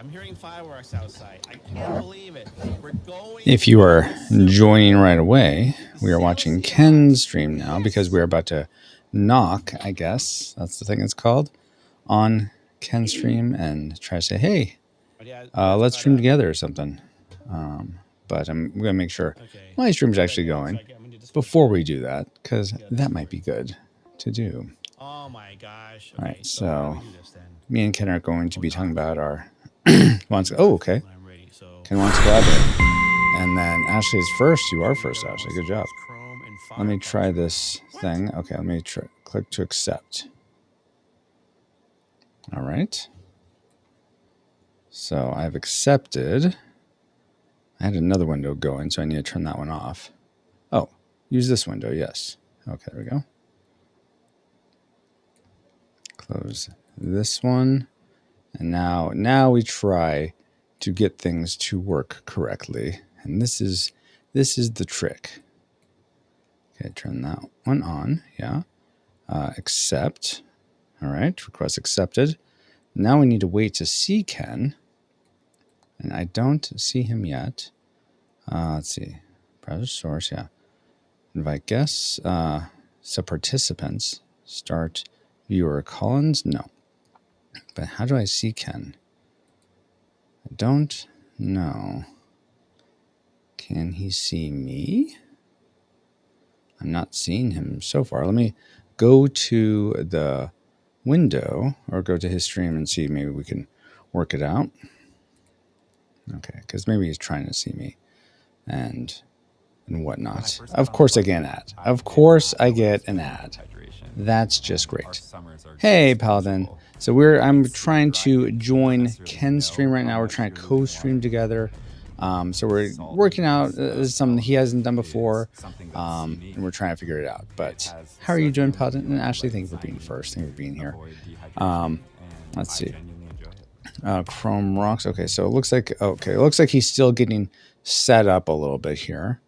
I'm hearing fireworks outside. I can't believe it. We're going. If you are joining right away, we are watching Ken's stream now because we're about to knock, I guess. That's the thing it's called. On Ken's stream and try to say, hey, let's stream together or something. But I'm going to make sure my stream's actually going before we do that because that might be good to do. Oh my gosh. All right, so me and Ken are going to be talking about our okay. Ken wants to collaborate. And then Ashley is first. You are first, Ashley. Good job. Let me try this thing. Okay, let me click to accept. All right. So I've accepted. I had another window going, so I need to turn that one off. Oh, use this window. Yes. Okay, there we go. Close this one. And now we try to get things to work correctly. And this is the trick. Okay, turn that one on. Yeah. Accept. All right, request accepted. Now we need to wait to see Ken. And I don't see him yet. Let's see. Browser source, yeah. Invite guests. So participants. Start viewer Collins. No. But how do I see Ken? I don't know. Can he see me? I'm not seeing him so far. Let me go to the window or go to his stream and see. Maybe we can work it out. Okay, because maybe he's trying to see me and whatnot. Of course I get an ad. Of course I get an ad. That's just great. Hey, Paladin. So I'm trying to join Ken's stream right now. We're trying to co-stream together. So we're working out something he hasn't done before, and we're trying to figure it out. But how are you doing, Paladin? And Ashley, thank you for being first. Thank you for being here. Let's see. Chrome rocks. Okay, so it looks like he's still getting set up a little bit here.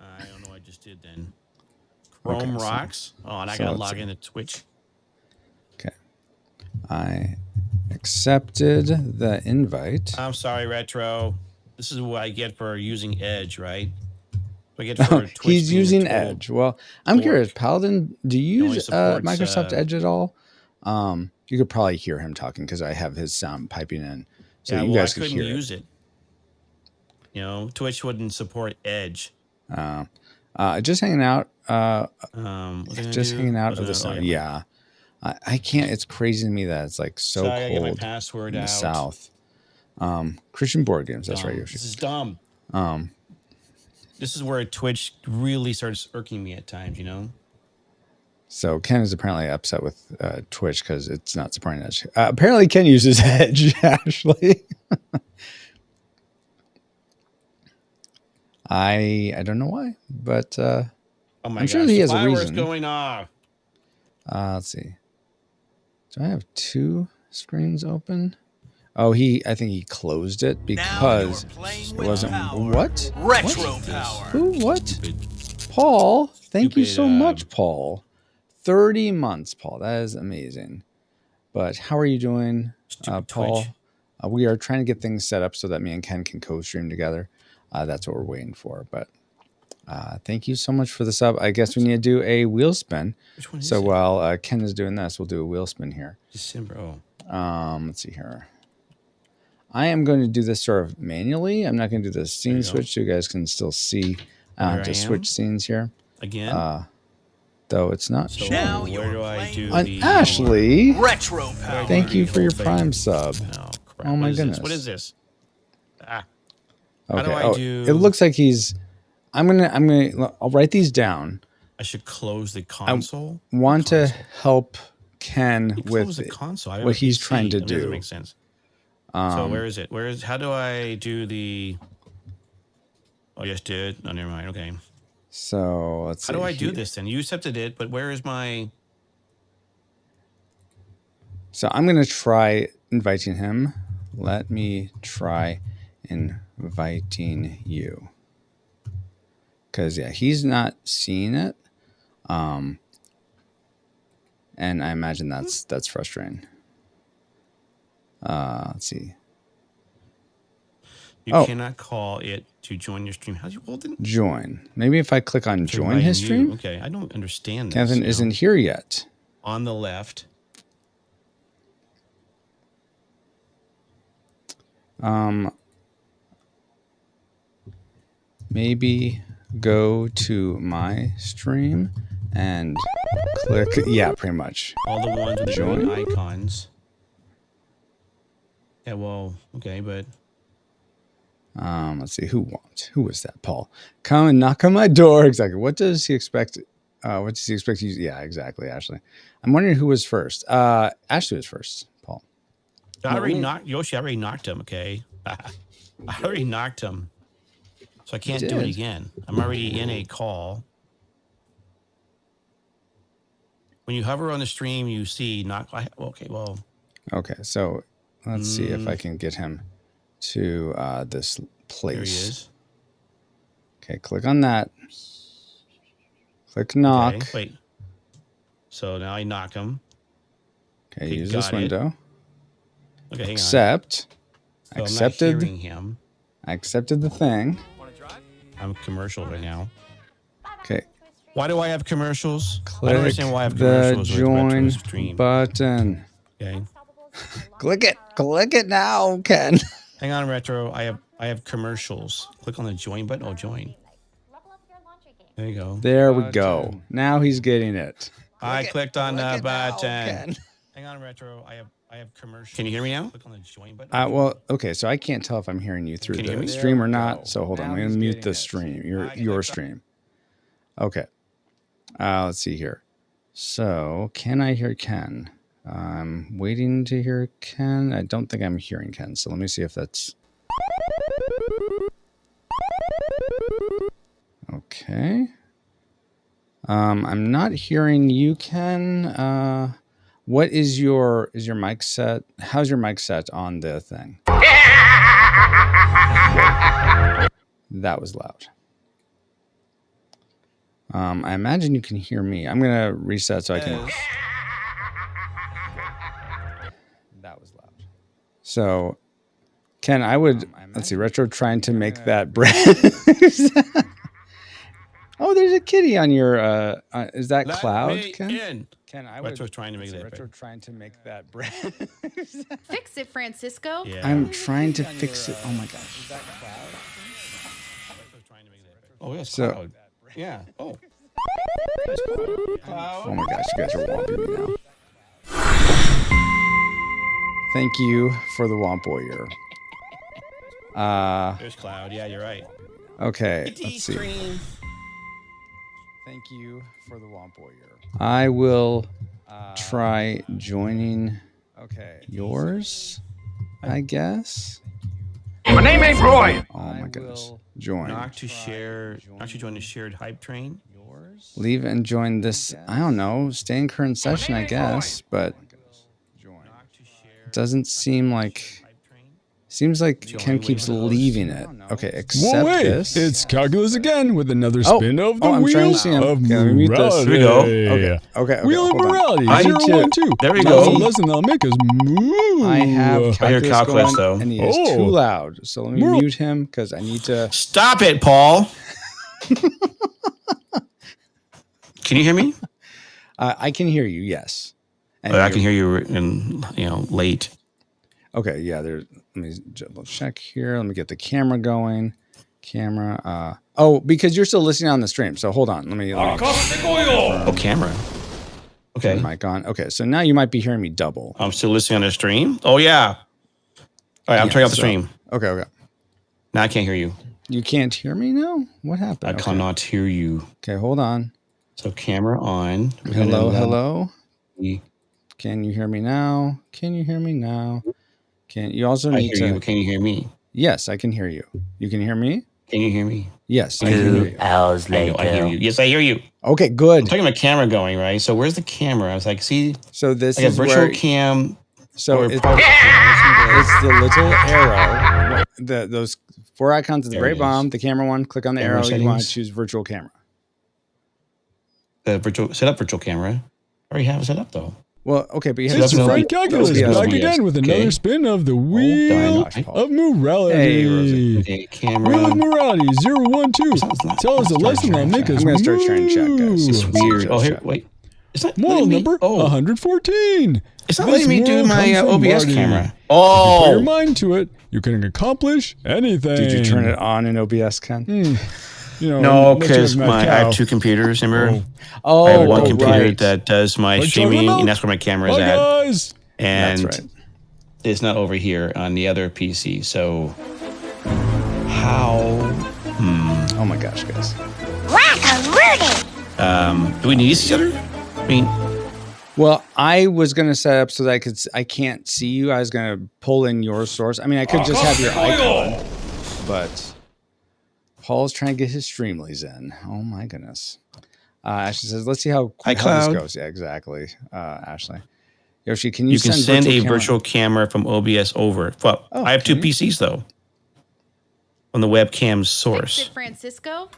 I don't know what I just did then. Chrome rocks. And I gotta log into Twitch. Okay. I accepted the invite. I'm sorry, Retro. This is what I get for using Edge, right? I get for Twitch he's using Edge. Well, I'm curious, Paladin, do you use Microsoft Edge at all? You could probably hear him talking because I have his sound piping in, so you guys could hear it. I couldn't use it. You know, Twitch wouldn't support Edge. Just hanging out. Just hanging out of the sun. Yeah. I can't. It's crazy to me that it's like so cold get my password in the south. Christian board games. That's right. This is dumb. This is where Twitch really starts irking me at times. You know. So Ken is apparently upset with Twitch because it's not supporting Edge. Apparently Ken uses Edge. Actually, I don't know why, but I'm sure he has a reason. Going off. Let's see. Do I have two screens open? Oh, I think he closed it because it wasn't. What? Retro power. Who? What? Paul, thank you so much, Paul. 30 months, Paul. That is amazing. But how are you doing, Paul? We are trying to get things set up so that me and Ken can co-stream together. That's what we're waiting for. But thank you so much for the sub. I guess we need to do a wheel spin. Which one is so while Ken is doing this, we'll do a wheel spin here. December. Let's see here. I am going to do this sort of manually. I'm not going to do the scene switch so you guys can still see. To switch scenes here. Again? Though it's not so showing. Now where do I do Ashley, retro power. Thank you for your Prime sub. Oh my goodness. What is this? Okay. How do I do? It looks like he's. I'll write these down. I should close the console. I want to help Ken with the console. what he's trying to do. Doesn't make sense. So where is it? How do I do the? Oh, yes, did. Oh, never mind. Okay. So let's see. How do I do this then? You accepted it, but where is my? So I'm going to try inviting him. Let me try inviting you. Because, yeah, he's not seeing it. And I imagine that's frustrating. Let's see. You cannot call it to join your stream. How'd you hold it? Join. Maybe if I click on join his stream. Okay, I don't understand this. Kevin isn't here yet. On the left. Maybe go to my stream and click. Yeah, pretty much. All the ones with the Join. green icons. Yeah, well, okay, but let's see who was that? Paul, come and knock on my door. Exactly. What does he expect? What does he expect you? Yeah, exactly. Ashley, I'm wondering who was first. Ashley was first. Paul. I already knocked Yoshi. I already knocked him. Okay, I already knocked him, so I can't do it again. I'm already in a call. When you hover on the stream, you see knock. Okay, well. Okay, so let's see if I can get him to this place. There he is. Okay, click on that. Click knock. Okay, wait. So now I knock him. Okay, use this window. Okay, hang Accept. on. So Accepted. I'm not hearing him. I accepted the thing. I'm commercial right now. Okay. Why do I have commercials? I Click don't understand why I have the commercials with join retro stream. button. Okay. Click it. Click it now, Ken. Hang on, retro. I have commercials. Click on the join button. Oh, join. There you go. There we go. Now he's getting it. I clicked on the button. Now, Hang on, retro. I have commercials. Can you hear me now? Click on the join button. well, okay, so I can't tell if I'm hearing you through the stream or not. So hold on. I'm going to mute the stream, your stream. Okay. Let's see here. So, can I hear Ken? I'm waiting to hear Ken. I don't think I'm hearing Ken. So let me see if that's... Okay. I'm not hearing you, Ken. What is your mic set? How's your mic set on the thing? That was loud. I imagine you can hear me. I'm gonna reset so I can. That was loud. So, Ken, I would let's see. Retro trying to make that bread. Oh, there's a kitty on your. Is that Cloud, Ken? Ken, I Retro's trying to make that. Retro trying to make that bread. Fix it, Francisco. Yeah. I'm trying to fix it. Oh my gosh. Is that Cloud? Retro's trying to make that. Oh, yes, So- Cloud. Yeah. Oh. Oh my gosh, you guys are whomping me now. Thank you for the Womp Warrior. There's Cloud. Yeah, you're right. Okay, let's see. Thank you for the Womp Warrior. I will try joining yours, I guess. My name ain't Roy. Oh my goodness. Join. Knock to share. Actually, join the shared hype train. Leave and join this. I don't know. Stay in current session, I guess, but it doesn't seem like. Seems like Ken keeps leaving it. Okay, accept this. It's Calculus again with another spin of the I'm wheel trying to see him. of Okay, let me mute this. morality. Here we go. Okay. Wheel of hold on. morality. I 0, need to- 1, 2. There we That's go. a lesson that'll make us move. I have I hear calculus calculus, going, though. and he is Oh. too loud. So let me Moral- mute him because I need to. Stop it, Paul. Can you hear me? I can hear you. Yes. And I can hear you late. Okay. Yeah. Let me double check here. Let me get the camera going. Camera. Because you're still listening on the stream. So hold on. Let me. Oh, camera. Okay. Mic on. Okay. So now you might be hearing me double. I'm still listening on the stream. Oh, yeah. All right, I'm turning off the stream. Okay. Now I can't hear you. You can't hear me now? What happened? I cannot hear you. Okay. Hold on. So camera on. Hello. Can you hear me now? Can you also I need hear to? you. But can you hear me? Yes, I can hear you. You can hear me? Can you hear me? Yes, I can hear you. Hours I hear you. Yes, I hear you. Okay, good. I'm talking about camera going, right? So where's the camera? I was like, see, So this I got is virtual where. cam. So or it's part- the little arrow. Those 4 icons of the There it Great Bomb. The camera one. Click on the Camera arrow. You want to settings. choose virtual camera. Set up virtual camera. I already have it set up though. Well, okay, but you have It's It's your no friend OBS. Calculus OBS. back again with another Okay. spin of the Wheel gosh, Paul. of Morality. Hey, Rosie. Okay, camera. Wheel of Morality 012. Tell us a lesson that'll make us I'm going to start sharing chat, guys. move. Let's Weird. start Oh, here, chat. wait. It's not Moral letting me. number Oh, 114. it's not This letting me do moral my comes from OBS Marty. camera. If you put your Oh, mind to it, you can accomplish anything. Did you turn it on in OBS, Ken? You know, no, unless you because have Mad I Cow. have two computers. Remember, Oh, I have one computer right. that does my Like streaming, chocolate milk? and that's where my camera is Bye, at. guys. And That's right. it's not over here on the other PC. So, how? Oh my gosh, guys. Do we need each other? I mean, Well, I was going to set up so that I can't see you. I was going to pull in your source. I mean, I could just have your icon, but Paul's trying to get his Streamlies in. Oh my goodness. Ashley says, let's see how this iCloud. goes. Yeah, exactly. Ashley. Yoshi, can you can send a camera? virtual camera from OBS over. Well, Oh, I have two can you? PCs though. On the webcam Fix source, it, Francisco.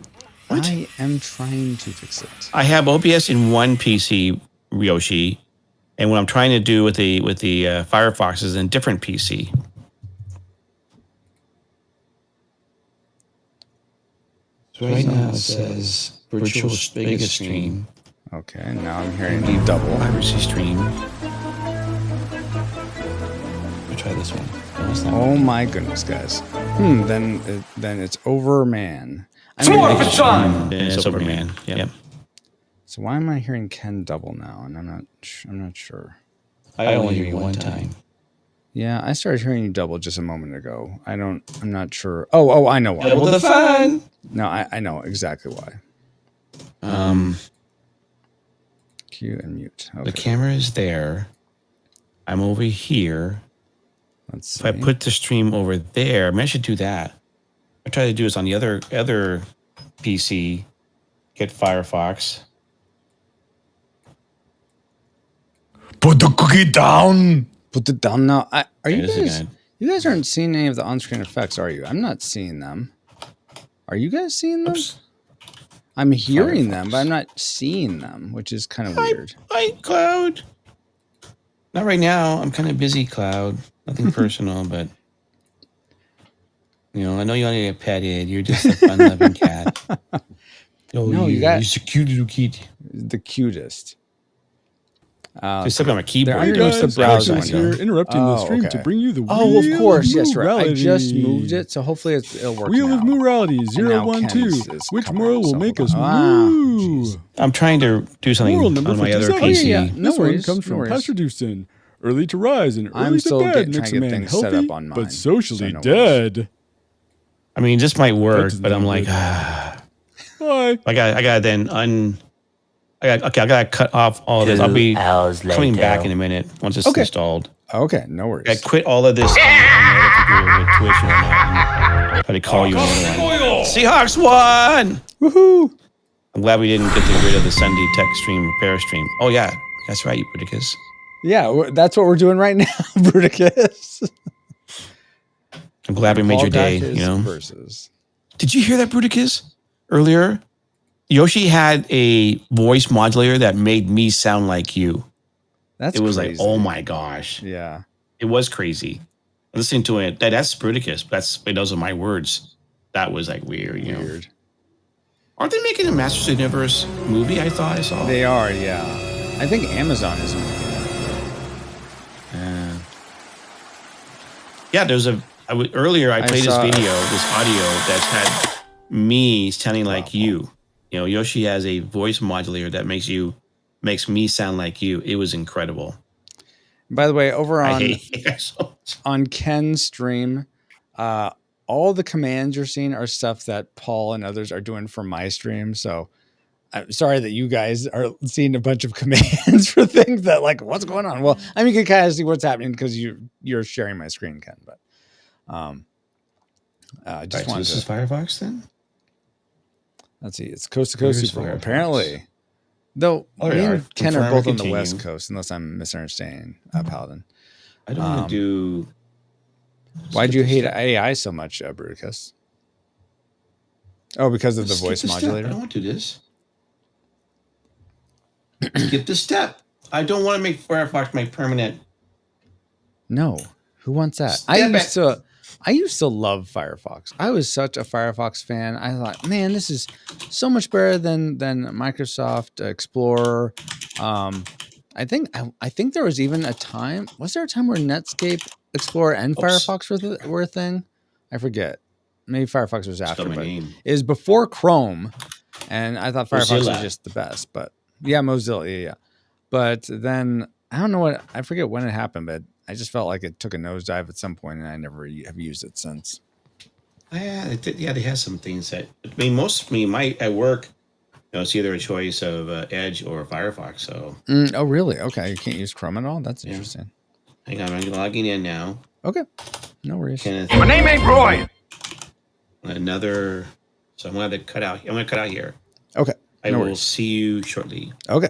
I am trying to fix it. I have OBS in one PC, Yoshi, and what I'm trying to do with the Firefox is in a different PC. So right now it says virtual Vegas stream, Okay, now I'm hearing double. piracy stream. Let me try this one. No, it's not Oh working. my goodness, guys. Then it's over, man. It's morphin' time. Yeah, it's Superman. Yep. So why am I hearing Ken double now? And I'm not sure. I only hear you one time. Yeah, I started hearing you double just a moment ago. I'm not sure. Oh, I know why. Double the fun. No, I know exactly why. Cue and mute. The Okay, camera is there. I'm over here. let's see. If I put the stream over there, I mean, I should do that. I try to do this on the other PC. Get Firefox. Put the cookie down. Put it down now. Are you This is guys? gonna- You guys aren't seeing any of the on-screen effects, are you? I'm not seeing them. Are you guys seeing them? Oops. I'm hearing them, Firefox. but I'm not seeing them, which is kind of weird. Hi, Cloud. Not right now. I'm kind of busy, Cloud. Nothing personal, but you know, I know you want to get petted. You're just a fun-loving cat. Oh, No, you got- you're a cute little kitty. The cutest. Just look on my keyboard. They're Hey under guys, the browser Calculus window. here, interrupting the Oh, stream okay. to bring you the Oh, of Wheel course. Yes, right. I just Morality. moved it, so hopefully it'll work Wheel now. of Morality And now 012. Ken's is Which coming moral up, will so make hold us on. Ah, move? I'm trying to do something Moral number on my other 57. PC. Yeah, no This worries, one comes no from worries. Pastor Dewston. Early to rise and I'm early still to bed trying makes to a get man things set healthy, up on mine, but socially so no worries. dead. I mean, this might work, That's but I'm not like, good. I Bye. gotta then I gotta cut off all of this. I'll be coming back in a minute once it's Okay. installed. Okay, no worries. I quit all of this on my other computer with Twitch and whatnot. And try to call you another one. Seahawks won! Woohoo! I'm glad we didn't get rid of the Sunday tech stream repair stream. Oh yeah, that's right, you Bruticus. Yeah, that's what we're doing right now, Bruticus. I'm glad we made your day. Paul You know. Versus. Did you hear that, Bruticus? Earlier, Yoshi had a voice modulator that made me sound like you. That's It was crazy. like, oh my gosh. Yeah. It was crazy. Listening to it, that's Bruticus. Those are my words. That was like weird, you know. Weird. Aren't they making a Masters of the Universe movie? I thought I saw. They are, yeah. I think Amazon is making it. Yeah, there's earlier I played saw- this audio that's had me sounding like you. You know, Yoshi has a voice modulator that makes me sound like you. It was incredible. By the way, over I on hate it so much. on Ken's stream, all the commands you're seeing are stuff that Paul and others are doing for my stream. So I'm sorry that you guys are seeing a bunch of commands for things that like, what's going on? Well, I mean, you can kind of see what's happening because you're sharing my screen, Ken. But just Right, so wanted this to is Firefox then? let's see. It's coast to coast Where's Super Bowl, Firefox? apparently. Though Oh, me yeah, and Ken are confirm both or on the West continue. Coast, unless I'm misunderstanding Paladin. I don't want to do. Why'd you hate AI so much, Bruticus? Oh, because of the Skip voice the step. I modulator? don't want to do this. Skip the step. I don't want to make Firefox my permanent. No, who wants that? Step I used to love Firefox. I was such a Firefox fan. I thought, man, this is so much better than Microsoft Explorer. I think there was even a time. Was there a time where Netscape, Explorer, and Firefox were a thing? I forget. Maybe Firefox was after, but it was before Chrome, and I thought Firefox was just the best. But yeah, Mozilla, yeah. But then I don't know what, I forget when it happened, but I just felt like it took a nosedive at some point, and I never have used it since. Yeah, they have some things that. I mean, most at work, it's either a choice of Edge or Firefox. So. Oh, really? Okay, you can't use Chrome at all. That's interesting. Hang on, I'm logging in now. Okay, no worries. My name ain't Roy. Another. So I'm going to cut out. I'm going to cut out here. Okay. I will see you shortly. Okay.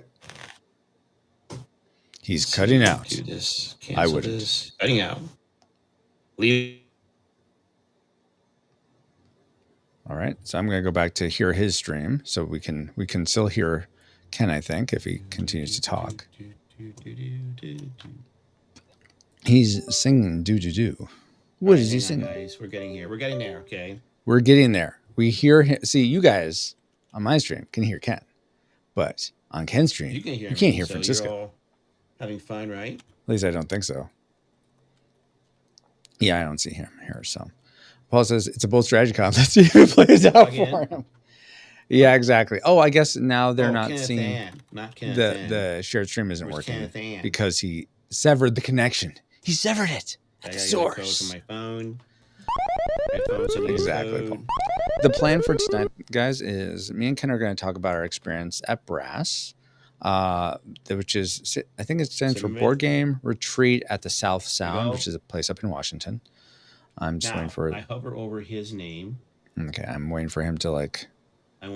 He's cutting out. Do this. I wouldn't. Cutting out. Leave. All right. So I'm going to go back to hear his stream, so we can still hear Ken, I think, if he continues to talk. He's singing do. What is he singing? Guys, we're getting here. We're getting there. Okay. We're getting there. We hear him. See, you guys on my stream can hear Ken, but on Ken's stream, you can't hear Francisco. You're all having fun, right? At least I don't think so. Yeah, I don't see him here. So Paul says it's a bold strategy comp. Let's see if it plays out for him. Yeah, exactly. Oh, I guess now they're not seeing the shared stream isn't working because he severed the connection. He severed it at the source. My phone. Exactly. The plan for tonight, guys, is me and Ken are going to talk about our experience at Brass, which is, I think it stands for Boardgame Retreat at the South Sound, which is a place up in Washington. I'm just waiting for it. I hover over his name. Okay, I'm waiting for him to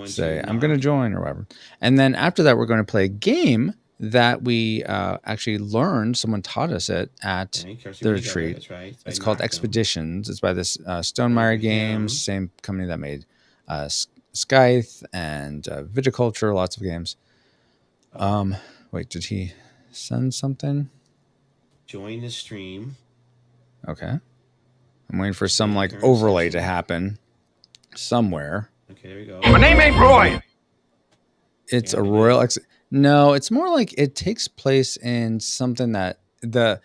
say I'm going to join or whatever. And then after that, we're going to play a game that we actually learned. Someone taught us it at the retreat. Right. It's called Expeditions. It's by this Stonemaier Games, same company that made Scythe and Viticulture, lots of games. Wait, did he send something? Join the stream. Okay. I'm waiting for some overlay to happen somewhere. Okay, there we go. My name ain't Roy. It's a royal No, it's more like it takes place in something that the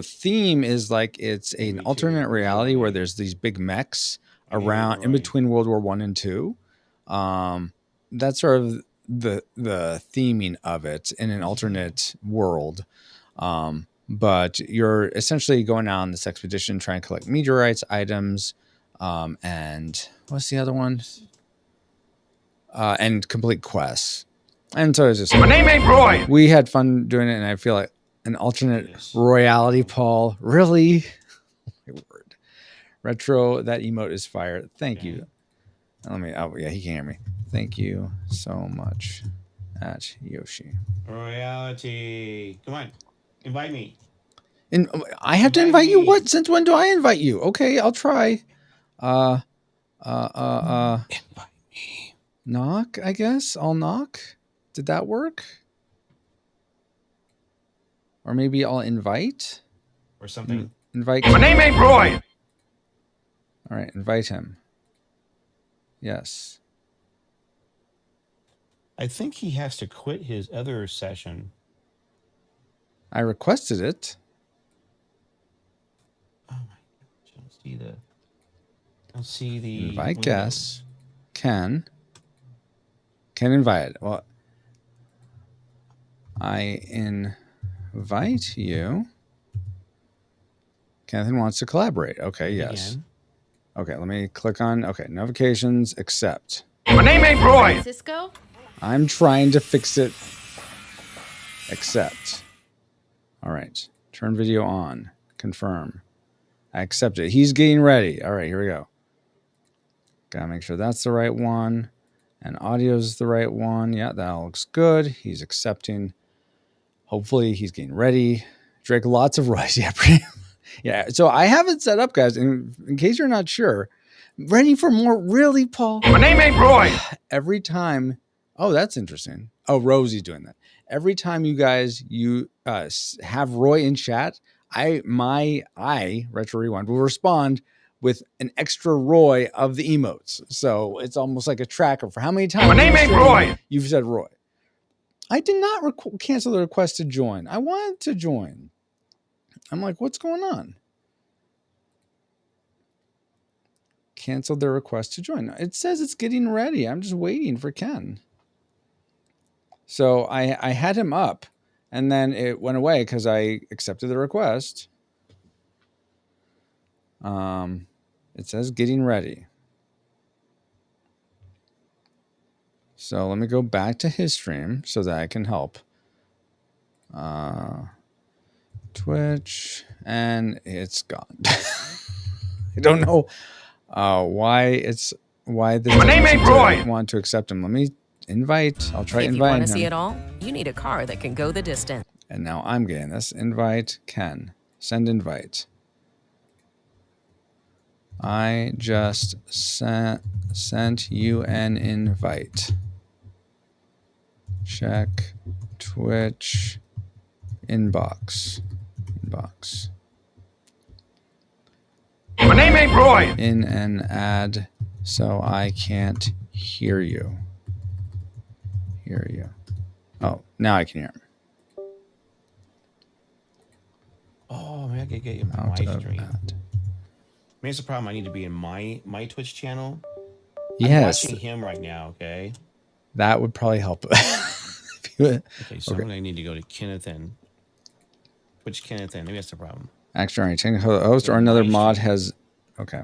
theme is like it's an alternate reality where there's these big mechs around in between World War I and II. That's sort of the theming of it in an alternate world. But you're essentially going out on this expedition trying to collect meteorites, items, and what's the other one? And complete quests. And so it's just my name ain't Roy. We had fun doing it, and I feel like an alternate royality, Paul. Really? My word. Retro, that emote is fire. Thank you. Let me. Oh yeah, he can hear me. Thank you so much, at Yoshi. Royalty. Come on, invite me. And I have to invite you. What? Since when do I invite you? Okay, I'll try. Invite me. Knock. I guess I'll knock. Did that work? Or maybe I'll invite? Or something. Invite. My name ain't Roy. All right, invite him. Yes. I think he has to quit his other session. I requested it. Oh my gosh, I don't see the invite guest. Can invite. Well, I invite you. Kenneth wants to collaborate. Okay, yes. Again. Okay, let me click on, notifications, accept. My name ain't Roy. Francisco? I'm trying to fix it. Accept. All right, turn video on, confirm. I accept it. He's getting ready. All right, here we go. Gotta make sure that's the right one. And audio's the right one. Yeah, that looks good. He's accepting. Hopefully he's getting ready. Drake, lots of rice. Yeah, yeah. So I have it set up, guys. In case you're not sure, ready for more? Really, Paul? My name ain't Roy. Every time. Oh, that's interesting. Oh, Rosie's doing that. Every time you guys have Roy in chat, Retro Rewind will respond with an extra Roy of the emotes. So it's almost like a tracker for how many times My name ain't Roy. you've said Roy. I did not cancel the request to join. I wanted to join. I'm like, what's going on? Canceled their request to join. It says it's getting ready. I'm just waiting for Ken. So I had him up, and then it went away because I accepted the request. It says getting ready. So let me go back to his stream so that I can help. Twitch, and it's gone. I don't know why this My name ain't Roy. want to accept him. Let me invite. I'll try If you inviting want him. to see it all, you need a car that can go the distance. And now I'm getting this. Invite Ken. Send invite. I just sent you an invite. Check Twitch inbox. My name ain't Roy. In an ad, so I can't hear you. Oh, now I can hear him. Oh, maybe I could get you Out my of stream. ad. Maybe it's a problem. I need to be in my Twitch channel. Yes, I'm watching him right now. Okay. that would probably help. Okay, so I'm gonna need to go to Kenneth and Twitch Kenneth and maybe that's the problem. Actually, technical host or another mod has. Okay.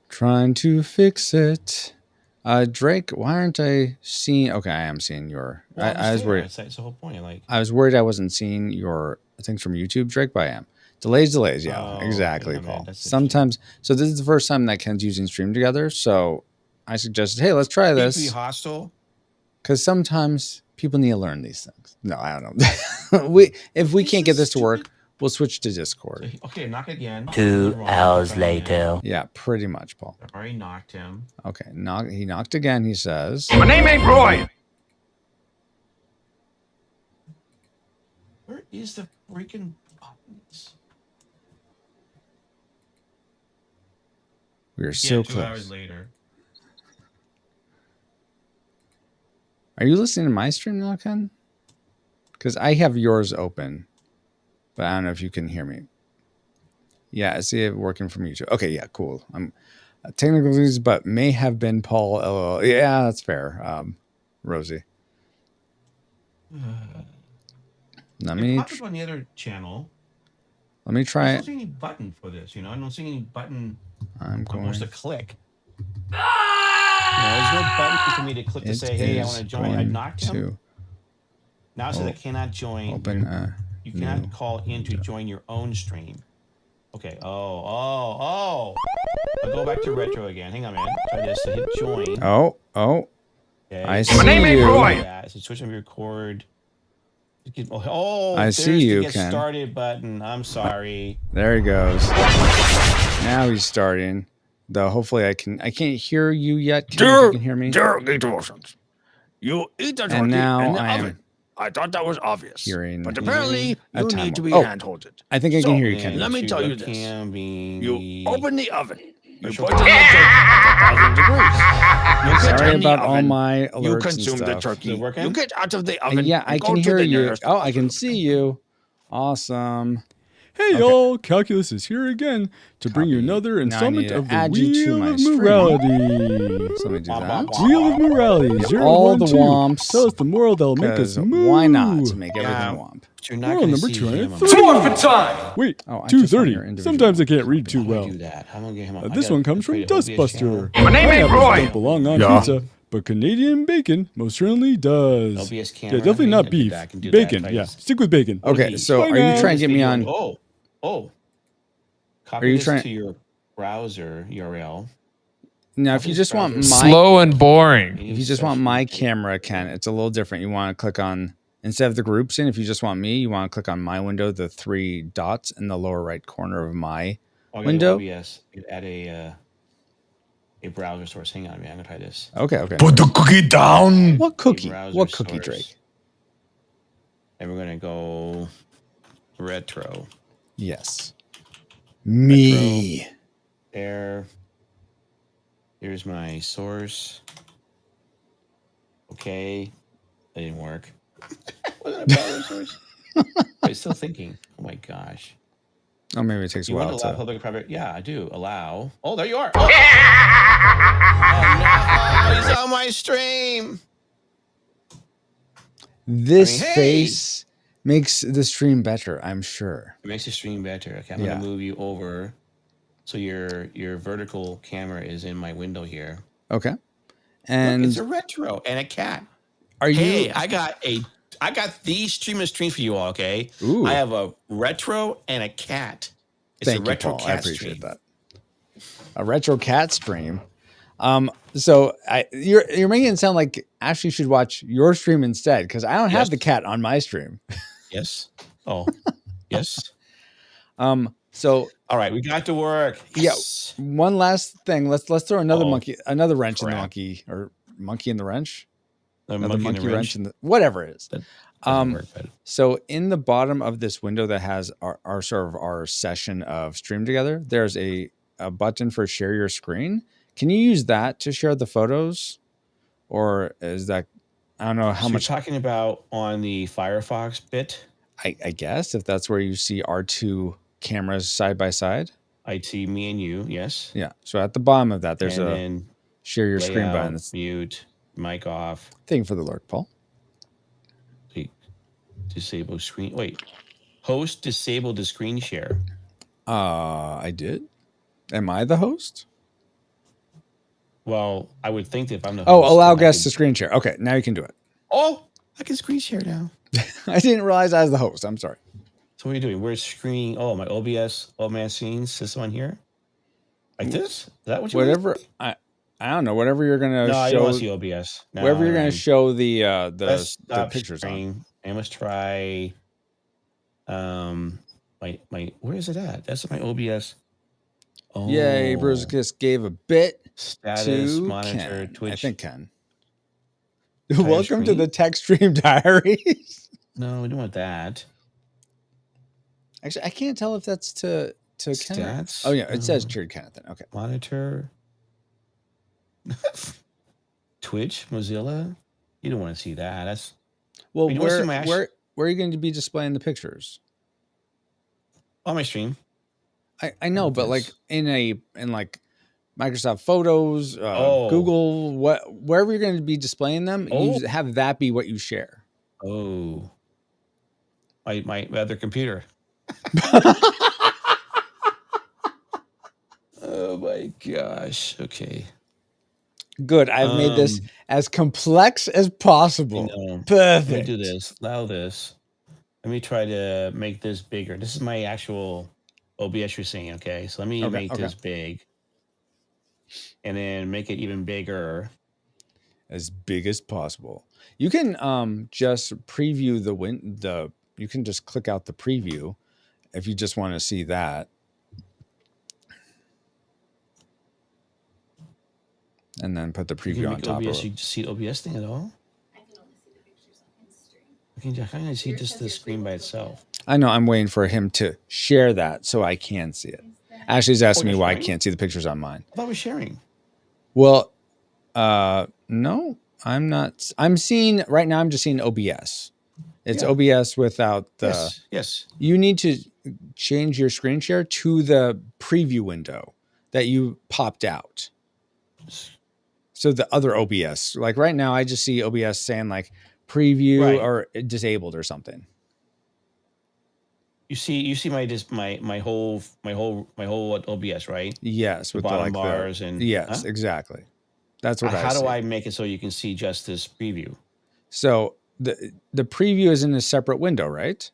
Trying to fix it. Drake, why aren't I seeing? Okay, I am seeing your. Well, I was worried. That's the whole point. Like, I was worried I wasn't seeing your things from YouTube, Drake, but I am. Delays. Yeah, Oh, exactly, okay, Paul. man, Sometimes, so this is the first time that Ken's using Stream Together. So I suggested, hey, let's try be this. hostile. Because sometimes people need to learn these things. No, I don't know. If we can't get this to work, we'll switch to Discord. Okay, knock again. 2 hours later. Yeah, pretty much, Paul. I already knocked him. Okay, he knocked again, he says. My name ain't Roy. Where is the freaking buttons? We are so 2 close. hours later. Are you listening to my stream now, Ken? Because I have yours open, but I don't know if you can hear me. Yeah, I see it working from YouTube. Okay, yeah, cool. I'm technical things, but may have been Paul. LOL. Yeah, that's fair. Rosie. Let me It popped up on the other channel. let me I try don't it. see any button for this. I don't see any button. I'm I'm supposed going. to click. There's no button for me to click to say, "Hey, I want to join." I knocked him. Now it says I cannot join. Open. You cannot call in to join your own stream. Okay. I'll go back to retro again. Hang on, man. Try this. So hit join. Oh. Okay. I see My name ain't you. Roy. Yeah. So switch on record. Oh, I there's see you, the get Ken. started button. I'm sorry. There he goes. Now he's starting. Though hopefully I can't hear you yet. Ken, if you can hear me. You eat the turkey And now in the I am oven. I thought that was obvious. hearing But apparently a you time need to be warp. hand-holded. I think I can So, hear you, Ken. let me tell you Choose a this. cam being You the- open the oven. You Sure. put in the turkey at 1,000 degrees. You get Sorry in the about all oven. my alerts You and consume the stuff. turkey. Is it working? You get out of the oven. Yeah, and I go can to hear the you. nearest Oh, I can bathroom. see you. Awesome. Hey Okay. y'all, Calculus is here again to bring you Copy. another Now I installment need to of the add you to Wheel my of stream. Morality. So let me do that. Wheel of Morality, Yeah, 0, all 1, the 2. womps, Tell us the moral that'll make us 'Cause moo. why not make everything Yeah. womp? But you're not Moral going to number see 203. him. Morphin' time. Wait, Oh, I just want 230. your individual Sometimes I ones. can't read too How do I well. do that? How am I gonna get him on? This one comes from Dustbuster. My name ain't Pineapples Roy. don't belong on Yeah. pizza, but Canadian bacon most certainly does. LBS Yeah, camera. definitely I not can do beef. that, I can do Bacon, that. yeah. Stick with bacon. Okay, so Bye are you now. trying to get me on? Oh. Copy Are you this trying- to your browser URL. Now, if you just want my Slow and boring. if you just want my camera, Ken, it's a little different. You want to click on instead of the groups in. If you just want me, you want to click on my window, the 3 dots in the lower right corner of my window. OBS. You add a a browser source. Hang on, man. I'm gonna try this. Okay. Put the cookie down. What cookie? browser What cookie, source. Drake? And we're gonna go retro. Yes. Me. There. Here's my source. Okay. That didn't work. Wasn't a browser source. I'm still thinking. Oh my gosh. Oh, maybe it takes a You want while to allow to. public and private? Yeah, I do. Allow. Oh, there you are. Oh, oh no. He's on my stream. This hey. face makes the stream better, I'm sure. It makes the stream better. Okay, I'm Yeah. gonna move you over so your vertical camera is in my window here. Okay. Look, And it's a retro and a cat. are Hey, you? I got the stream for you all. Okay, Ooh. I have a retro and a cat. It's Thank a you, retro Paul. I cat appreciate stream. that. A retro cat stream. So you're making it sound like Ashley should watch your stream instead because I don't have Yes. the cat on my stream. Yes. Oh, yes. So All right, we got to work. Yes. one last thing. Let's throw another Uh-oh. another wrench in the Crap. monkey, or monkey in the wrench. The Another monkey in the wrench in the whatever it is. That doesn't work, but So in the bottom of this window that has our sort of our session of stream together, there's a button for share your screen. Can you use that to share the photos? Or is that, I don't know how so much. you're talking about on the Firefox bit? I guess if that's where you see our two cameras side by side. I see me and you, yes. Yeah. So at the bottom of that, there's and a then share your screen layout, button. That's mute, mic off, thing for the lurk, Paul. disable screen. Wait, host disabled the screen share. I did. Am I the host? Well, I would think that if I'm the Oh, host, allow then I guests could- to screen share. Okay, now you can do it. Oh, I can screen share now. I didn't realize I was the host. I'm sorry. So what are you doing? We're screening. Oh, my OBS, all my scenes. This one here, like this. Is that what you? Whatever. I don't know. Whatever you're gonna No, I don't show. want to see OBS. No, Wherever you're never going mind. to show the Let's stop pictures on. sharing. And let's try. My where is it at? That's my OBS. Oh, Yay, Bruce just gave a bit status to monitor Ken. Twitch. I think Ken. Entire Welcome to screen? the Tech Stream Diaries. No, we don't want that. Actually, I can't tell if that's to Ken. Stats. Oh yeah, it says No. cheered Kenneth. Okay. Monitor. Twitch, Mozilla. You don't want to see that. That's Well, You wanna see my where are you going to be displaying the pictures? on my stream. I know, but like This. in like Microsoft Photos, Oh. Google, wherever you're going to be displaying them, Oh. you have that be what you share. Oh, my other computer. Oh my gosh. Okay. Good. I've made this as complex as possible. Let me Perfect. do this. Allow this. Let me try to make this bigger. This is my actual OBS you're seeing. Okay. So let me Okay, make okay. this big. And then make it even bigger. As big as possible. You can just preview the you can just click out the preview if you just want to see that. And then put the You can preview on make top OBS. of You it. see the OBS thing at all? I can only see the pictures on Instagram. I can see just the screen by itself. I know I'm waiting for him to share that so I can see it. Ashley's asking me you're why I sharing? can't see the pictures on mine. I thought we were sharing. Well, no, I'm not. I'm seeing right now. I'm just seeing OBS. It's Yeah. OBS without the. Yes. Yes. You need to change your screen share to the preview window that you popped out. So the other OBS, like right now, I just see OBS saying like preview Right. or disabled or something. You see my whole OBS, right? Yes, with the bottom like bars and yes, huh? exactly. That's what I How see. do I make it so you can see just this preview? So the preview is in a separate window, right?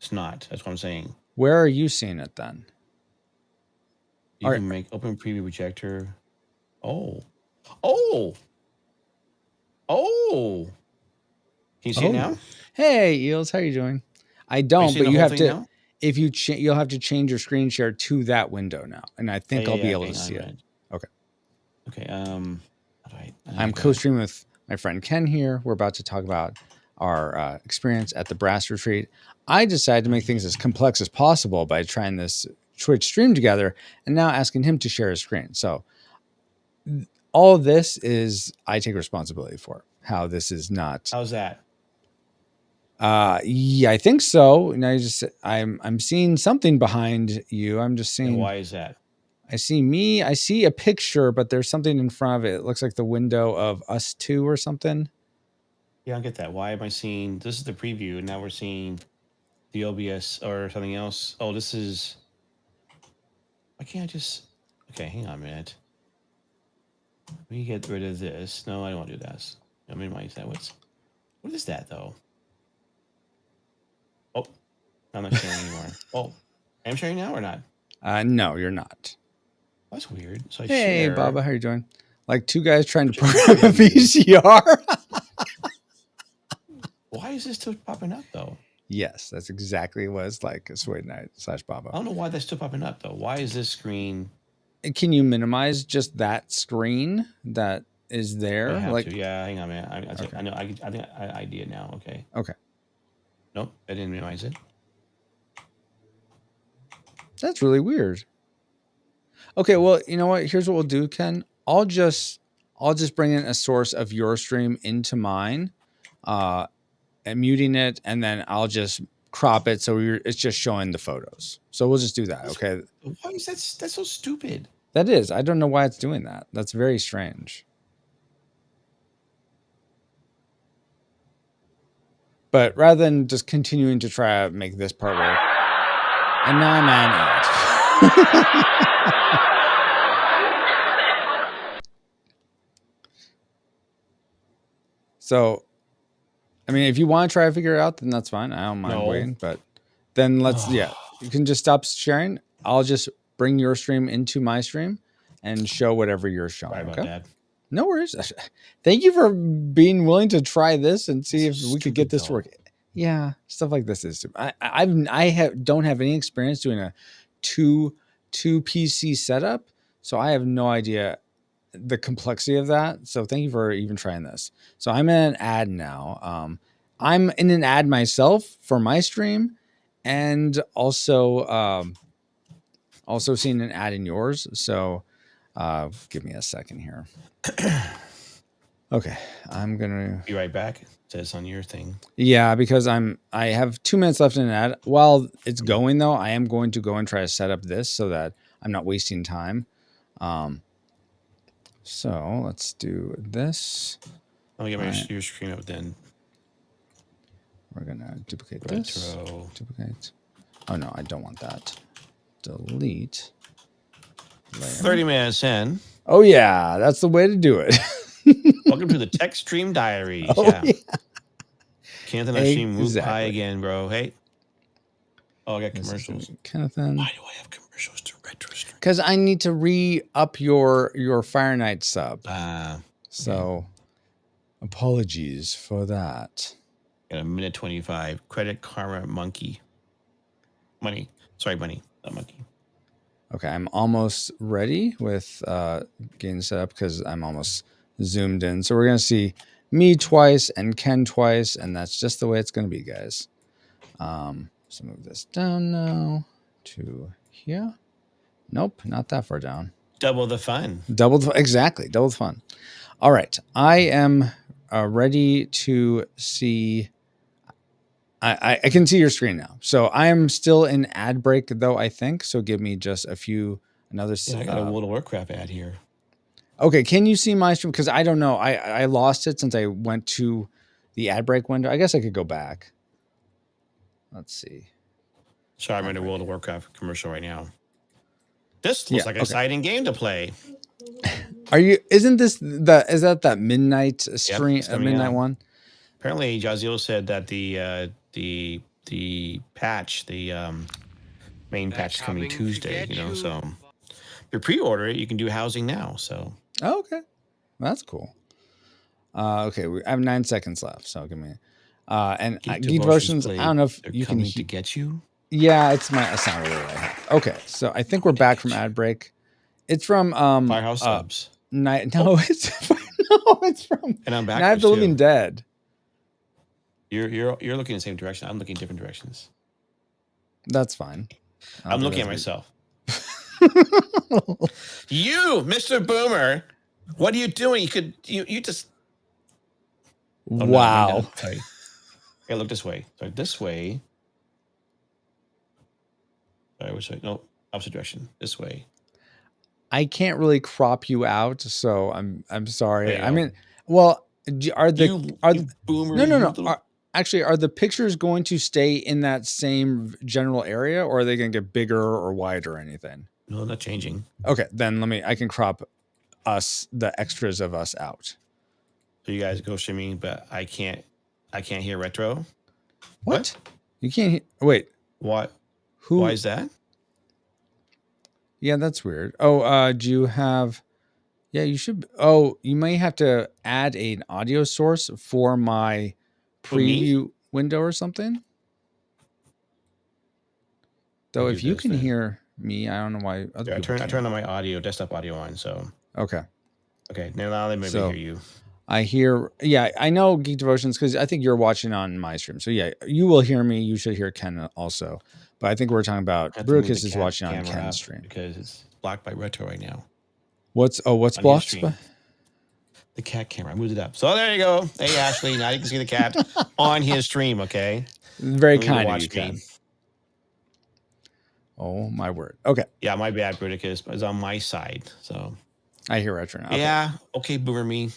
It's not. That's what I'm saying. Where are you seeing it then? You All can make open preview projector. Oh. Oh. Oh. Can you see it Oh. now? Hey, Eels, how you doing? I Are don't, seeing but the you whole have thing to. now? If you you'll have to change your screen share to that window now, and I think I'll be able to hang on see a it. minute. Okay. Okay. All right. I'm co-streaming with my friend Ken here. We're about to talk about our experience at the Brass Retreat. I decided to make things as complex as possible by trying this Twitch stream together and now asking him to share his screen. So all of this is I take responsibility for. How this is not. How's that? Yeah, I think so. Now I'm seeing something behind you. I'm just seeing. And why is that? I see me. I see a picture, but there's something in front of it. It looks like the window of us two or something. Yeah, I don't get that. Why am I seeing this is the preview and now we're seeing the OBS or something else? Oh, this is why can't I just okay, hang on a minute. Let me get rid of this. No, I don't want to do this. I minimize that. What is that though? Oh, I'm not sharing anymore. Oh, I'm sharing now or not? No, you're not. That's weird. So I Hey, share. Baba, how you doing? Like two guys trying to program a VCR. Why is this still popping up though? Yes, that's exactly what it's like. Sway Night / Baba. I don't know why that's still popping up though. Why is this screen? Can you minimize just that screen that is there? I have like, to. Yeah, hang on, man. Okay. I know. I think I ID it now. Okay. Okay. Nope, I didn't minimize it. That's really weird. Okay, well, you know what? Here's what we'll do, Ken. I'll just bring in a source of your stream into mine, and muting it, and then I'll just crop it so it's just showing the photos. So we'll just do that. Okay. Why is that's so stupid? That is. I don't know why it's doing that. That's very strange. But rather than just continuing to try to make this part work, and now I'm an ad. So, I mean, if you want to try to figure it out, then that's fine. I don't mind waiting. But then you can just stop sharing. I'll just bring your stream into my stream and show whatever you're showing. Sorry about that. No worries. Thank you for being willing to try this and see if we could get this to work. Yeah, stuff like this is. I don't have any experience doing a two PC setup, so I have no idea the complexity of that. So thank you for even trying this. So I'm in an ad now. I'm in an ad myself for my stream, and also seeing an ad in yours. So give me a second here. Okay, I'm gonna be right back. It says on your thing. Yeah, because I have 2 minutes left in an ad. While it's going though, I am going to go and try to set up this so that I'm not wasting time. So let's do this. Let me get your screen up then. We're gonna duplicate this. Duplicate. Oh no, I don't want that. Delete. Layer. 30 minutes in. Oh yeah, that's the way to do it. Welcome to the Tech Stream Diaries. Oh, yeah. Can't I stream move high again, bro? Hey. Oh, I got commercials. Kennethan. Why do I have commercials to retro stream? Because I need to re-up your Fire Night sub. So apologies for that. Got a minute 25. Credit Karma Monkey. Money. Sorry, money. Not monkey. Okay, I'm almost ready with getting set up because I'm almost zoomed in. So we're going to see me twice and Ken twice, and that's just the way it's going to be, guys. So move this down now to here. Nope, not that far down. Double the fun. Exactly, double the fun. All right, I am ready to see. I can see your screen now. So I am still in ad break though, I think. So give me just another. Yeah, I got a World of Warcraft ad here. Okay, can you see my stream? Because I don't know. I lost it since I went to the ad break window. I guess I could go back. Let's see. Sorry, I'm in a World of Warcraft commercial right now. This looks like an exciting game to play. Are you? Isn't this is that midnight stream? Yep, midnight one. Apparently, Jaziel said that the patch, main patch is coming Tuesday. So if you pre-order it, you can do housing now. So okay, that's cool. Okay, I have 9 seconds left, so give me. And Geek Devotions. I don't know if you can to get you. Yeah, it's not really what I have. Okay, so I think we're back from ad break. It's from Firehouse Subs. Night. No, it's from And I'm Night of backwards the too. Living Dead. You're looking in the same direction. I'm looking different directions. That's fine. I'm looking at myself. You, Mr. Boomer, what are you doing? You just. Oh, Wow. No, sorry. Okay, look this way. Sorry, this way. Sorry, which way? No, opposite direction. This way. I can't really crop you out, so I'm sorry. There you I go. mean, well, are the You boomer? no you little- actually, are the pictures going to stay in that same general area, or are they going to get bigger or wider or anything? No, not changing. Okay, then I can crop the extras of us out. So you guys go streaming, but I can't hear retro. What? You can't wait. What? Who? Why is that? Yeah, that's weird. Oh, do you have? Yeah, you should. Oh, you may have to add an audio source for my preview window or something. Though, if you can hear me, I don't know why. I turned on my audio, desktop audio on. So okay. Now they maybe hear you. I hear. Yeah, I know Geek Devotions because I think you're watching on my stream. So yeah, you will hear me. You should hear Ken also. But I think we're talking about Brucus is watching on Ken's stream because it's blocked by retro right now. What's blocked? The cat camera. I moved it up. So there you go. Hey Ashley, now you can see the cat on his stream. Okay. Very kind of you, Ken. Oh my word. Okay. Yeah, my bad, Bruticus. It's on my side. So I hear retro now. Okay. Yeah. Okay, boomer me.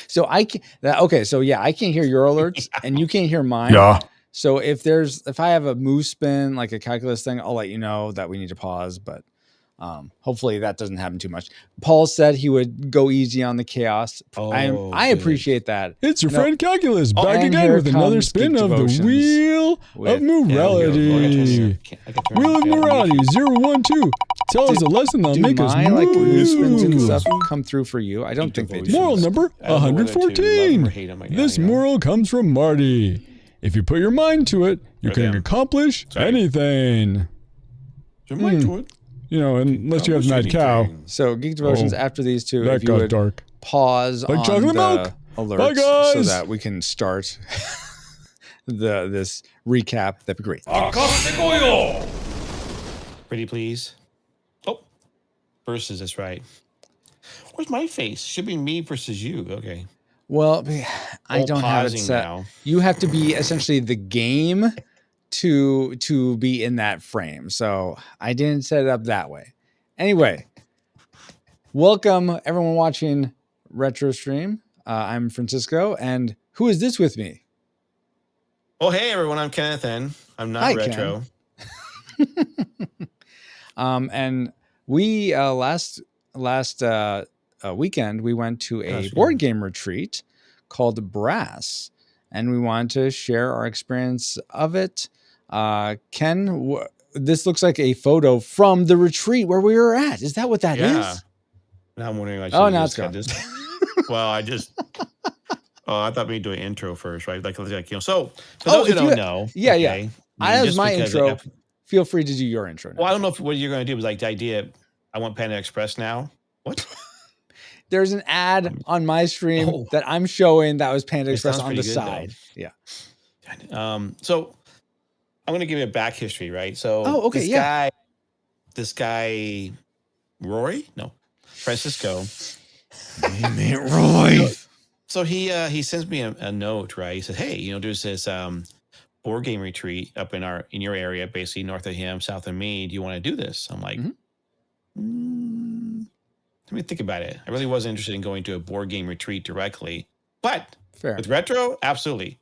So I can. Okay. So yeah, I can't hear your alerts, and you can't hear mine. Yeah. So if I have a move spin, like a calculus thing, I'll let you know that we need to pause. But hopefully that doesn't happen too much. Paul said he would go easy on the chaos. I appreciate that. It's your friend Calculus back and again here with another comes spin Geek of the Devotions Wheel of Morality. Wheel of Morality 012. Tell us a lesson that'll make us like move spins and move. stuff come through for you? I don't think they do. Moral number 114. This moral comes from Marty. If you put your mind to it, you can accomplish anything. Your mind to it. You know, unless you have Mad Cow. So Geek Devotions after these two, That if you got would dark. pause Like on chocolate the milk. alerts Bye, guys. so that we can start this recap, that'd be great. Pretty please. Oh, versus. That's right. Where's my face? Should be me versus you. Okay. Well, I don't have it set. Now. You have to be essentially the game to be in that frame. So I didn't set it up that way. Anyway, welcome everyone watching Retro Stream. I'm Francisco, and who is this with me? Oh, hey everyone! I'm Kenneth, and I'm not Hi, retro. And we last weekend we went to a board game retreat called Brass, and we wanted to share our experience of it. Ken, this looks like a photo from the retreat where we were at. Is that what that is? Now I'm wondering. Like, now it's gone. Well, I thought we'd do an intro first, right? Like you know. So for those who don't know, yeah. I have my intro. Feel free to do your intro now. Well, I don't know if what you're going to do was like the idea. I want Panda Express now. What? There's an ad on my stream that I'm showing that was Panda Express on the side. Though. Yeah. So I'm going to give you a back history, right? So this guy, Francisco. Roy. So he sends me a note, right? He said, "Hey, there's this board game retreat up in your area, basically north of him, south of me. Do you want to do this?" I'm like, let me think about it. I really wasn't interested in going to a board game retreat directly, but with retro, absolutely.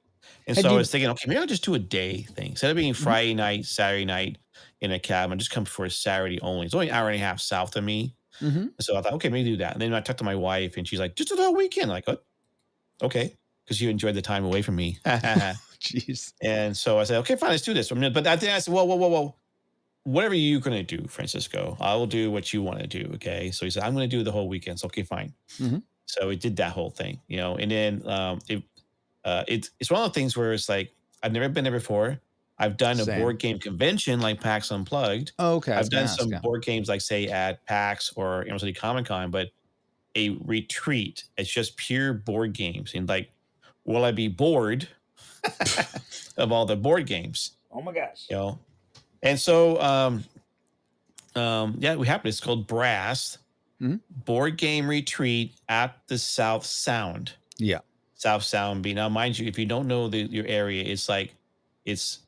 And so I was thinking, okay, maybe I'll just do a day thing instead of being Friday night, Saturday night in a cab. I'll just come for a Saturday only. It's only an hour and a half south of me. So I thought, okay, maybe do that. And then I talked to my wife, and she's like, just do the whole weekend. I'm like, what? Okay, because you enjoyed the time away from me. Jeez. And so I said, okay, fine, let's do this. But I said, whoa. Whatever you're going to do, Francisco, I will do what you want to do. Okay. So he said, I'm going to do the whole weekend. So, okay, fine. So we did that whole thing, and then it's one of the things where it's like, I've never been there before. I've done a Same. board game convention like PAX Unplugged. Oh, okay. I've done some board games like say at PAX or City Comic Con, but a retreat, it's just pure board games. And like, will I be bored of all the board games? Oh my gosh. You know? And so yeah, we have it. It's called Brass Board Game Retreat at the South Sound. Yeah. South Sound B. Now, mind you, if you don't know your area, it's like it's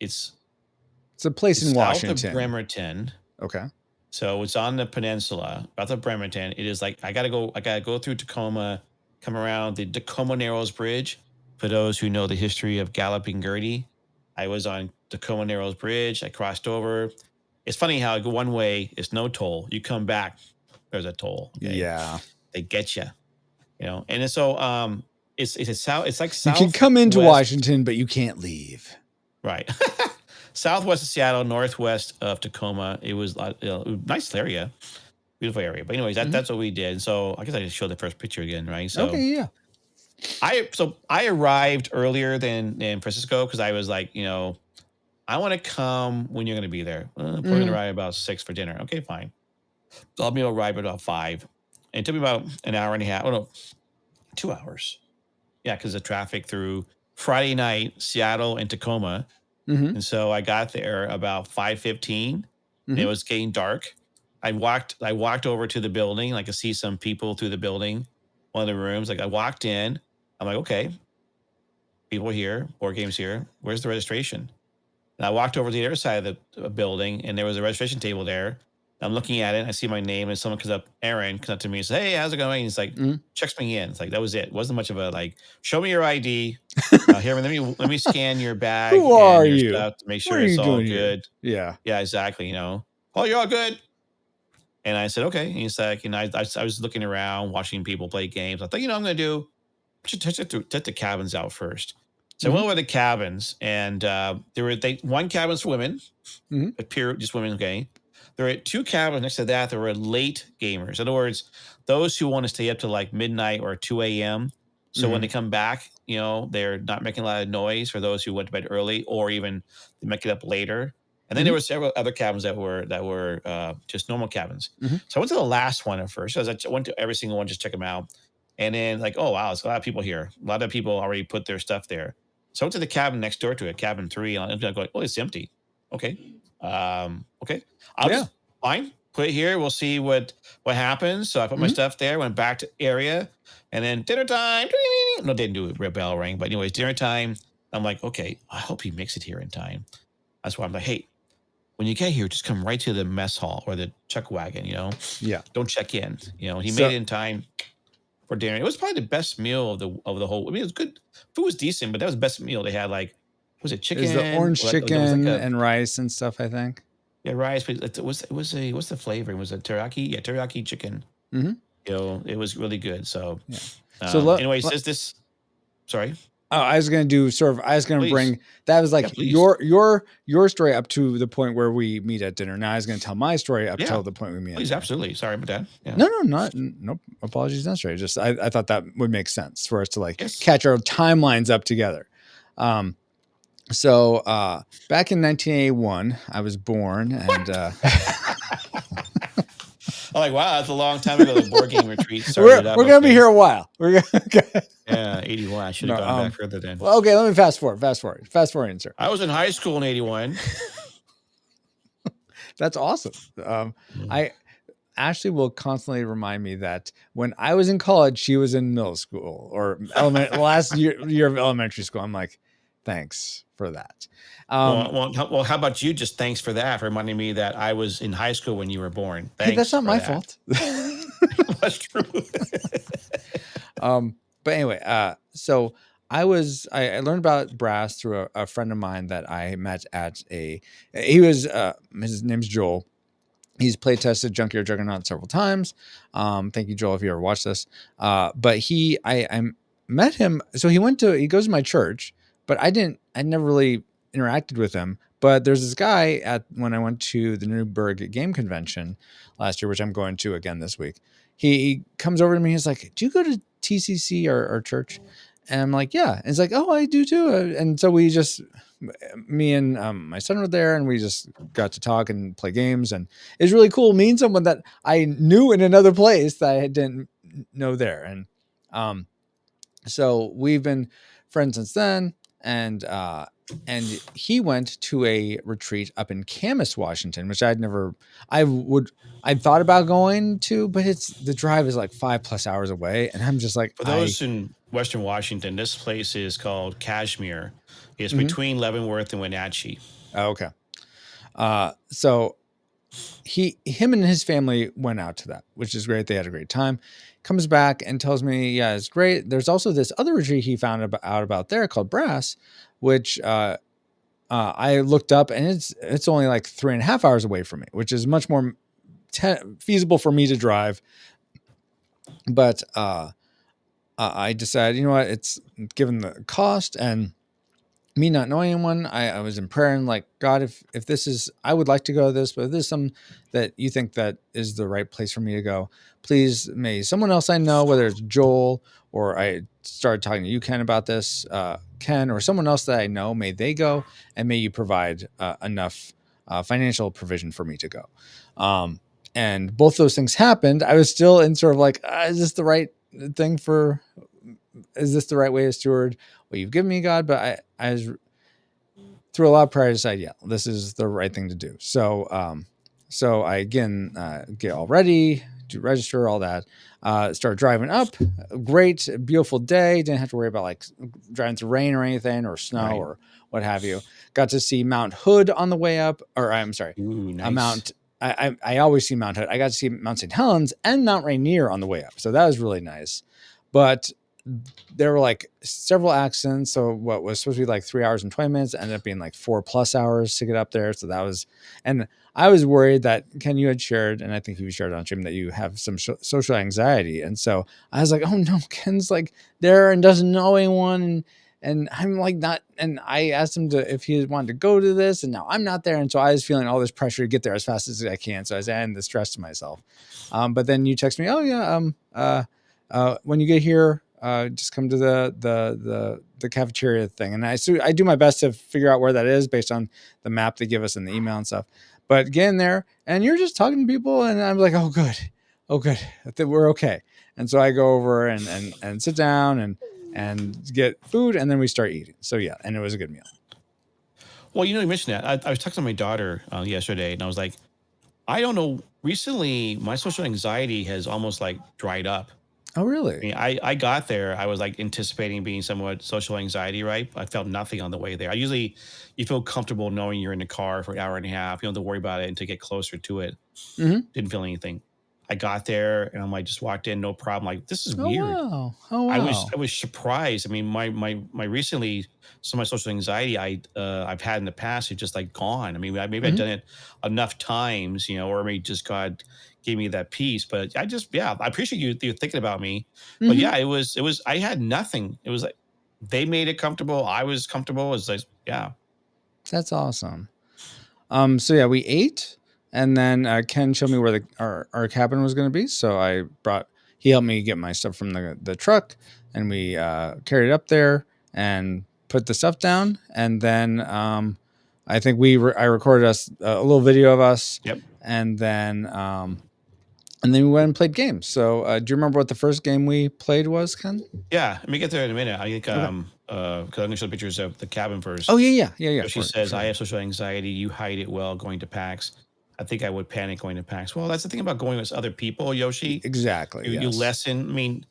a place in Washington. South of Bremerton. Okay. So it's on the peninsula, south of Bremerton. It is like I gotta go through Tacoma, come around the Tacoma Narrows Bridge. For those who know the history of Galloping Gertie, I was on Tacoma Narrows Bridge. I crossed over. It's funny how I go one way, it's no toll. You come back, there's a toll. Okay? Yeah. They get you. You know, and so it's like you can come into Washington, but you can't leave. Right. Southwest of Seattle, northwest of Tacoma. It was a nice area, beautiful area. But anyways, that's what we did. So I guess I just showed the first picture again, right? So okay, yeah. I arrived earlier than Francisco because I was like, you know, I want to come when you're going to be there. We're going to arrive about 6 for dinner. Okay, fine. So I'll be arrive at about 5. And it took me about an hour and a half. Oh no, 2 hours. Yeah, because of traffic through Friday night, Seattle and Tacoma. And so I got there about 5:15. It was getting dark. I walked over to the building. I could see some people through the building, one of the rooms. Like I walked in. I'm like, okay, people here, board games here. Where's the registration? And I walked over to the other side of the building, and there was a registration table there. I'm looking at it, and I see my name, and someone Aaron comes up to me and says, hey, how's it going? And he's like, checks me in. It's like, that was it. It wasn't much of a, like, show me your ID. Here, let me scan your bag. Who are you? Stuff to make sure it's all good. Yeah. Yeah, exactly. You know, oh, you're all good. And I said, okay. And he's like, and I was looking around, watching people play games. I thought, you know, I'm going to do, touch the cabins out first. So I went over the cabins, and there were one cabin's for women, pure, just women, okay. There were 2 cabins next to that. There were late gamers. In other words, those who want to stay up to like midnight or 2 a.m. So when they come back, you know, they're not making a lot of noise for those who went to bed early or even they make it up later. And then there were several other cabins that were just normal cabins. So I went to the last one at first. I went to every single one, just check them out. And then like, oh, wow, there's a lot of people here. A lot of people already put their stuff there. So I went to the cabin next door to it, cabin 3. And I'm going, oh, it's empty. Okay. Okay. I'll just fine. Put it here. We'll see what happens. So I put my stuff there, went back to area, and then dinner time. No, didn't do a bell ring, but anyways, dinner time. I'm like, okay, I hope he makes it here in time. That's why I'm like, hey, when you get here, just come right to the mess hall or the chuck wagon, you know? Yeah. Don't check in. You know, he made it in time for dinner. It was probably the best meal of the whole. I mean, it was good. Food was decent, but that was the best meal they had. Like, was it chicken? It was the orange chicken and rice and stuff, I think. Yeah, rice. But it was what's the flavor? Was it teriyaki? Yeah, teriyaki chicken. You know, it was really good. So, anyways, this. Sorry. Oh, I was going to do I was going to bring, that was like your story up to the point where we meet at dinner. Now I was going to tell my story up till the point we meet. Please, absolutely. Sorry about that. Yeah. No apologies necessary. Just, I thought that would make sense for us to like catch our timelines up together. So back in 1981, I was born and, I'm like, wow, that's a long time ago. The board game retreat. We're going to be here a while. Yeah, 81. I should have gone back further then. Well, okay, let me fast forward, sir. I was in high school in 81. That's awesome. Ashley will constantly remind me that when I was in college, she was in middle school or last year of elementary school. I'm like, thanks for that. Well, how about you? Just thanks for that, for reminding me that I was in high school when you were born. Thanks. Hey, that's not my fault. That's true. But anyway, so I learned about Brass through a friend of mine that I met at his name's Joel. He's play tested Junkyard Juggernaut several times. Thank you, Joel, if you ever watched this. But I met him. So he goes to my church, but I never really interacted with him. But there's this guy when I went to the Newburgh Game Convention last year, which I'm going to again this week. He comes over to me. He's like, do you go to TCC, our church? And I'm like, yeah. And it's like, oh, I do too. And so me and my son were there, and we just got to talk and play games. And it's really cool meeting someone that I knew in another place that I didn't know there. And so we've been friends since then. And he went to a retreat up in Camas, Washington, which I'd thought about going to, but the drive is like 5+ hours away. And I'm just like, for those in Western Washington, this place is called Kashmir. It's between Leavenworth and Wenatchee. Oh, okay. So him and his family went out to that, which is great. They had a great time. Comes back and tells me, yeah, it's great. There's also this other retreat he found out about there called Brass, which I looked up, and it's only like 3.5 hours away from me, which is much more feasible for me to drive. But I decided, you know what, it's given the cost and me not knowing anyone, I was in prayer and like, God, if this is, I would like to go to this, but if this is something that you think that is the right place for me to go, please, may someone else I know, whether it's Joel or I started talking to you, Ken, about this, Ken, or someone else that I know, may they go, and may you provide enough financial provision for me to go. And both those things happened. I was still in sort of like, is this the right thing is this the right way to steward what you've given me, God? But I was through a lot of prayer, I decided, yeah, this is the right thing to do. So I again get all ready, do register, all that. Start driving up. Great, beautiful day. Didn't have to worry about like driving through rain or anything or snow or what have you. Got to see Mount Hood on the way up, or I'm sorry, Ooh, nice. I always see Mount Hood. I got to see Mount St. Helens and Mount Rainier on the way up. So that was really nice. But there were like several accidents. So what was supposed to be like 3 hours and 20 minutes ended up being like 4+ hours to get up there. So that was, and I was worried that Ken, you had shared, and I think you shared on stream, that you have some social anxiety. And so I was like, oh no, Ken's like there and doesn't know anyone. And I'm like not, and I asked him if he wanted to go to this, and now I'm not there. And so I was feeling all this pressure to get there as fast as I can. So I was adding the stress to myself. But then you text me, oh yeah, when you get here, just come to the cafeteria thing. And I do my best to figure out where that is based on the map they give us in the email and stuff. But get in there and you're just talking to people, and I'm like, oh good, I think we're okay. And so I go over and sit down and get food, and then we start eating. So yeah, and it was a good meal. Well, you mentioned that. I was talking to my daughter yesterday, and I was like, I don't know. Recently, my social anxiety has almost like dried up. Oh, really? I mean, I got there. I was like anticipating being somewhat social anxiety, right? I felt nothing on the way there. You feel comfortable knowing you're in the car for an hour and a half. You don't have to worry about it until you get closer to it. Mm-hmm. Didn't feel anything. I got there and I'm like, just walked in, no problem. Like, this is weird. Wow. Oh, wow. I was surprised. I mean, my recently, some of my social anxiety I've had in the past is just like gone. I mean, maybe I've done it enough times, or maybe just God gave me that peace. But I appreciate you thinking about me. But yeah, it was I had nothing. It was like they made it comfortable. I was comfortable. It was like, yeah. That's awesome. So yeah, we ate, and then Ken showed me where our cabin was going to be. So he helped me get my stuff from the truck, and we carried it up there and put the stuff down. And then I think I recorded us a little video of us. Yep. And then we went and played games. So do you remember what the first game we played was, Ken? Yeah, let me get there in a minute. I think because I'm going to show pictures of the cabin first. Oh yeah. So she says, I have social anxiety. You hide it well going to PAX. I think I would panic going to PAX. Well, that's the thing about going with other people, Yoshi. Exactly. You lessen. I mean,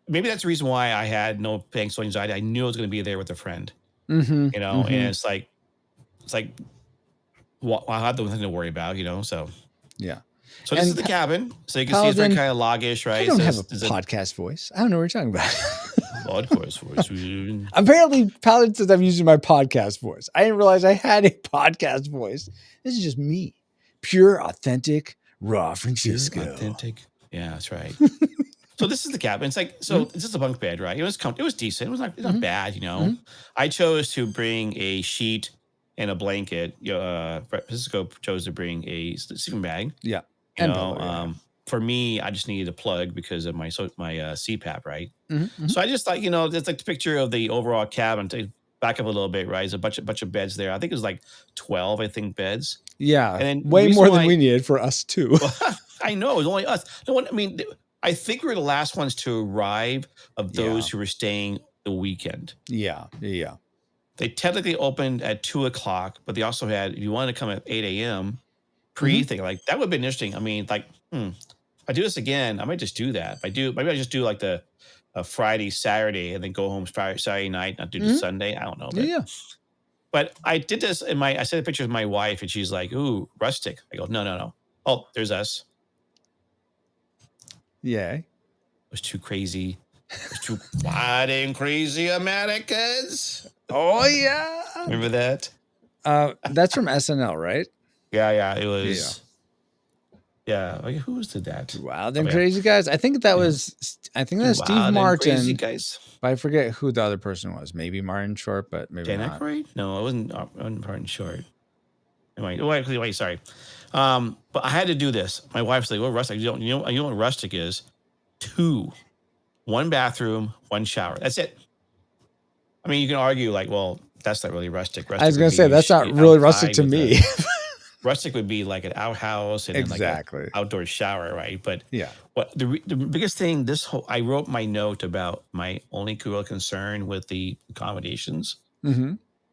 maybe that's the reason why I had no social anxiety. I knew I was going to be there with a friend. Mm-hmm. And it's like, well, I have nothing to worry about. So yeah. So this is the cabin. So you can see it's very kind of loggish, right? I don't have a podcast voice. I don't know what you're talking about. Podcast voice. Apparently, Paladin says I'm using my podcast voice. I didn't realize I had a podcast voice. This is just me. Pure, authentic, raw Francisco. Pure, authentic. Yeah, that's right. So this is the cabin. It's like, it's just a bunk bed, right? It was decent. It was not bad, I chose to bring a sheet and a blanket. Francisco chose to bring a sleeping bag. Yeah. for me, I just needed a plug because of my CPAP, right? Mm-hmm. So I just thought, there's like the picture of the overall cabin. To back up a little bit, right? There's a bunch of beds there. I think it was like 12, I think, beds. Yeah, And then way more than we needed for us too. I know it was only us. No one. I mean, I think we were the last ones to arrive of those who were staying the weekend. Yeah. They technically opened at 2:00, but they also had, if you wanted to come at 8 a.m. pre-thing, like that would have been interesting. I mean, like, if I do this again, I might just do that. Maybe I just do like the Friday, Saturday, and then go home Saturday night, not do the Sunday. I don't know. But, but I did this I sent a picture of my wife, and she's like, "Ooh, rustic." I go, no. Oh, there's us. Yeah. It was too crazy. It was too wild and crazy Americans. Oh yeah. Remember that? That's from SNL, right? Yeah. It was. Yeah. Like, who did that? Wild and Crazy Guys. I think that was Steve Martin. Crazy Guys. But I forget who the other person was. Maybe Martin Short, but maybe Dan not. Aykroyd? No, it wasn't Martin Short. Wait, sorry. But I had to do this. My wife's like, "Well, rustic. You know what rustic is? 2, 1 bathroom, 1 shower. That's it." I mean, you can argue like, well, that's not really rustic. I was going to say that's not really rustic to me. Rustic would be like an outhouse and exactly. like an outdoor shower, right? But yeah, what the biggest thing I wrote my note about my only real concern with the accommodations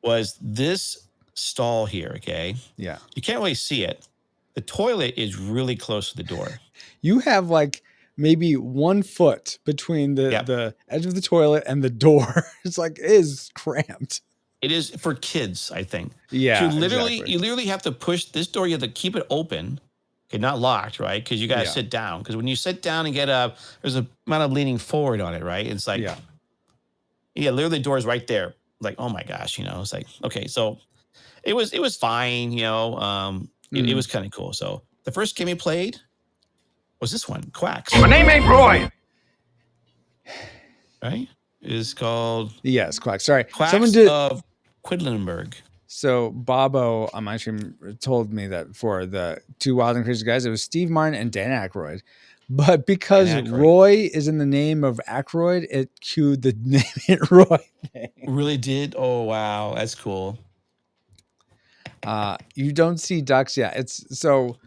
was this stall here. Okay, yeah, you can't really see it. The toilet is really close to the door. You have like maybe 1 foot between the edge of the toilet and the door. It's like it is cramped. It is for kids, I think. Yeah, so you literally have to push this door. You have to keep it open, okay, not locked, right? Because you got to sit down. Because when you sit down and get up, there's a amount of leaning forward on it, right? It's like, literally the door is right there. Like, oh my gosh, it's like, okay, so it was fine, it was kind of cool. So the first game we played was this one, Quacks. My name ain't Roy. Right? Is called Quacks. Sorry, Quacks of Quedlinburg. So Bobo on my stream told me that for the 2 Wild and Crazy Guys, it was Steve Martin and Dan Aykroyd. But because Roy is in the name of Aykroyd, it cued the name it Roy thing. Really did? Oh wow, that's cool. You don't see ducks yet. It's so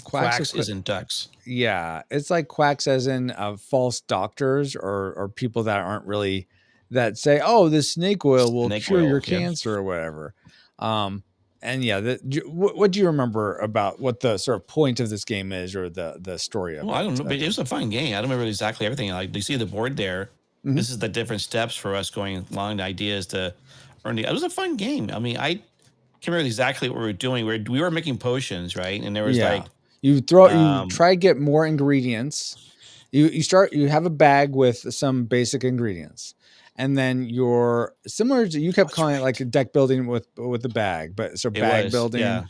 Quacks isn't ducks. Yeah, it's like quacks as in false doctors or people that aren't really that say, "Oh, this snake oil will cure your cancer" or whatever. And what do you remember about what the sort of point of this game is or the story of it? Well, I don't know, but it was a fun game. I don't remember exactly everything. Like, you see the board there. This is the different steps for us going along the ideas to earn it was a fun game. I mean, I can't remember exactly what we were doing. We were making potions, right? And there was like you try to get more ingredients. You have a bag with some basic ingredients. And then you're similar to, you kept calling it like a deck building with the bag, but so bag building. Yeah.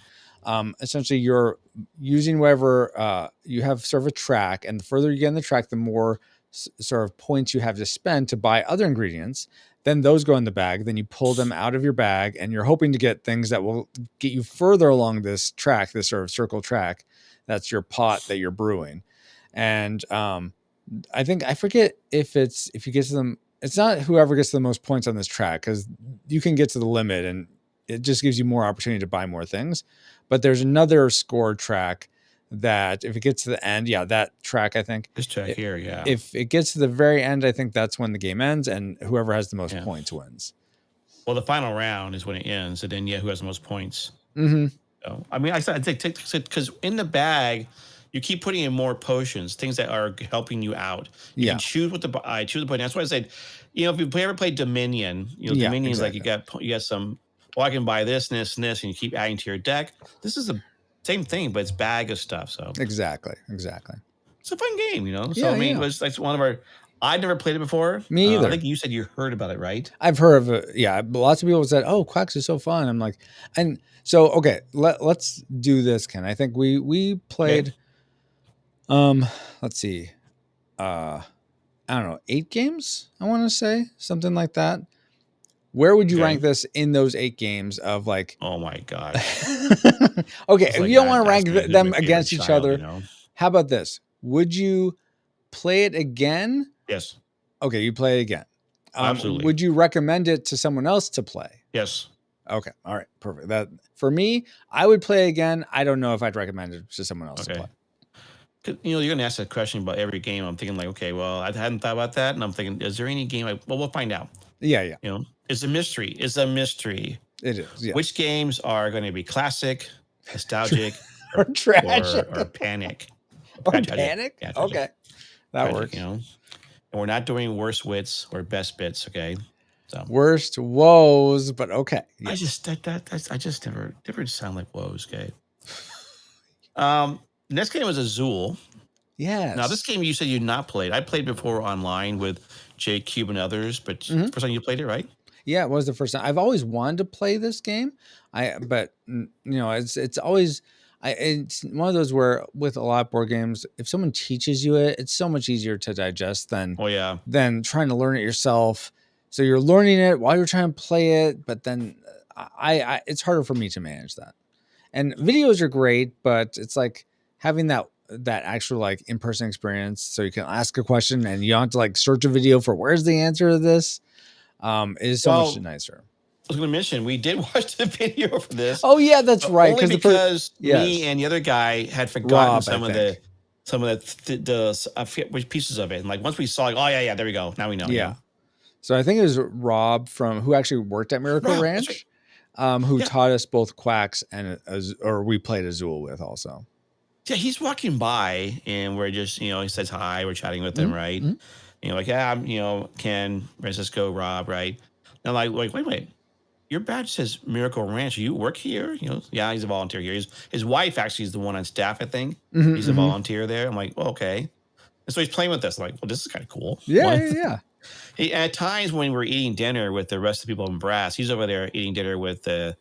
Essentially you're using whatever you have sort of a track, and the further you get in the track, the more sort of points you have to spend to buy other ingredients. Then those go in the bag. Then you pull them out of your bag, and you're hoping to get things that will get you further along this track, this sort of circle track. That's your pot that you're brewing. And I forget if you get to them. It's not whoever gets the most points on this track, because you can get to the limit and it just gives you more opportunity to buy more things. But there's another score track that if it gets to the end, that track, I think. This track here, yeah. If it gets to the very end, I think that's when the game ends, and whoever has the most points wins. Well, the final round is when it ends, and then who has the most points. Mm-hmm. So, I mean, I said because in the bag, you keep putting in more potions, things that are helping you out. You can choose what I choose the point. That's why I said, if you ever played Dominion, Dominion is like you got some. Well, I can buy this and this and this, and you keep adding to your deck. This is the same thing, but it's bag of stuff. So exactly. It's a fun game, So I mean, it was like one of our. I'd never played it before. Me either. I think you said you heard about it, right? I've heard of it. Yeah, lots of people said, "Oh, Quacks is so fun." I'm like, and so okay, let's do this, Ken. I think we played. Okay. Let's see. I don't know, 8 games, I want to say, something like that. Where would you rank this in those 8 games of like, oh my God. Okay, if you don't want to rank them against each other, how about this? would you play it again? Yes. Okay, you play it again. Absolutely. Would you recommend it to someone else to play? Yes. Okay. All right. Perfect. That for me, I would play again. I don't know if I'd recommend it to someone else to play. You're going to ask a question about every game. I'm thinking like, okay, well, I hadn't thought about that. And I'm thinking, is there any game? Well, we'll find out. Yeah. It's a mystery. It's a mystery. It is. Yeah. Which games are going to be classic, nostalgic, or tragic, or panic? Or panic? Yeah, okay. That tragic, works. And we're not doing worst wits or best bits, okay? So worst woes, but okay. Yes. I just never sound like woes, okay? Next game was Azul. Yes. Now this game you said you'd not played. I played before online with Jake Cube and others, but first time you played it, right? Yeah, it was the first time. I've always wanted to play this game. But it's always it's one of those where with a lot of board games, if someone teaches you it, it's so much easier to digest than trying to learn it yourself. So you're learning it while you're trying to play it, but then it's harder for me to manage that. And videos are great, but it's like having that actual like in-person experience, so you can ask a question and you don't have to like search a video for where's the answer to this. Is so much nicer. I was going to mention we did watch the video for this. Oh yeah, that's right. Only because me and the other guy had forgotten some of the pieces of it, and like once we saw, like, oh yeah, there we go. Now we know. Yeah. So I think it was Rob who actually worked at Miracle Ranch, who taught us both Quacks or we played Azul with also. Yeah, he's walking by and we're just, he says hi, we're chatting with him, right? Like, yeah, I'm, Ken, Francisco, Rob, right? And I'm like, wait. Your badge says Miracle Ranch. You work here? Yeah, he's a volunteer here. His wife actually is the one on staff, I think. He's a volunteer there. I'm like, well, okay. And so he's playing with us. I'm like, well, this is kind of cool. Yeah. At times when we're eating dinner with the rest of the people in Brass, he's over there eating dinner with the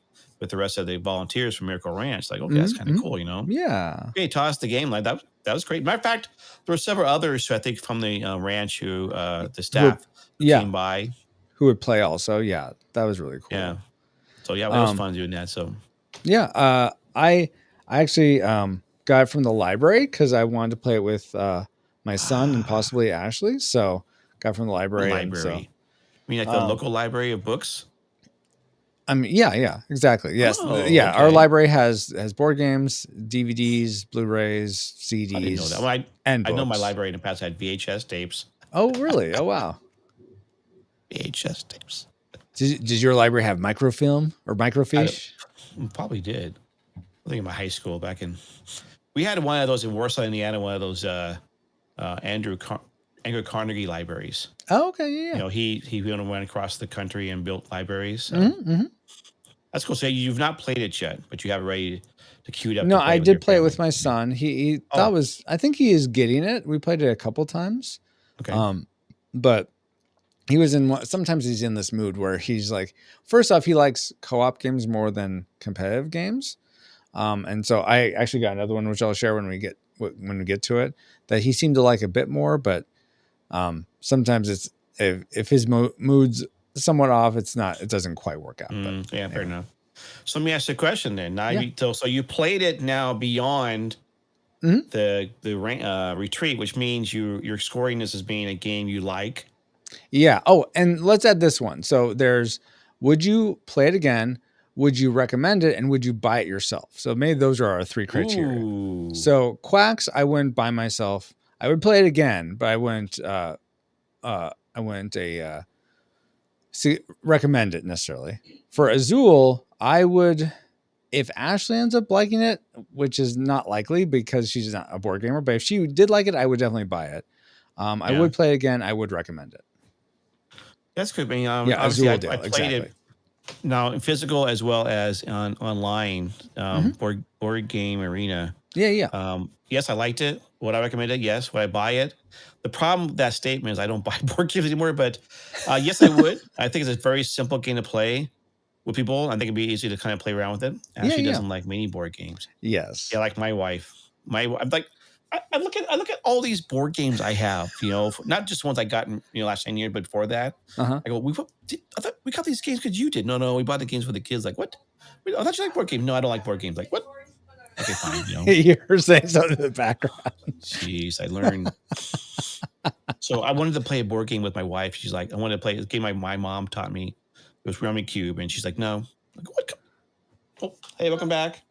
rest of the volunteers from Miracle Ranch. Like, okay, that's kind of cool, Yeah. He taught us the game. Like that was great. Matter of fact, there were several others who I think from the ranch who the staff came by. Who would play also. Yeah, that was really cool. Yeah. So yeah, it was fun doing that. So yeah, I actually got it from the library because I wanted to play it with my son and possibly Ashley. So got it from the library. You mean like the local library of books? I mean, yeah, exactly. Yes. Okay. Our library has board games, DVDs, Blu-rays, CDs. I didn't know that. Well, and I know my library in the past had VHS tapes. Oh, really? Oh, wow. VHS tapes. Did your library have microfilm or microfiche? Probably did. I think in my high school we had one of those in Warsaw, Indiana, one of those Andrew Carnegie libraries. Oh, okay, yeah. He went across the country and built libraries. So. That's cool. So you've not played it yet, but you have it ready to queue it up. No, I did play it with my son. He thought I think he is getting it. We played it a couple times. Okay. But he was sometimes he's in this mood where he's like, first off, he likes co-op games more than competitive games. And so I actually got another one, which I'll share when we get to it, that he seemed to like a bit more, but sometimes it's if his mood's somewhat off, it doesn't quite work out. But, fair enough. So let me ask you a question then. Now, so you played it now beyond the retreat, which means you're scoring this as being a game you like. Yeah. Oh, and let's add this one. So there's, would you play it again? Would you recommend it? And would you buy it yourself? So maybe those are our three criteria. Ooh. So Quacks, I wouldn't buy myself. I would play it again, but I wouldn't recommend it necessarily. For Azul, I would, if Ashley ends up liking it, which is not likely because she's not a board gamer, but if she did like it, I would definitely buy it. I would play it again. I would recommend it. That's good. I mean, Azul I played it now in physical as well as online. Board Game Arena. Yeah. Yes, I liked it. Would I recommend it? Yes. Would I buy it? The problem with that statement is I don't buy board games anymore, but yes, I would. I think it's a very simple game to play with people. I think it'd be easy to kind of play around with it. Ashley doesn't like many board games. Yes. Yeah, like my wife. I'm like, I look at all these board games I have, not just ones I got in last 10 years, but before that. I go, I thought we got these games because you did. No, we bought the games for the kids. Like, what? I thought you like board games. No, I don't like board games. Like, what? Okay, Okay, fine. You know. You're saying something in the background. Jeez, I learned. So I wanted to play a board game with my wife. She's like, I wanted to play a game my mom taught me. It was Rummy Cube, and she's like, no. I'm like, what? Oh, hey, welcome back.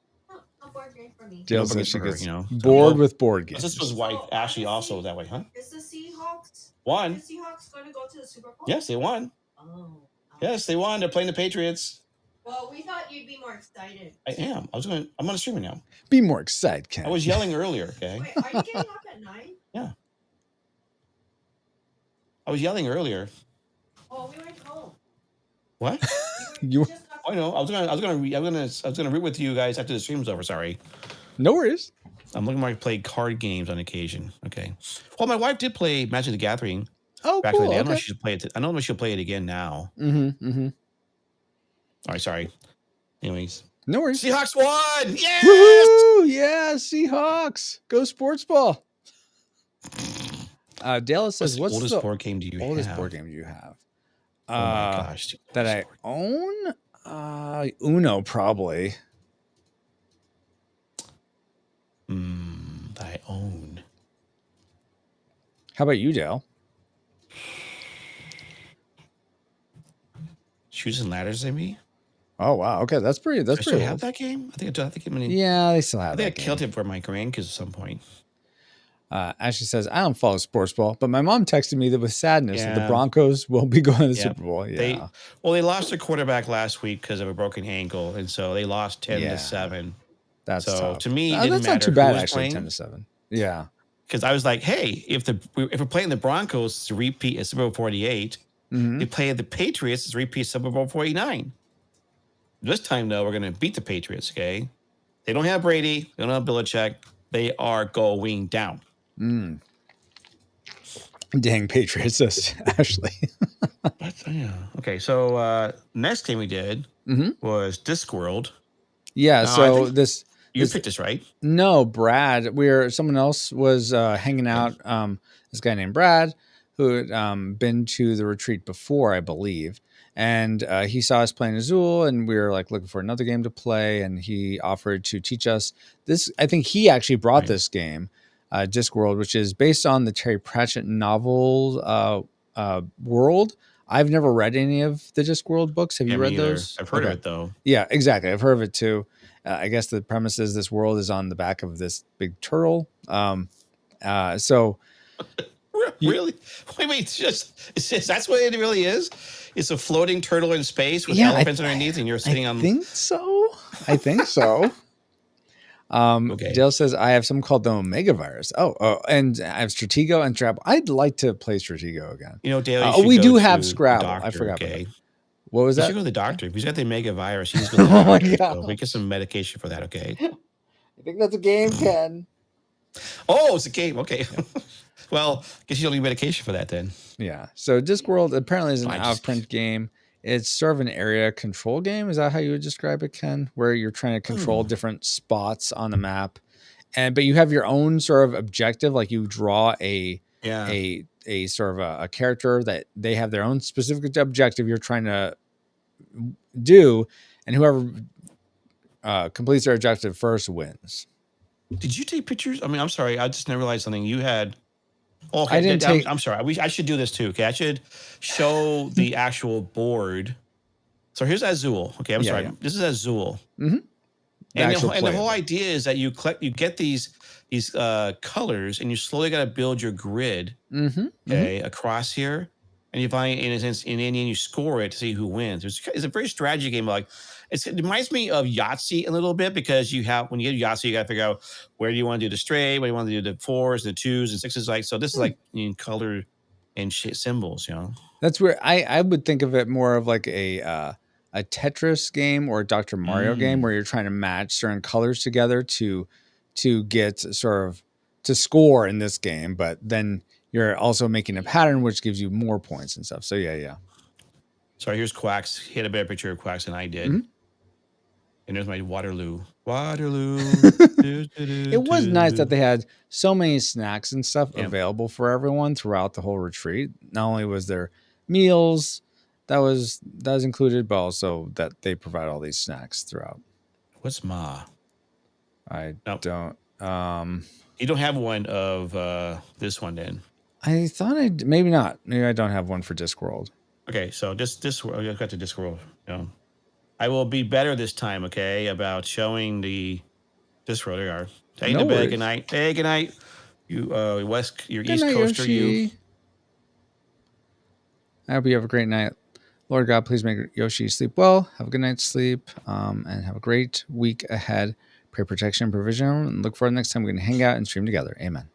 A board game for me. Dale Don't forget says she for her, gets you know. bored So, with board games. this was wife Ashley also that way, huh? Is the Seahawks? Won. Is the Seahawks going to go to the Super Bowl? Yes, they won. Oh. Yes, they won. They're playing the Patriots. Well, we thought you'd be more excited. I am. I'm on a streamer now. Be more excited, Ken. I was yelling earlier. Okay. Wait, are you getting up at 9? Yeah. I was yelling earlier. Oh, we went home. What? You- just got Oh no, I was gonna root with you guys after the stream's over. Sorry. No worries. I'm looking to play card games on occasion. Okay. Well, my wife did play Magic the Gathering Oh, back cool. in the day. I don't know Okay. if she'll play it. I don't know if she'll play it again now. Mm-hmm. All right, sorry. Anyways, No worries. Seahawks won! Yes! Woohoo! Yeah, Seahawks. Go sports ball. Dallas says, What's the oldest the board game do you oldest have? board game do you have? Oh my gosh. dude. That I own? Uno, probably. That I own. How about you, Dale? Shoes and Ladders, maybe? Oh, wow. Okay, that's pretty. That's I still pretty have old. that game? I think I do have the game. Yeah, they still I have think that I killed game. it for my grandkids at some point. Ashley says, I don't follow sports ball, but my mom texted me that with sadness that the Yeah. Broncos will be going to the Yeah. Super Bowl. Yeah. They lost their quarterback last week because of a broken ankle, and so they lost 10-7. That's So tough. to me, it didn't that's not too matter bad, who was actually, playing. 10-7. Yeah. Because I was like, hey, if we're playing the Broncos to repeat at Super Bowl 48, Mhm. they play the Patriots to repeat Super Bowl 49. This time, though, we're going to beat the Patriots, okay? They don't have Brady. They don't have Belichick. They are going down. Dang Patriots, says Ashley. Yeah. Okay, so next game we did was Discworld. Yeah, I so think You this picked this, right? no, Brad. Someone else was hanging out. This guy named Brad, who had been to the retreat before, I believe, and he saw us playing Azul, and we were like looking for another game to play, and he offered to teach us this. I think he actually brought this game, Discworld, which is based on the Terry Pratchett novel World. I've never read any of the Discworld books. Have you me read either. those? I've heard of Okay. it, though. Yeah, exactly. I've heard of it too. I guess the premise is this world is on the back of this big turtle. So Really? Wait, that's what it really is? It's a floating turtle in space with Yeah, elephants underneath, and you're sitting on. I think so. Okay. Dale says I have something called the Omega virus. Oh, and I have Stratego and Trap. I'd like to play Stratego again. You know, Dale, you should we go do to have the Scrabble. I doctor, forgot about okay? that. What was You that? should go to the doctor. If he's got the mega virus, he's going to Oh my the doctor. God. So we get some medication for that, okay? I think that's a game, Ken. Oh, it's a game. Okay. Well, guess you don't need medication for that then. Yeah. So Discworld apparently is an Fine, out of print game. It's sort of an area control game. Is that how you would describe it, Ken? Where you're trying to control different spots on the map, but you have your own sort of objective. Like you draw a sort of a character that they have their own specific objective you're trying to do, and whoever completes their objective first wins. Did you take pictures? I mean, I'm sorry. I just never realized something. You had. Oh, okay. I didn't take. I'm sorry. I should do this too. Okay. I should show the actual board. So here's Azul. Okay. I'm sorry. Yeah. This is Azul. Mm-hmm. And the whole idea is that you get these colors, and you slowly got to build your grid. Okay, across here, and you find in a sense in the end you score it to see who wins. It's a very strategy game. Like it reminds me of Yahtzee a little bit, because when you get Yahtzee, you got to figure out where do you want to do the straight, where do you want to do the 4s, the 2s, and 6s. Like so, this is like in color and symbols. You know, that's where I would think of it more of like a Tetris game or a Dr. Mario game, where you're trying to match certain colors together to get sort of to score in this game, but then you're also making a pattern which gives you more points and stuff. So yeah. Sorry, here's Quacks. He had a better picture of Quacks than I did. And there's my Waterloo. It was nice that they had so many snacks and stuff available for everyone throughout the whole retreat. Not only was there meals that was included, but also that they provide all these snacks throughout. What's Ma? I Nope. don't. You don't have one of this one then. I thought maybe not. Maybe I don't have one for Discworld. Okay, so Discworld. I've got the Discworld. I will be better this time. Okay, about showing the Discworld. There you are. Taking No to bed. worries. Good night. Hey, good night. You you're Good East night, Coaster. Yoshi. You. I hope you have a great night. Lord God, please make Yoshi sleep well. Have a good night's sleep, and have a great week ahead. Pray protection and provision, and look forward to next time we can hang out and stream together. Amen.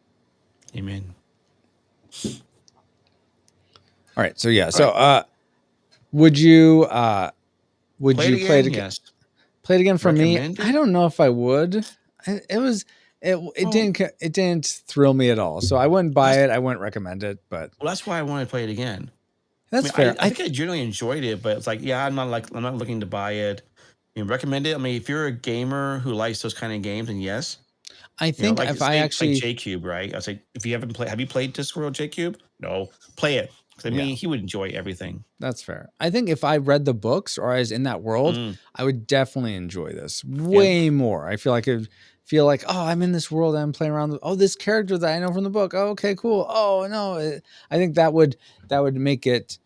Amen. All right. So yeah. Would you Play it play it again? again? Yes. Play it again for me? Recommend it? I don't know if I would. It didn't thrill me at all. So I wouldn't buy it. I wouldn't recommend it. But Well, that's why I want to play it again. that's fair. I think I generally enjoyed it, but it's like, yeah, I'm not looking to buy it. Recommend it. I mean, if you're a gamer who likes those kind of games, then yes. I think like if I actually like J-Cube, right? I was like, if you haven't played, have you played Discworld, J-Cube? No, play it. I mean, he would enjoy everything. That's fair. I think if I read the books or I was in that world, I would definitely enjoy this way more. I feel like oh, I'm in this world. I'm playing around. This character that I know from the book. Oh, okay, cool. Oh no, I think that would make it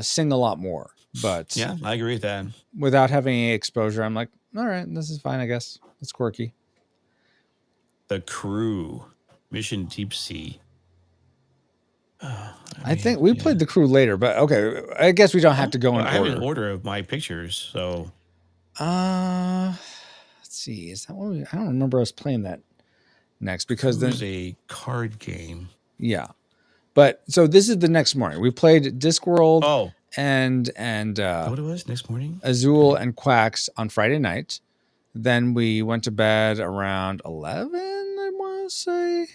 sing a lot more. But yeah, I agree with that. Without having any exposure, I'm like, all right, this is fine. I guess it's quirky. The Crew, Mission Deep Sea. I think we played The Crew later, but okay. I guess we don't have to go in order. I have an order of my pictures, so. Let's see. Is that one? I don't remember us playing that next because there's a card game. Yeah, but so this is the next morning. We played Discworld. Oh, and what it was next morning? Azul and Quacks on Friday night. Then we went to bed around 11. I want to say.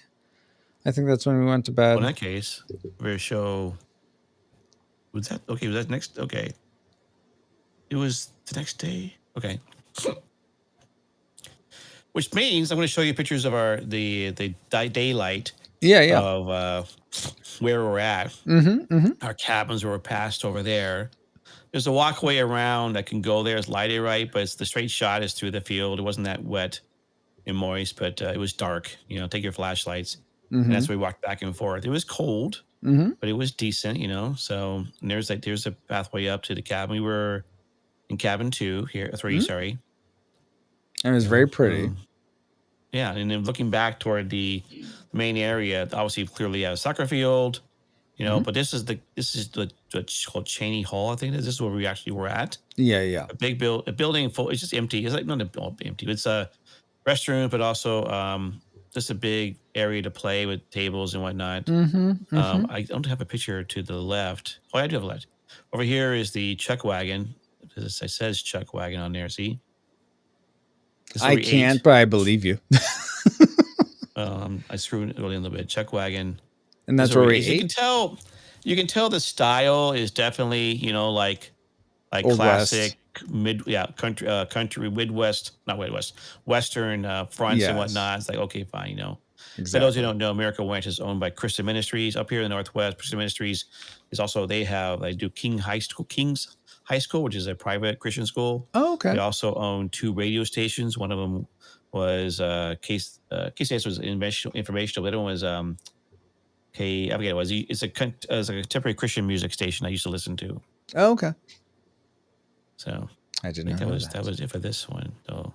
I think that's when we went to bed. Well, in that case, we're a show. Was that okay? Was that next? Okay. It was the next day. Okay. Which means I'm going to show you pictures of the daylight. Yeah. Of where we're at. Our cabins were passed over there. There's a walkway around that can go there. It's lighted right, but the straight shot is through the field. It wasn't that wet and moist, but it was dark. Take your flashlights. And that's where we walked back and forth. It was cold, but it was decent, So there's a pathway up to the cabin. We were in cabin 3, sorry. And it was very pretty. Yeah, and then looking back toward the main area, obviously clearly a soccer field, but this is the called Cheney Hall, I think. This is where we actually were at. Yeah. A big a building full. It's just empty. It's like not empty. It's a restroom, but also just a big area to play with tables and whatnot. I don't have a picture to the left. Oh, I do have a left. Over here is the chuck wagon. It says chuck wagon on there. See? I can't, but I believe you. I screwed it really a little bit. Chuck wagon. And that's where we ate? You can tell the style is definitely, like Old classic country Midwest, not Midwest, Western fronts and whatnot. It's like, okay, fine, Exactly. For those who don't know, Miracle Ranch is owned by Christian Ministries up here in the Northwest. Christian Ministries is also, they do King's High School, which is a private Christian school. Oh, okay. They also own 2 radio stations. One of them was KCS was informational. The other one was I forget what it was. It's a contemporary Christian music station I used to listen to. Oh, okay. So I didn't know that was it for this one. So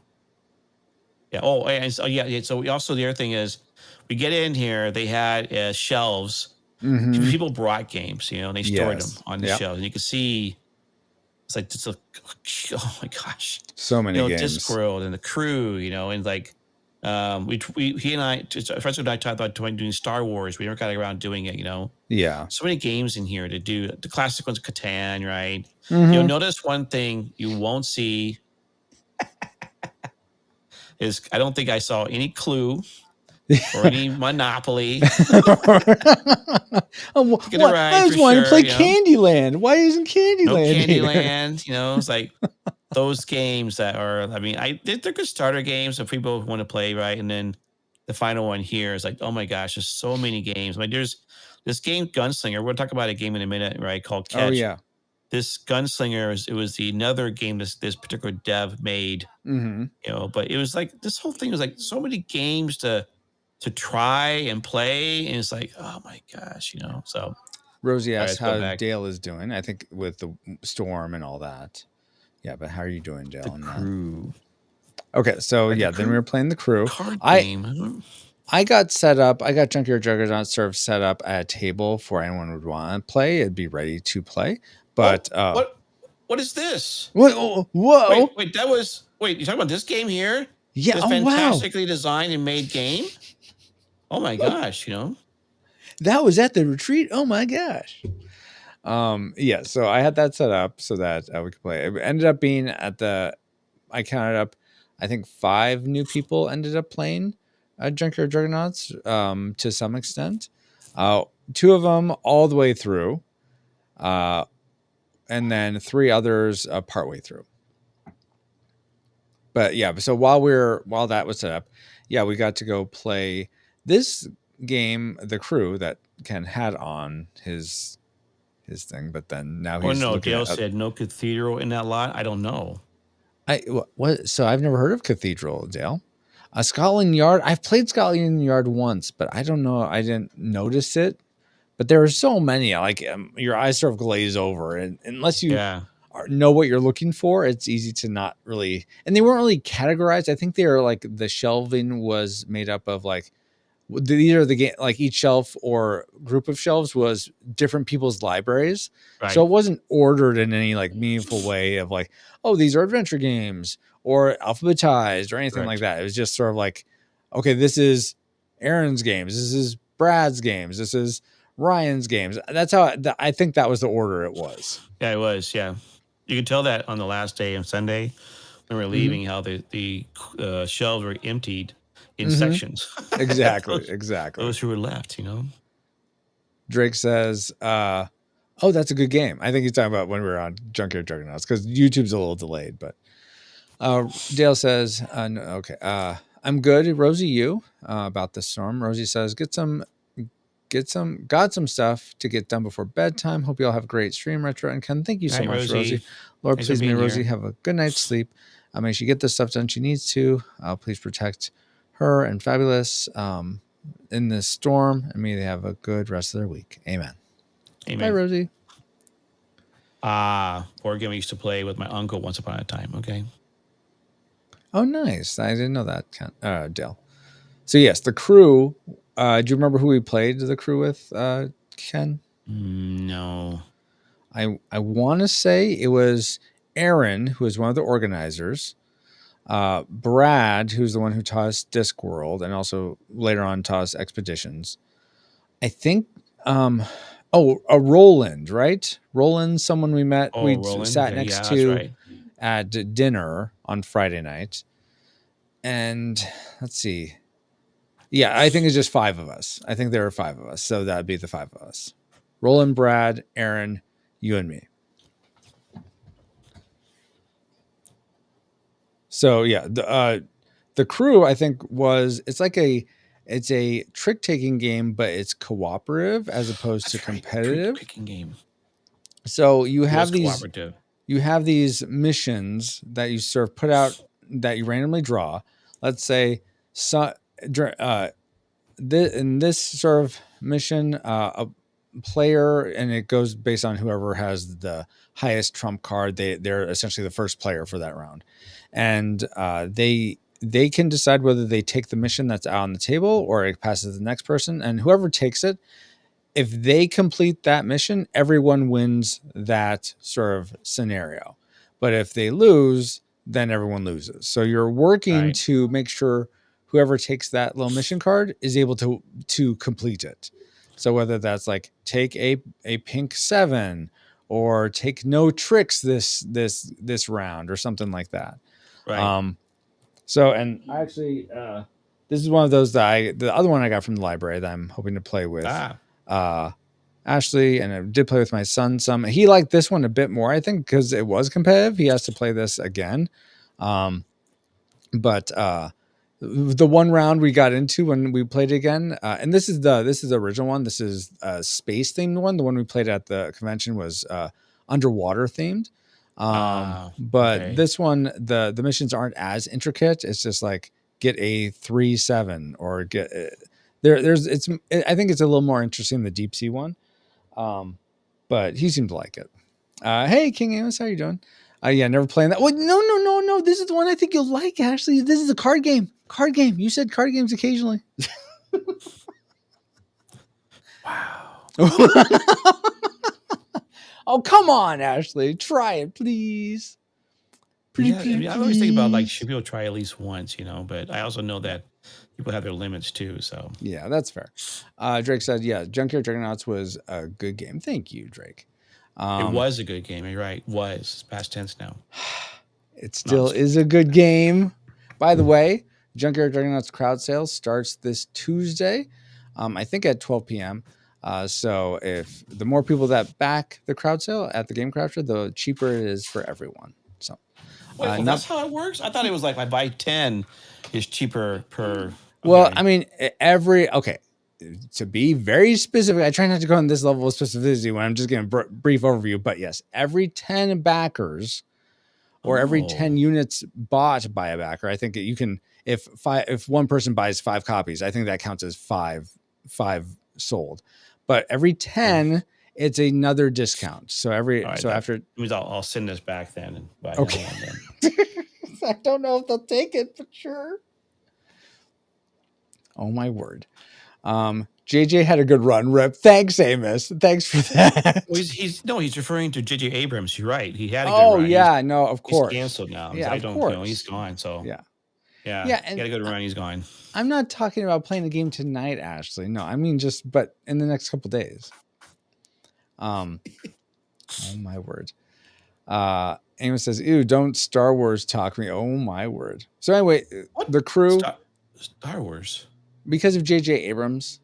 yeah. Oh, and so yeah. So we also, the other thing is, we get in here. They had shelves. People brought games, and they stored them on the shelves, and you can see. It's like oh my gosh, so many games. Discworld and The Crew, and like he and I, friends and I talked about doing Star Wars. We never got around doing it, Yeah. So many games in here to do. The classic ones, Catan, right? You'll notice one thing you won't see is I don't think I saw any Clue or any Monopoly. I was wanting to play Candyland. Why isn't Candyland? No Candyland. It's like those games that are. I mean, they're good starter games if people want to play, right? And then the final one here is like, oh my gosh, there's so many games. There's this game Gunslinger. We'll talk about a game in a minute, right? Called Catch. Oh yeah. this Gunslinger, it was another game this particular dev made, Mm-hmm. but it was like this whole thing was like so many games to try and play, and it's like, oh my gosh, So Rosie asks let's go how back. Dale is doing. I think with the storm and all that. Yeah, but how are you doing, Dale? The on Crew. That? Okay, so Right, yeah, then we were playing the Crew. Card game. I got set up. I got Junkyard Juggernaut sort of set up at a table for anyone who would want to play. It'd be ready to play. But what is this? Whoa! Wait, you're talking about this game here? Yeah. This fantastically designed and made game. Oh my gosh! That was at the retreat. Oh my gosh. Yeah. So I had that set up so that we could play. It ended up being I counted up, I think 5 new people ended up playing Junkyard Juggernauts to some extent. 2 of them all the way through, and then 3 others partway through. But yeah, so while that was set up, yeah, we got to go play this game, The Crew, that Ken had on his thing, but then now he's Dale said no cathedral in that lot. I don't know. What? So I've never heard of Cathedral, Dale. Scotland Yard. I've played Scotland Yard once, but I don't know. I didn't notice it. But there are so many. Like your eyes sort of glaze over, and unless you know what you're looking for, it's easy to not really. And they weren't really categorized. I think they are like the shelving was made up of like these are the game, like each shelf or group of shelves was different people's libraries. Right. So it wasn't ordered in any like meaningful way of like, oh, these are adventure games or alphabetized or anything like that. It was just sort of like, okay, this is Aaron's games. This is Brad's games. This is Ryan's games. That's how I think that was the order it was. Yeah, it was. Yeah. You can tell that on the last day on Sunday when we were leaving, how the shelves were emptied in sections. Exactly. Those who were left, Drake says, oh, that's a good game. I think he's talking about when we were on Junkyard Juggernauts because YouTube's a little delayed. But Dale says, no, okay, I'm good. Rosie, you about the storm. Rosie says, got some stuff to get done before bedtime. Hope you all have a great stream, Retro and Ken. Thank you so much, Rosie. Lord, please may Rosie have a good night's sleep. Make sure you get the stuff done she needs to. Please protect her and Fabulous in this storm, and may they have a good rest of their week. Amen. Bye, Rosie. Boardgame I used to play with my uncle once upon a time. Okay. Oh, nice. I didn't know that, Dale. So yes, The Crew. Do you remember who we played The Crew with, Ken? No. I want to say it was Aaron, who was one of the organizers. Brad, who's the one who taught us Discworld and also later on taught us Expeditions. I think, Roland, right? Roland, someone we met, sat next to at dinner on Friday night. And let's see. Yeah, I think it's just 5 of us. I think there are 5 of us. So that'd be the 5 of us. Roland, Brad, Aaron, you and me. So yeah, the Crew I think it's a trick taking game, but it's cooperative as opposed to competitive. Trick taking game. So you have these missions that you sort of put out that you randomly draw. Let's say in this sort of mission, a player, and it goes based on whoever has the highest trump card. They're essentially the first player for that round. And they can decide whether they take the mission that's out on the table or it passes to the next person. And whoever takes it, if they complete that mission, everyone wins that sort of scenario. But if they lose, then everyone loses. So you're working to make sure whoever takes that little mission card is able to complete it. So whether that's like take a pink 7 or take no tricks this round or something like that. Right. So, and actually, this is one of those the other one I got from the library that I'm hoping to play with Ashley, and I did play with my son some. He liked this one a bit more, I think, because it was competitive. He has to play this again. But the one round we got into when we played again, and this is the original one. This is a space themed one. The one we played at the convention was underwater themed. But okay. this one, the missions aren't as intricate. It's just like get a 3-7 or get there's it's I think it's a little more interesting than the deep sea one. But he seemed to like it. Hey King Amos, how you doing? Yeah, never playing that. Well, no. This is the one I think you'll like, Ashley. This is a card game. Card game. You said card games occasionally. Wow. Oh, come on, Ashley. Try it, please. Yeah, I mean, I always think about like should people try at least once, but I also know that people have their limits too. So yeah, that's fair. Drake said, yeah, Junkyard Dragonauts was a good game. Thank you, Drake. it was a good game. You're right. Was it's past tense now. It still is a good game. By the way, Junkyard Dragonauts crowd sale starts this Tuesday, I think at 12 p.m. So if the more people that back the crowd sale at the Game Crafter, the cheaper it is for everyone. So Wait, that's how it works? I thought it was like I buy 10 is cheaper per. Okay. Well, I mean, to be very specific, I try not to go on this level of specificity when I'm just giving a brief overview, but yes, every 10 backers or every 10 units bought by a backer, I think you can, if one person buys 5 copies, I think that counts as five sold. But every 10, it's another discount. So after means I'll send this back then and buy okay. Then. I don't know if they'll take it, but sure. Oh my word. JJ had a good run, Rip. Thanks, Amos. Thanks for that. Well, he's referring to JJ Abrams. You're right. He had a good run. Oh yeah, no, of course. He's canceled now. Yeah, I of don't, course. He's gone. So yeah. He had a good run. He's gone. I'm not talking about playing a game tonight, Ashley. No, I mean but in the next couple days. Oh my word. Amos says, "Ew, don't Star Wars talk me." Oh my word. So anyway, what? The crew Star Wars because of JJ Abrams.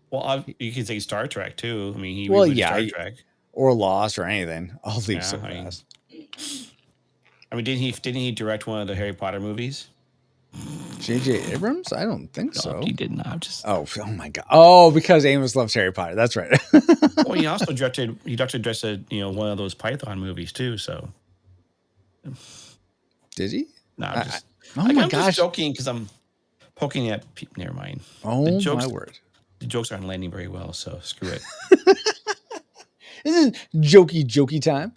Well, you can say Star Trek too. I mean, he rebooted Star Trek or Lost or anything. I'll leave so fast. I mean, didn't he direct one of the Harry Potter movies? JJ Abrams? I don't think so. He did not. Oh my god. Oh, because Amos loves Harry Potter. That's right. Well, he also directed one of those Python movies too. So did he? No, I'm gosh, just joking because I'm poking at. Never mind. Oh my word. The jokes aren't landing very well, so screw it. This is jokey time.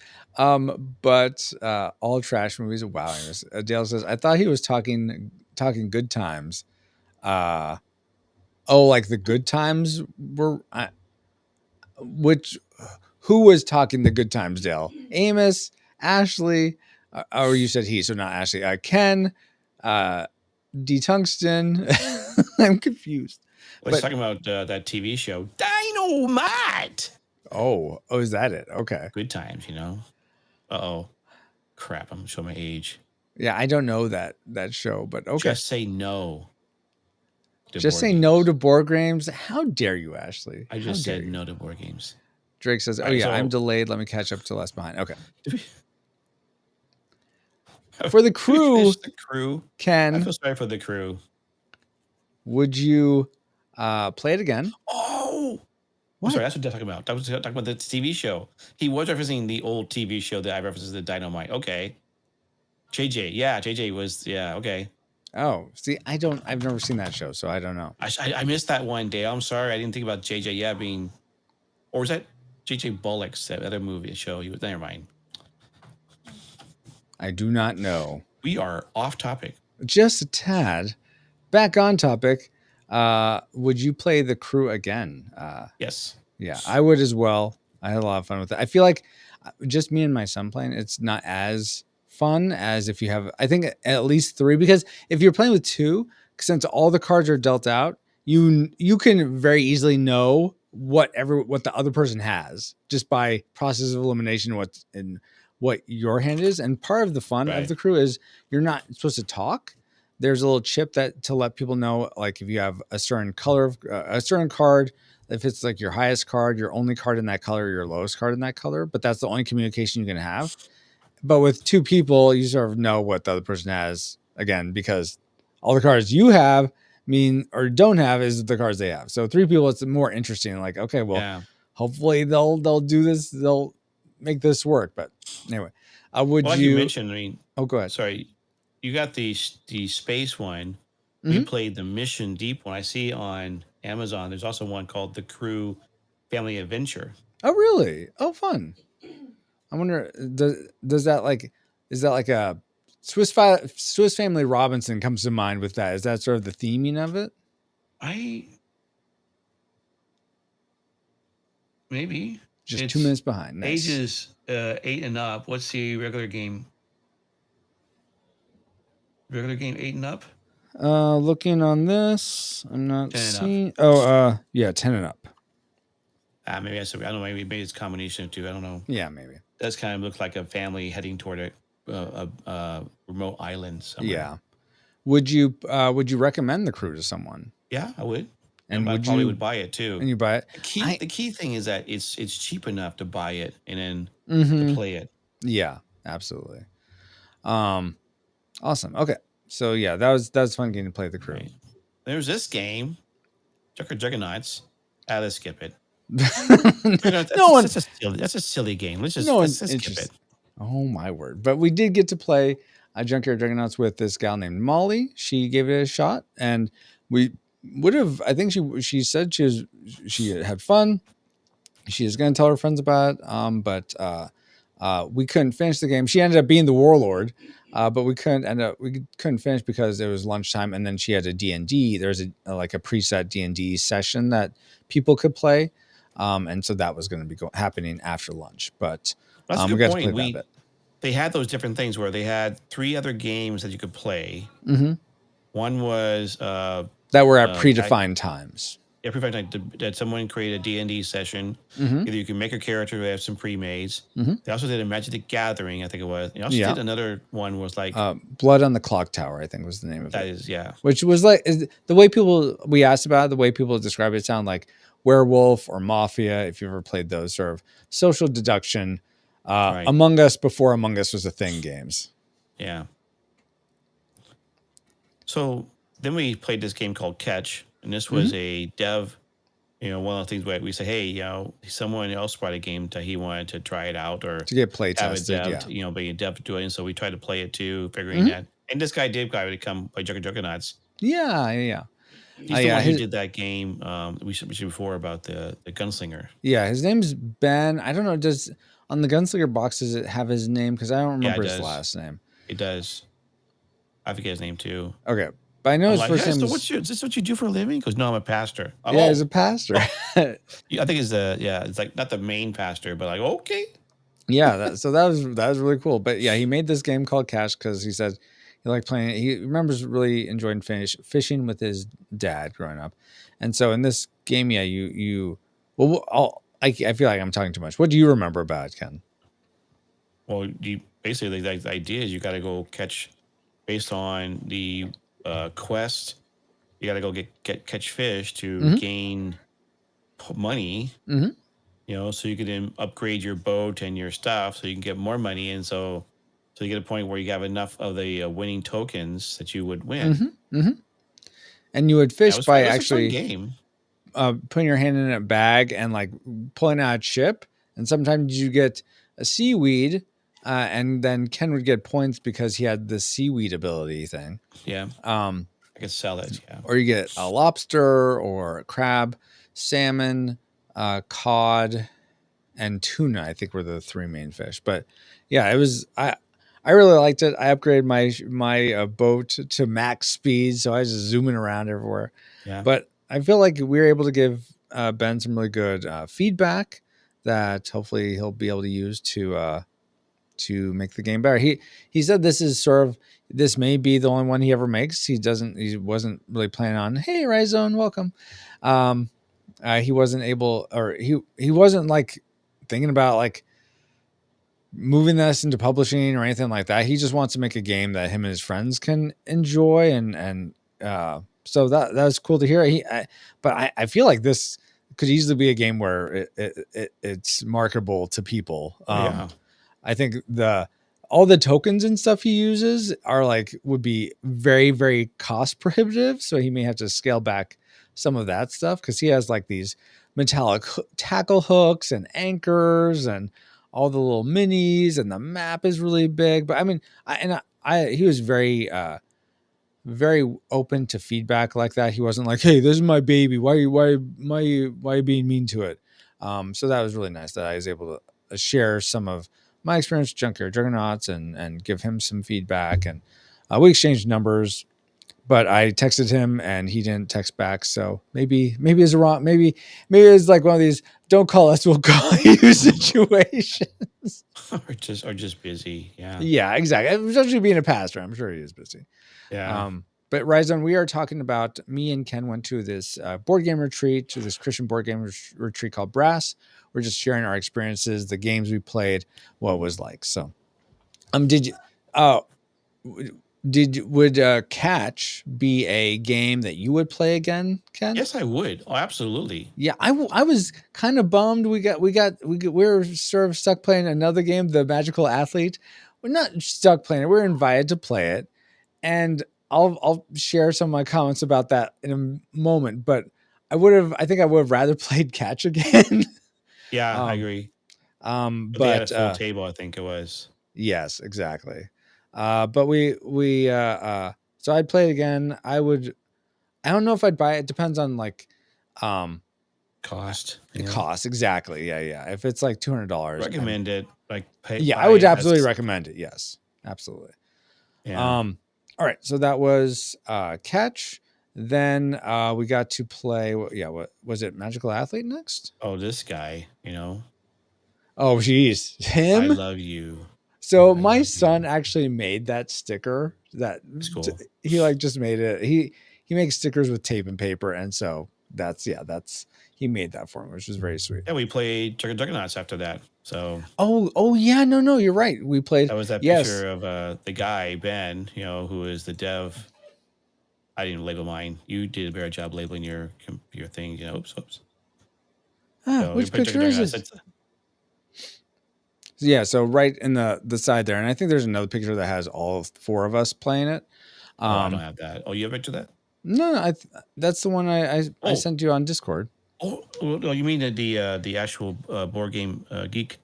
But all trash movies. Wow. Dale says, I thought he was talking good times. Like the good times were. Who was talking the good times, Dale? Amos, Ashley, or you said he, so not Ashley. Ken, D Tungsten. I'm confused. He's talking about that TV show, Dynamite. Oh, is that it? Okay. Good times, Uh-oh. Crap, I'm showing my age. Yeah, I don't know that show, but okay. Just say no. Just say no to board games. How dare you, Ashley? I just said no to board games. Drake says, I'm delayed. Let me catch up to Left Behind. Okay. For the crew, Ken. I feel sorry for the crew. Would you play it again? Oh! I'm sorry, that's what they're talking about. I was talking about the TV show. He was referencing the old TV show that I referenced as the Dynamite. Okay. JJ. Yeah, JJ was, okay. Oh, see, I've never seen that show, so I don't know. I missed that one, Dale. I'm sorry. I didn't think about JJ, being, or was that JJ Bullock's, that other movie show? Never mind. I do not know. We are off topic. Just a tad. Back on topic. Would you play the crew again? Yes. Yeah, I would as well. I had a lot of fun with it. I feel like just me and my son playing, it's not as fun as if you have, I think, at least 3, because if you're playing with 2, since all the cards are dealt out, you can very easily know what the other person has just by process of elimination, what your hand is. And part of the fun of the crew is you're not supposed to talk. There's a little chip to let people know, like if you have a certain color, a certain card, if it's like your highest card, your only card in that color, your lowest card in that color, but that's the only communication you can have. But with 2 people, you sort of know what the other person has, again, because all the cards you have mean or don't have is the cards they have. So 3 people, it's more interesting. Like, okay, well, hopefully they'll do this. They'll make this work. But anyway, would Well, like you mentioned, I mean, Oh, go ahead. sorry, you got the space one. We played the Mission Deep one. I see on Amazon. There's also one called the Crew Family Adventure. Oh, really? Oh, fun. I wonder, does that like, is that like a Swiss Family Robinson comes to mind with that? Is that sort of the theming of it? Maybe. Just 2 minutes behind. Nice. Ages 8 and up. What's the regular game? Regular game 8 and up? Looking on this, I'm not 10 and seeing. Oh, yeah, 10 and up. Maybe I don't know. Maybe it's a combination of two. I don't know. Yeah, maybe. Does kind of look like a family heading toward a remote island somewhere. Yeah. Would you recommend the Crew to someone? Yeah, I would. And I probably would buy it too. And you buy it. The key thing is that it's cheap enough to buy it and then to play it. Yeah, absolutely. Awesome. Okay, so yeah, that was fun getting to play the Crew. Right. There's this game, Juggernauts. Let's skip it. That's a silly game. Let's skip it. Oh my word! But we did get to play Junkyard Juggernauts with this gal named Molly. She gave it a shot, and we would have. I think she said she had fun. She is going to tell her friends about it. But we couldn't finish the game. She ended up being the warlord, but we couldn't finish because it was lunchtime, and then she had a D&D. There's a preset D&D session that people could play. And so that was going to be happening after lunch, but that's a we good got point. to play that bit. They had those different things where they had 3 other games that you could play. One was that were at predefined times. Yeah, predefined time. That someone created a D&D session. Either you can make a character who have some pre-mades. They also did a Magic the Gathering, I think it was. They also did another one was like Blood on the Clock Tower, I think was the name of it. That is, yeah. Which was like the way we asked about it, the way people describe it sound like Werewolf or Mafia, if you ever played those sort of social deduction, Among Us before Among Us was a thing games. Yeah. So then we played this game called Catch, and this was a dev, one of the things where we say, hey, someone else brought a game that he wanted to try it out or to get play tested, be a dev to do it. And so we tried to play it too, figuring that. And this guy did to come play Juggernauts. Yeah. He's the one who did that game we said before about the gunslinger. Yeah, his name's Ben. I don't know. On the gunslinger box, does it have his name? Because I don't remember his last name. It does. I forget his name too. Okay, but I know his first name. So is this what you do for a living? Because no, I'm a pastor. Yeah, he's a pastor. I think it's like not the main pastor, but like okay. Yeah, so that was really cool. But yeah, he made this game called Cash because he said he liked playing it. He remembers really enjoying fishing with his dad growing up. And so in this game, yeah, I feel like I'm talking too much. What do you remember about it, Ken? Well, basically the idea is you got to go catch based on the quest. You got to go catch fish to gain money. So you can then upgrade your boat and your stuff so you can get more money. And so you get a point where you have enough of the winning tokens that you would win. And you would fish by actually game. Putting your hand in a bag and like pulling out a chip. And sometimes you get a seaweed, and then Ken would get points because he had the seaweed ability thing. Yeah. I could sell it. Yeah. Or you get a lobster or a crab, salmon, cod, and tuna, I think were the 3 main fish. But yeah, it was I really liked it. I upgraded my boat to max speed, so I was just zooming around everywhere. Yeah. But I feel like we were able to give Ben some really good feedback that hopefully he'll be able to use to make the game better. He said this may be the only one he ever makes. He wasn't really planning on, hey, Rhizone, welcome. He wasn't able, or he wasn't like thinking about like moving this into publishing or anything like that. He just wants to make a game that him and his friends can enjoy, and so that was cool to hear. But I feel like this could easily be a game where it's marketable to people. I think all the tokens and stuff he uses would be very, very cost prohibitive. So he may have to scale back some of that stuff because he has like these metallic tackle hooks and anchors and all the little minis, and the map is really big. But I mean, he was very very open to feedback like that. He wasn't like, "Hey, this is my baby. Why are you being mean to it?" So that was really nice that I was able to share some of my experience with Junkyard Juggernauts and give him some feedback. And we exchanged numbers, but I texted him and he didn't text back. So maybe it's wrong. Maybe it's like one of these "don't call us, we'll call you" situations. or just busy. Yeah. Yeah, exactly. Especially being a pastor, I'm sure he is busy. Yeah. But Ryzon, we are talking about, me and Ken went to this board game retreat, to this Christian board game retreat called Brass. We're just sharing our experiences, the games we played, what it was like. So, would Catch be a game that you would play again, Ken? Yes, I would. Oh, absolutely. Yeah, I was kind of bummed. We were sort of stuck playing another game, the Magical Athlete. We're not stuck playing it. We're invited to play it, and I'll share some of my comments about that in a moment. But I think I would have rather played Catch again. Yeah, I agree. But they had a full table, I think it was. Yes, exactly. But we so I'd play it again. I don't know if I'd buy it. It depends on like Cost. Cost, exactly. Yeah. If it's like $200, recommend it. Like I would absolutely recommend it. Yes, absolutely. Yeah. All right, so that was Catch. Then we got to play. What was it? Magical Athlete next? Oh, this guy. Oh, geez, him. I love you. So my son actually made that sticker. That's cool. He like just made it. He makes stickers with tape and paper, and so that's he made that for me, which was very sweet. Yeah, we played Juggernauts after that. So. Oh yeah, no, you're right. We played. That was that picture of the guy Ben, who is the dev. I didn't label mine. You did a better job labeling your thing. Oops. Which picture is it? Yeah, so right in the side there, and I think there's another picture that has all four of us playing it. I don't have that. Oh, you have a picture of that? No, that's the one I sent you on Discord. Oh, you mean the actual board game geek?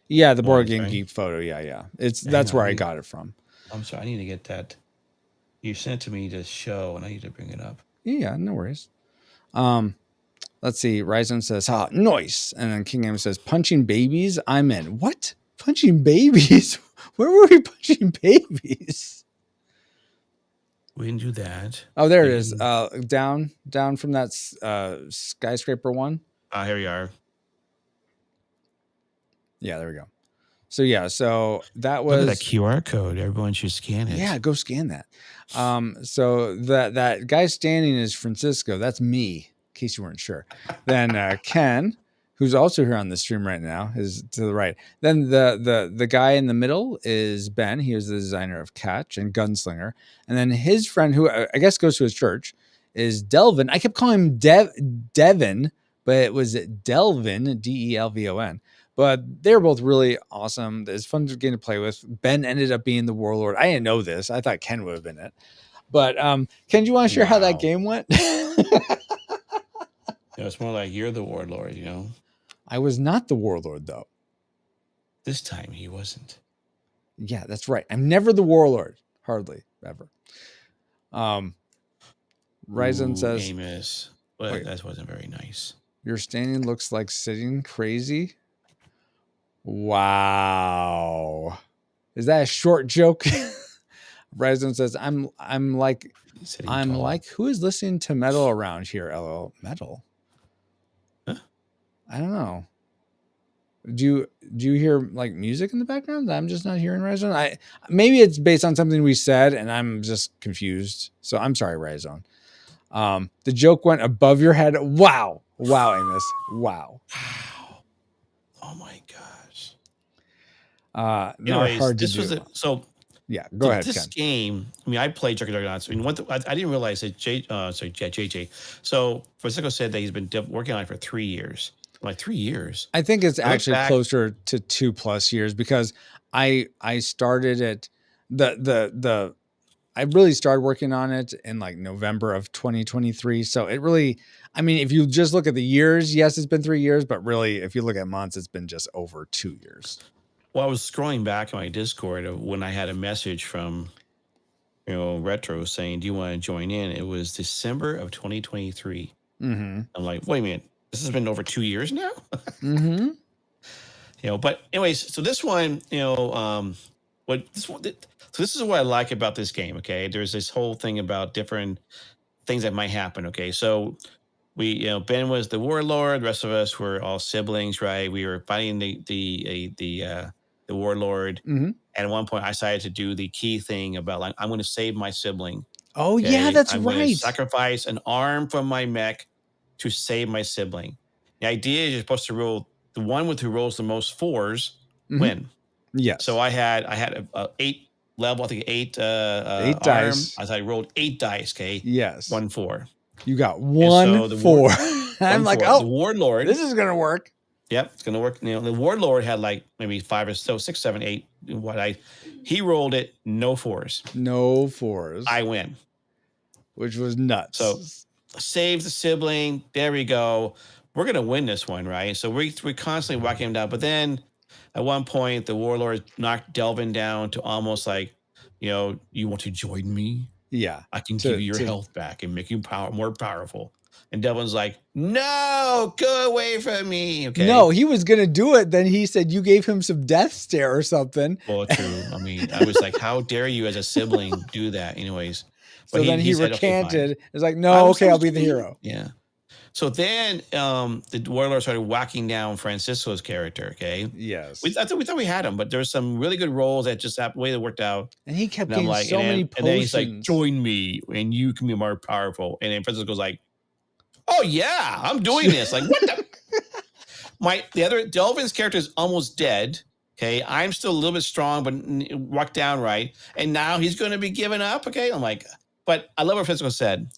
Yeah, the board game geek photo. Yeah. That's where I got it from. I'm sorry, I need to get that. You sent it to me to show, and I need to bring it up. Yeah, no worries. Let's see. Ryzen says, noise. And then King M says, punching babies? I'm in. What? Punching babies? Where were we punching babies? We didn't do that. Oh, there it is. Down from that skyscraper one. Here we are. Yeah, there we go. So that was... Look at that QR code. Everyone should scan it. Yeah, go scan that. So that guy standing is Francisco. That's me. In case you weren't sure. Then Ken, who's also here on the stream right now, is to the right. Then the guy in the middle is Ben. He is the designer of Catch and Gunslinger. And then his friend, who I guess goes to his church, is Delvin. I kept calling him Devin, but it was Delvin, Delvon. But they're both really awesome. It's fun to get to play with. Ben ended up being the warlord. I didn't know this. I thought Ken would have been it. But Ken, do you want to share how that game went? It's more like you're the warlord, I was not the warlord, though. This time he wasn't. Yeah, that's right. I'm never the warlord. Hardly ever. Ryzen says... Amos. Well, that wasn't very nice. Your standing looks like sitting crazy. Wow. Is that a short joke? Ryzen says, I'm like, who is listening to metal around here? LOL. Metal? Huh? I don't know. Do you hear like music in the background that I'm just not hearing, Ryzen? Maybe it's based on something we said and I'm just confused. So I'm sorry, Ryzen. The joke went above your head. Wow, Amos. Wow. Oh my gosh. Not hard to do. Yeah, go ahead. This Ken. game, I played Juggernauts. I didn't realize that JJ. So Francisco said that he's been working on it for 3 years. Like 3 years. I think it's actually closer to 2+ years because I started it. I really started working on it in like November of 2023. So it really, I mean, if you just look at the years, yes, it's been 3 years, but really, if you look at months, it's been just over 2 years. Well, I was scrolling back on my Discord when I had a message from, Retro saying, "Do you want to join in?" It was December of 2023. Mm-hmm. I'm like, wait a minute, this has been over 2 years now. Mm-hmm. But anyways, so this one, so this is what I like about this game. Okay, there's this whole thing about different things that might happen. Okay, so we, Ben was the warlord. The rest of us were all siblings, right? We were fighting the warlord. Mm-hmm. And at one point, I decided to do the key thing about like I'm going to save my sibling. Oh yeah, that's I'm going to right. sacrifice an arm from my mech to save my sibling. The idea is you're supposed to roll the one who rolls the most 4s win. Yes. So I had a 8 level, I think 8 8 arm. dice. I rolled 8 dice. Okay. Yes. 1 4. You got 1 4. I'm like, the warlord. This is gonna work. Yep, it's gonna work. The warlord had like maybe 5 or so, 6, 7, 8. He rolled it, no 4s. No 4s. I win. Which was nuts. So saves the sibling. There we go. We're gonna win this one, right? So we're constantly whacking him down. But then at one point, the warlord knocked Delvin down to almost like, you want to join me? Yeah. I can give you your health back and make you more powerful. And Delvin's like, no, go away from me. Okay. No, he was going to do it. Then he said you gave him some death stare or something. Well, true. I mean, I was like, how dare you as a sibling do that anyways? But so then he said, recanted. Okay, it's like, no, okay, I'll be the hero. Yeah. So then the warlord started whacking down Francisco's character, okay? Yes. We thought we had him, but there's some really good rolls that just the way they worked out. And he kept getting so many potions. And then he's like, join me and you can be more powerful. And then Francisco's like, oh yeah, I'm doing this. Like, what the? The other Delvin's character is almost dead. Okay, I'm still a little bit strong, but walked down right. And now he's going to be giving up. Okay, I'm like, but I love what Francisco said.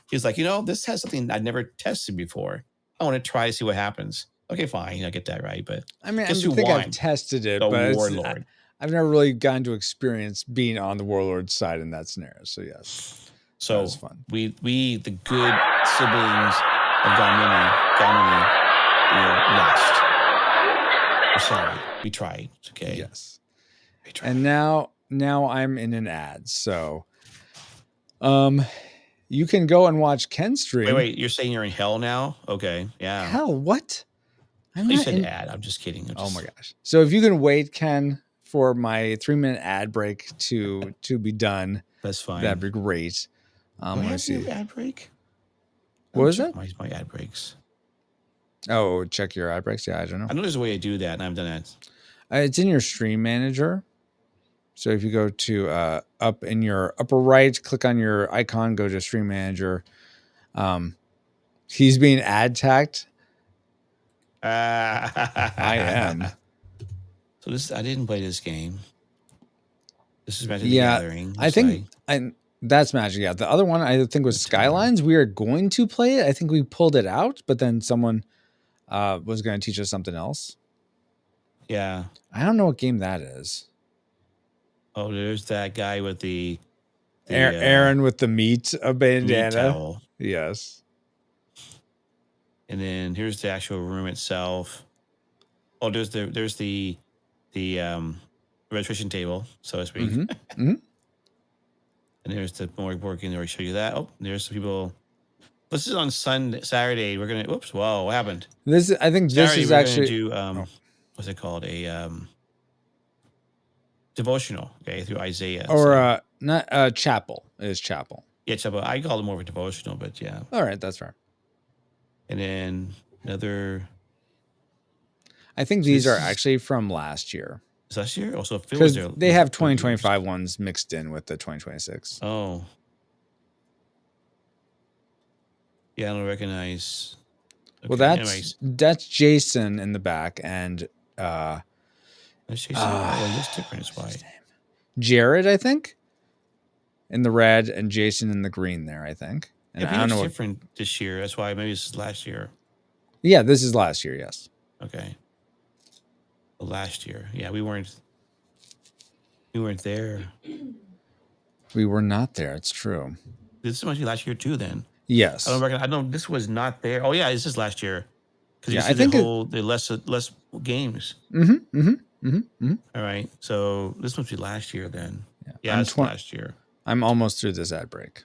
He's like, this has something I'd never tested before. I want to try to see what happens. Okay, fine, I get that right, but I mean, I think I've tested it, but warlord. I've never really gotten to experience being on the warlord side in that scenario. So yes. So fun. We the good siblings of Galmini, lost. We're sorry. We tried. Okay. Yes. We tried. And now I'm in an ad. So you can go and watch Ken's stream. Wait, you're saying you're in hell now? Okay. Yeah. Hell, what? You said ad. I'm just kidding. Oh my gosh. So if you can wait, Ken, for my 3-minute ad break to be done. That's fine. That'd be great. Let's see. Ad break? What was that? My ad breaks. Oh, check your ad breaks. Yeah, I don't know. I know there's a way to do that, and I've done that. It's in your stream manager. So if you go to up in your upper right, click on your icon, go to stream manager. He's being ad tagged. I am. So I didn't play this game. This is Magic the Gathering. I think that's Magic. Yeah, the other one I think was Skylines. We are going to play it. I think we pulled it out, but then someone was going to teach us something else. Yeah, I don't know what game that is. Oh, there's that guy with the Aaron with the meat bandana. Meat towel. Yes. And then here's the actual room itself. Oh, there's the registration table, so to speak. Mm-hmm. Mm-hmm. And there's the board game where I show you that. Oh, there's some people. This is on Saturday. We're gonna. Oops! Whoa! What happened? I think this Saturday, is we're actually do what's it called? A devotional. Okay, through Isaiah. Or not chapel. It is chapel. Yeah, chapel. I call it more of a devotional, but yeah. All right, that's fair. And then another. I think these are actually from last year. Is last year? Also, Phil was there. They have 2025 ones mixed in with the 2026. Oh. Yeah, I don't recognize. Okay, well, that's Jason in the back, and that's Jason. Oh, he looks different. It's white. Jared, I think, in the red, and Jason in the green. There, I think. And I don't know. Different this year. That's why maybe this is last year. Yeah, this is last year. Yes. Okay. Well, last year, yeah, we weren't there. We were not there. It's true. This must be last year too. Then Yes. I don't. This was not there. Oh yeah, this is last year. Because Yeah, you I said think the less games. All right, so this must be last year then. Yeah, it's last year. I'm almost through this ad break.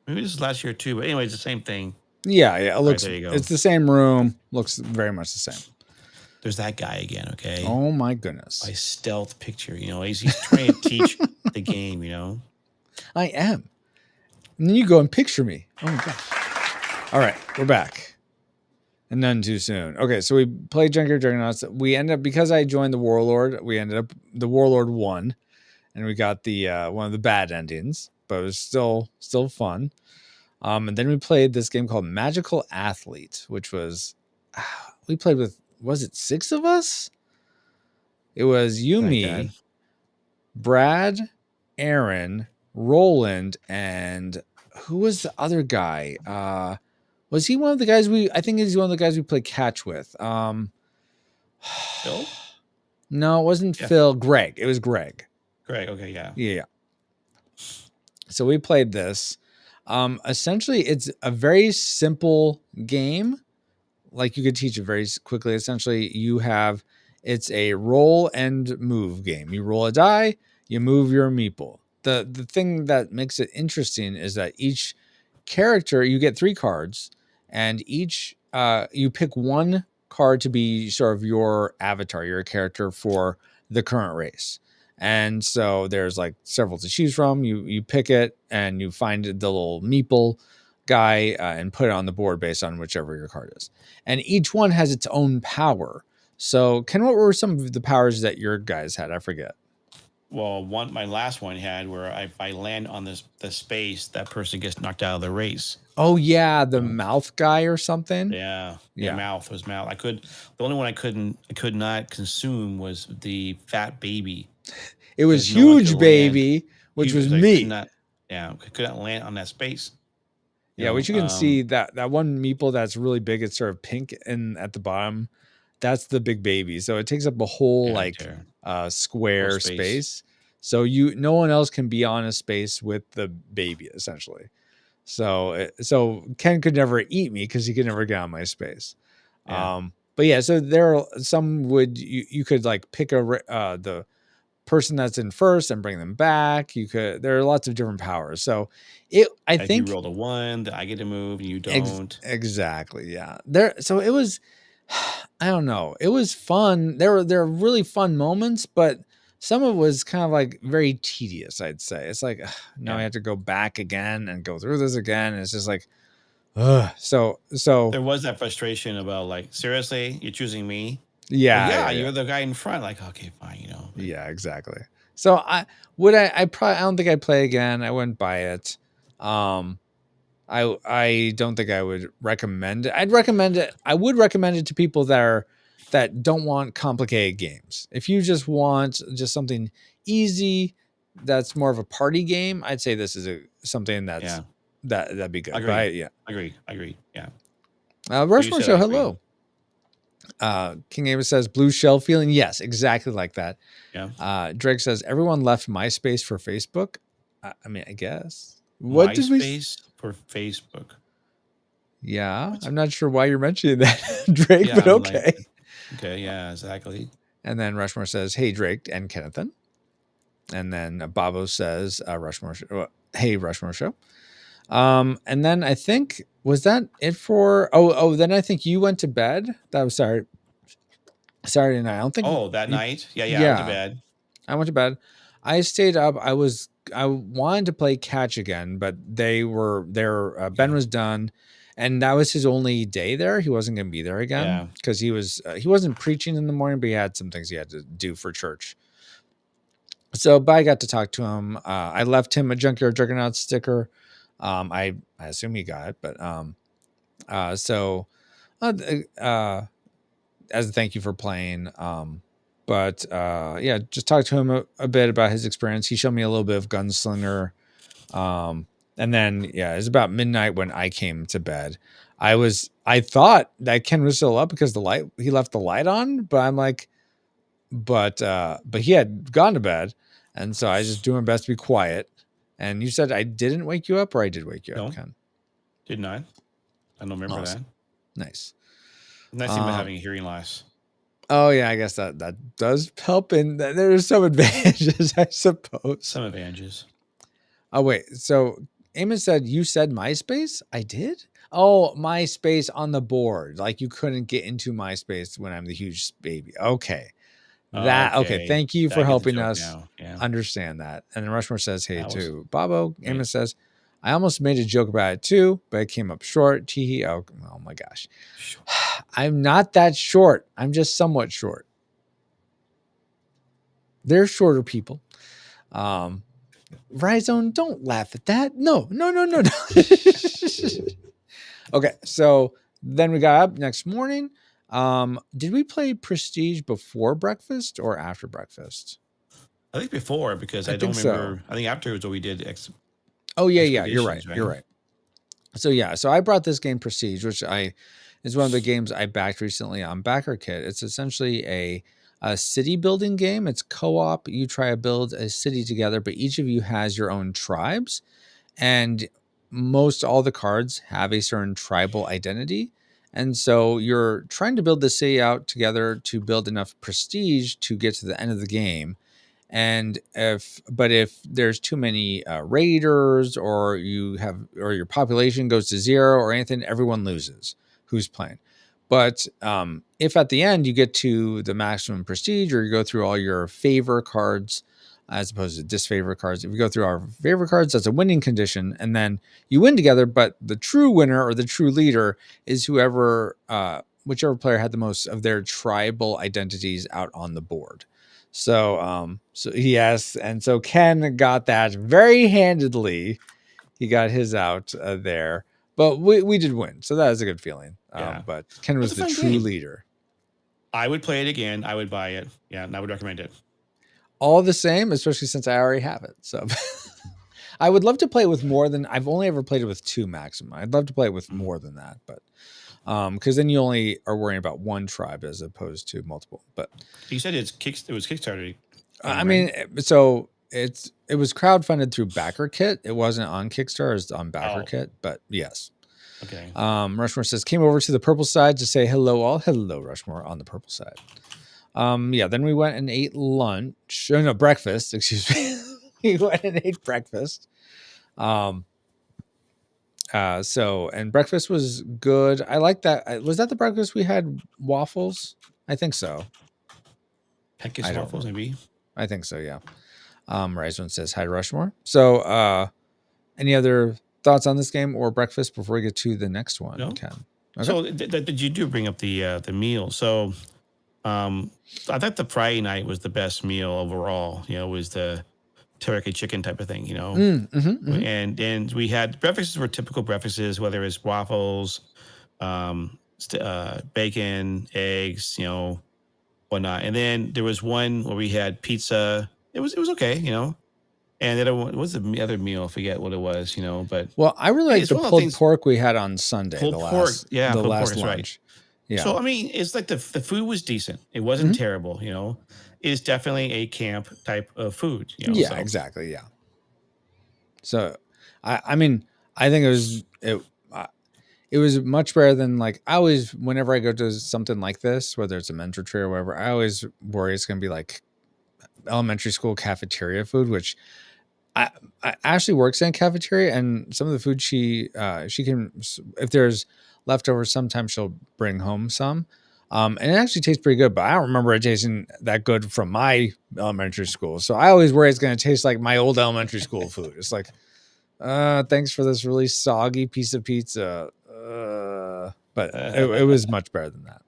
Maybe this is last year too. But anyway, it's the same thing. Yeah. It looks. Right, there you go. It's the same room. Looks very much the same. There's that guy again. Okay. Oh my goodness. By stealth picture. He's trying to teach the game. I am. And then you go and picture me. Oh my gosh. All right, we're back. And none too soon. Okay, so we played Junkyard Juggernauts. We ended up, because I joined the Warlord, the Warlord won. And we got the one of the bad endings. But it was still fun. And then we played this game called Magical Athlete, which was, we played with, was it 6 of us? It was you, me, Brad, Aaron, Roland, and who was the other guy? Was he one of the guys I think he's one of the guys we played catch with. Phil? No, it wasn't Phil. Greg. It was Greg. Greg, okay, yeah. Yeah. So we played this. Essentially, it's a very simple game. Like, you could teach it very quickly. Essentially, it's a roll and move game. You roll a die, you move your meeple. The thing that makes it interesting is that each character, you get 3 cards, and each you pick one card to be sort of your avatar, your character for the current race. And so there's like several to choose from. You pick it and you find the little meeple guy and put it on the board based on whichever your card is. And each one has its own power. So, Ken, what were some of the powers that your guys had? I forget. Well, my last one had where if I land on the space, that person gets knocked out of the race. Oh yeah, the mouth guy or something. Yeah. Mouth. The only one I could not consume was the fat baby. It was huge baby, which was me. Could not land on that space. Which you can see that one meeple that's really big. It's sort of pink and at the bottom. That's the big baby. So it takes up a whole square space. So no one else can be on a space with the baby essentially. So Ken could never eat me because he could never get on my space. Yeah. But yeah, so there are some you could like pick the person that's in first and bring them back. There are lots of different powers. So I think you roll a 1, I get to move, you don't. Exactly. Yeah. So it was, I don't know. It was fun. There were really fun moments, but some of it was kind of like very tedious, I'd say. It's like, now I have to go back again and go through this again. And it's just like, so there was that frustration about like, seriously, you're choosing me? Yeah. You're the guy in front. Like, okay, fine, Yeah, exactly. So I don't think I'd play again. I wouldn't buy it. I don't think I would recommend it. I would recommend it to people that don't want complicated games. If you just want something easy, that's more of a party game, I'd say this is something that'd be good. Agree. Yeah. Rushmore Show, hello. King Amos says blue shell feeling. Yes, exactly like that. Yeah. Drake says everyone left MySpace for Facebook. I mean, I guess. What did we? MySpace for Facebook. Yeah, I'm not sure why you're mentioning that, Drake, but okay. Okay, yeah, exactly. And then Rushmore says, "Hey, Drake and Kennethan." And then Babo says, "Rushmore, hey, Rushmore Show." And then I think was that it for? Oh, then I think you went to bed. That was Saturday night. I don't think. Oh, that night? Yeah. I went to bed. I went to bed. I stayed up. I wanted to play catch again, but they were there. Ben was done, and that was his only day there. He wasn't going to be there again because he wasn't preaching in the morning, but he had some things he had to do for church. So, but I got to talk to him. I left him a Junkyard Juggernaut sticker. I assume he got it, but as a thank you for playing. Just talk to him a bit about his experience. He showed me a little bit of Gunslinger. And then, it was about midnight when I came to bed. I thought that Ken was still up because he left the light on, but I'm like, but he had gone to bed. And so I just do my best to be quiet. And you said I didn't wake you up, or I did wake you No. up, Ken? Did not. I don't remember Awesome. Nice. that. Nice thing about having a hearing loss. Oh yeah, I guess that does help, and there's some advantages, I suppose. Some advantages. Oh wait, so Amos said you said MySpace? I did? Oh, MySpace on the board. Like you couldn't get into MySpace when I'm the huge baby. Okay. Okay. Thank you for helping us understand that. And then Rushmore says, hey, too. Bobo, Amos says, I almost made a joke about it too, but it came up short. Teehee. Oh my gosh. I'm not that short. I'm just somewhat short. They're shorter people. Rhizone, don't laugh at that. No. Okay, so then we got up next morning. Did we play Prestige before breakfast or after breakfast? I think before, because I don't remember. I think after was what we did. Oh yeah, you're right. You're right. So I brought this game Prestige, which is one of the games I backed recently on BackerKit. It's essentially a city building game. It's co-op. You try to build a city together, but each of you has your own tribes, and most all the cards have a certain tribal identity. And so you're trying to build the city out together to build enough prestige to get to the end of the game. And if there's too many raiders, or your population goes to 0 or anything, everyone loses who's playing. But if at the end you get to the maximum prestige, or you go through all your favor cards as opposed to disfavor cards, if you go through our favor cards, that's a winning condition, and then you win together. But the true winner, or the true leader, is whichever player had the most of their tribal identities out on the board. So yes, and so Ken got that very handedly. He got his out there, but we did win, so that was a good feeling. But Ken was the true leader. I would play it again. I would buy it. Yeah, and I would recommend it. All the same, especially since I already have it. So I would love to play it with more than I've only ever played it with 2 maximum. I'd love to play it with more than that, but because then you only are worrying about one tribe as opposed to multiple. But you said it was Kickstarter. I mean, so it was crowdfunded through BackerKit. It wasn't on Kickstarter, it was on BackerKit, but yes. Okay. Rushmore says, came over to the purple side to say hello all. Hello, Rushmore, on the purple side. Then we went and ate breakfast, excuse me. We went and ate breakfast. And breakfast was good. I like that. Was that the breakfast we had waffles? I think so. Pancakes and waffles, maybe. I think so, yeah. Ryzone says hi to Rushmore. So any other thoughts on this game or breakfast before we get to the next one? No. Okay. So did you do bring up the meal? So I thought the Friday night was the best meal overall. It was the teriyaki chicken type of thing, And we had breakfasts were typical breakfasts, whether it's waffles, bacon, eggs, whatnot. And then there was one where we had pizza. It was okay, And the other one, what was the other meal? I forget what it was, But I really like the pulled pork we had on Sunday. Pulled pork, the last pork, lunch. Right. Yeah. So I mean, it's like the food was decent. It wasn't terrible. It's definitely a camp type of food. Yeah, exactly. Yeah. So, I mean, I think it was much better than I always, whenever I go to something like this, whether it's a mentor tree or whatever, I always worry it's going to be like elementary school cafeteria food, which I Ashley works in a cafeteria, and some of the food she can, if there's leftovers, sometimes she'll bring home some. And it actually tastes pretty good, but I don't remember it tasting that good from my elementary school. So I always worry it's going to taste like my old elementary school food. It's like, thanks for this really soggy piece of pizza. But it was much better than that.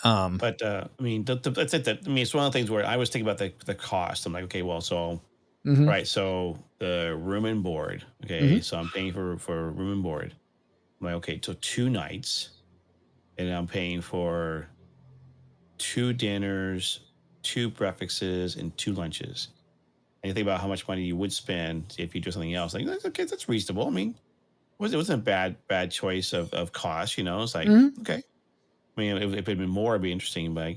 But I mean, that's it. It's one of the things where I was thinking about the cost. I'm like, okay, well, so right, so the room and board. Okay, so I'm paying for room and board. I'm like, okay, so 2 nights, and I'm paying for 2 dinners, 2 breakfasts, and 2 lunches. And you think about how much money you would spend if you do something else. Like, okay, that's reasonable. I mean, it wasn't a bad choice of cost. It's like okay. I mean, if it had been more, it'd be interesting. But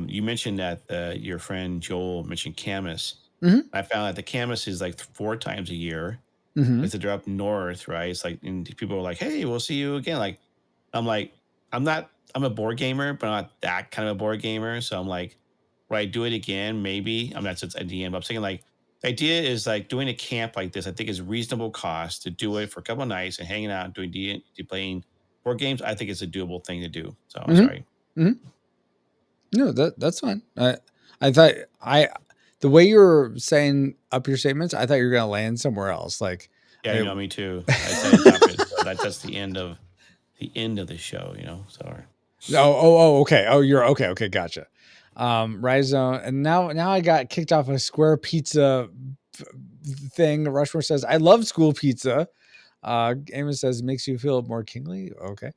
You mentioned that your friend Joel mentioned Camus. Mhm. I found that the Camus is like 4 times a year. Mm-hmm. If they're up north, right? It's like, and people are like, "Hey, we'll see you again." Like, I'm like, I'm a board gamer, but I'm not that kind of a board gamer. So I'm like, would I do it again? Maybe. I'm not at the end, but I'm saying like, the idea is like doing a camp like this. I think is reasonable cost to do it for a couple of nights and hanging out and doing playing board games. I think it's a doable thing to do. So I'm Mm-hmm. sorry. Mm-hmm. No, that's fine. I thought the way you were saying up your statements, I thought you were gonna land somewhere else. Like, Yeah, you know me too. I said I stop it. So that's the end of the show. So. Okay. Oh, you're okay. Okay, gotcha. Rhizome, and now I got kicked off a square pizza thing. Rushmore says, I love school pizza. Amos says, makes you feel more kingly. Okay.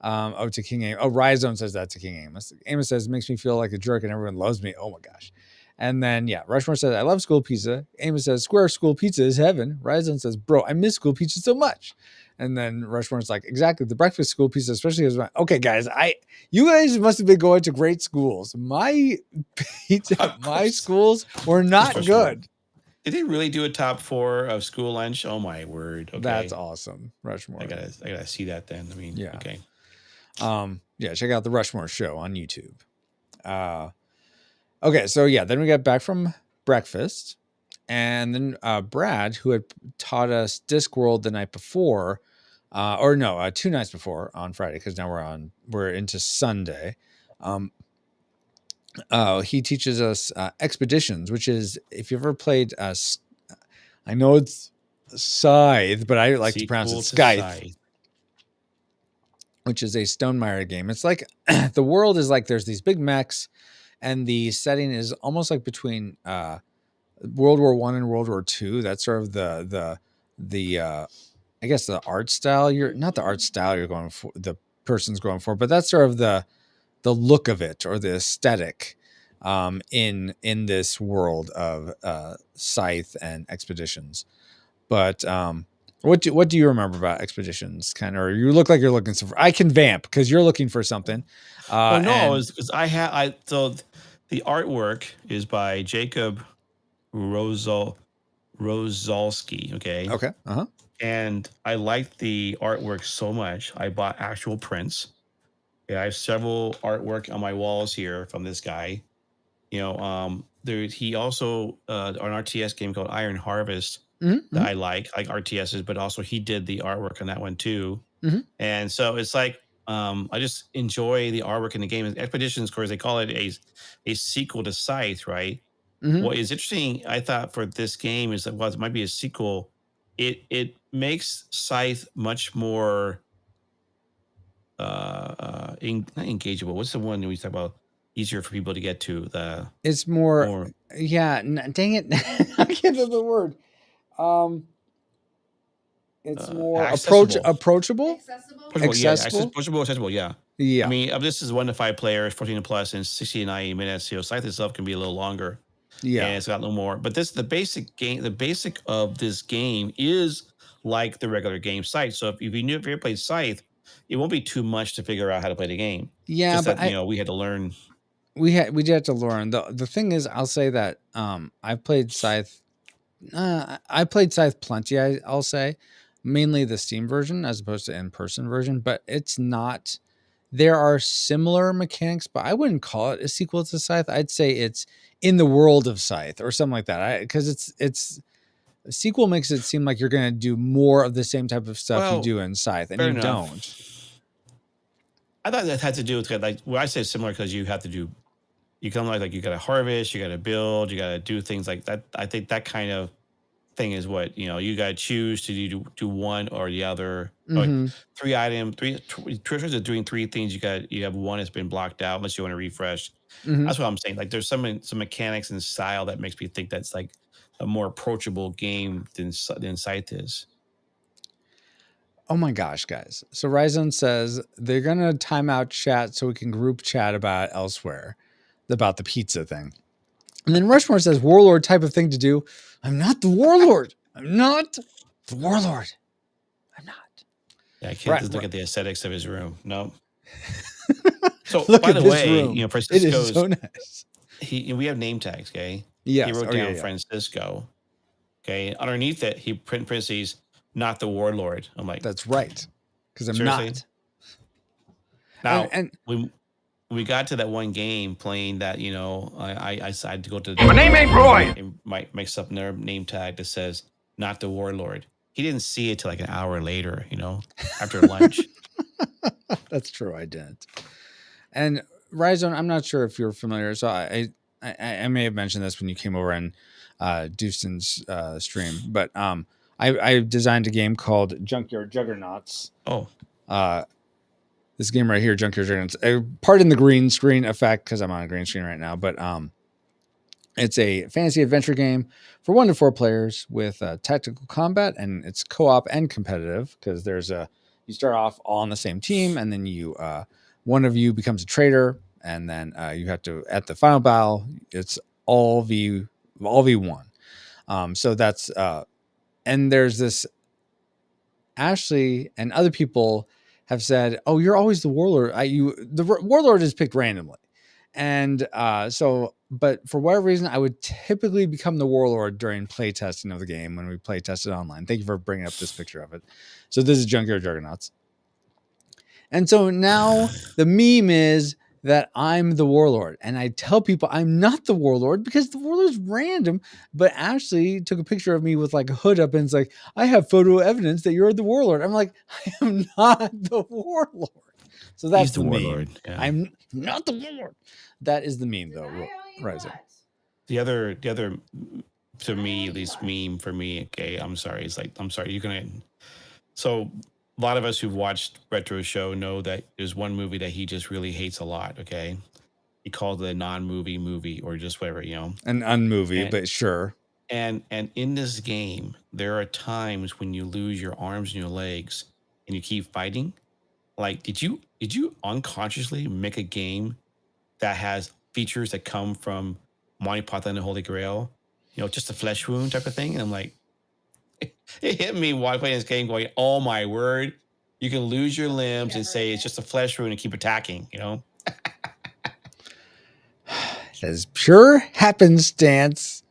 To King Amos. Oh, Rhizome says that to King Amos. Amos says, makes me feel like a jerk and everyone loves me. Oh my gosh. And then, yeah, Rushmore says, I love school pizza. Amos says, square school pizza is heaven. Rhizome says, bro, I miss school pizza so much. And then Rushmore's like, exactly, the breakfast school pizza, especially as okay, guys, you guys must have been going to great schools. My pizza, my schools were not good. Did they really do a top 4 of school lunch? Oh my word! Okay, that's awesome, Rushmore. I gotta see that then. I mean, yeah. Okay. Yeah, check out the Rushmore show on YouTube. Okay, so yeah, then we got back from breakfast, and then Brad, who had taught us Discworld the night before, 2 nights before on Friday, because now we're into Sunday. He teaches us Expeditions, which is, if you ever played I know it's Scythe, but I like to pronounce it Scythe, which is a Stonemaier game. It's like the world is like there's these big mechs, and the setting is almost like between World War I and World War II. That's sort of the I guess the art style. You're not the art style you're going for. The person's going for, but that's sort of the look of it, or the aesthetic in this world of Scythe and Expeditions. But what do you remember about Expeditions? Kind of, or you look like you're looking for. I can vamp because you're looking for something. Because so the artwork is by Jacob Rosalski. Okay. Okay. And I liked the artwork so much, I bought actual prints. Yeah, I have several artwork on my walls here from this guy. He also an RTS game called Iron Harvest that I like RTSs, but also he did the artwork on that one too. Mm-hmm. And so it's like I just enjoy the artwork in the game. Expeditions, of course, they call it a sequel to Scythe, right? Mm-hmm. What is interesting, I thought, for this game is that while it might be a sequel, it makes Scythe much more not engageable. What's the one we talk about? Easier for people to get to. It's more yeah. Dang it, I can't know the word. It's more approachable. Accessible. Yeah. Yeah. I mean, this is 1 to 5 players, 14 plus, and 60 to 90 minutes. Scythe itself can be a little longer. Yeah, and it's got a little more. But the basic game. The basic of this game is like the regular game Scythe. So if you ever played Scythe, it won't be too much to figure out how to play the game. Yeah, just that, we had to learn. We did have to learn. The thing is, I'll say that I've played Scythe. I played Scythe plenty. I'll say mainly the Steam version as opposed to in-person version, but it's not. There are similar mechanics, but I wouldn't call it a sequel to Scythe. I'd say it's in the world of Scythe or something like that. Because it's a sequel makes it seem like you're going to do more of the same type of stuff you do in Scythe, and you don't. I thought that had to do with like when I say similar because you have to do. You come like you got to harvest, you got to build, you got to do things like that. I think that kind of thing is what you got to choose to do one or the other. Mm-hmm. Three treasures are doing 3 things. You have one that's been blocked out unless you want to refresh. Mm-hmm. That's what I'm saying. Like there's some mechanics and style that makes me think that's like a more approachable game than Scythe is. Oh my gosh, guys! So Ryzen says they're gonna time out chat so we can group chat about elsewhere, about the pizza thing. And then Rushmore says warlord type of thing to do. I'm not the warlord. I'm not the warlord. I'm not. Yeah, I can't just look at the aesthetics of his room. No. So, Look by at the this way, room. you know, It Francisco's is so nice. we have name tags. Okay, Yes. he wrote Oh, down yeah. Francisco. Okay, underneath it, he print parentheses, not the warlord. I'm like, That's right. Because I'm seriously? not. Now, And when we got to that one game playing that, you know, I decided to go to My name ain't Roy. and makes up their name tag that says not the warlord. He didn't see it till like an hour later, you know, after lunch. that's true. I didn't. And Rhizome, I'm not sure if you're familiar. So I may have mentioned this when you came over and Dustin's stream, but I designed a game called Junkyard Juggernauts. Oh, this game right here, Junkyard Juggernauts. Pardon the green screen effect because I'm on a green screen right now, but it's a fantasy adventure game for 1 to 4 players with tactical combat, and it's co-op and competitive because you start off all on the same team, and then one of you becomes a traitor, and then you have to, at the final battle, it's all v1. So that's and there's this. Ashley and other people have said, "Oh, you're always the warlord. The warlord is picked randomly." And but for whatever reason, I would typically become the warlord during play testing of the game when we play tested online. Thank you for bringing up this picture of it. So this is Junkyard Juggernauts. And so now the meme is that I'm the warlord. And I tell people I'm not the warlord because the warlord's random. But Ashley took a picture of me with like a hood up and it's like, I have photo evidence that you're the warlord. I'm like, I am not the warlord. So that's the warlord. Yeah. I'm not the warlord. That is the meme though. Rising. the other to me, at least meme for me, okay, I'm sorry. It's like, I'm sorry, you're gonna. So a lot of us who've watched Retro Show know that there's one movie that he just really hates a lot. Okay, he called it a non-movie movie or just whatever, you know, an unmovie, but sure. And in this game, there are times when you lose your arms and your legs, and you keep fighting. Like, did you unconsciously make a game that has features that come from Monty Python and the Holy Grail? You know, just a flesh wound type of thing. And I'm like, it hit me while playing this game going, oh my word, you can lose your limbs and say it's just a flesh wound and keep attacking, you know? That is pure happenstance.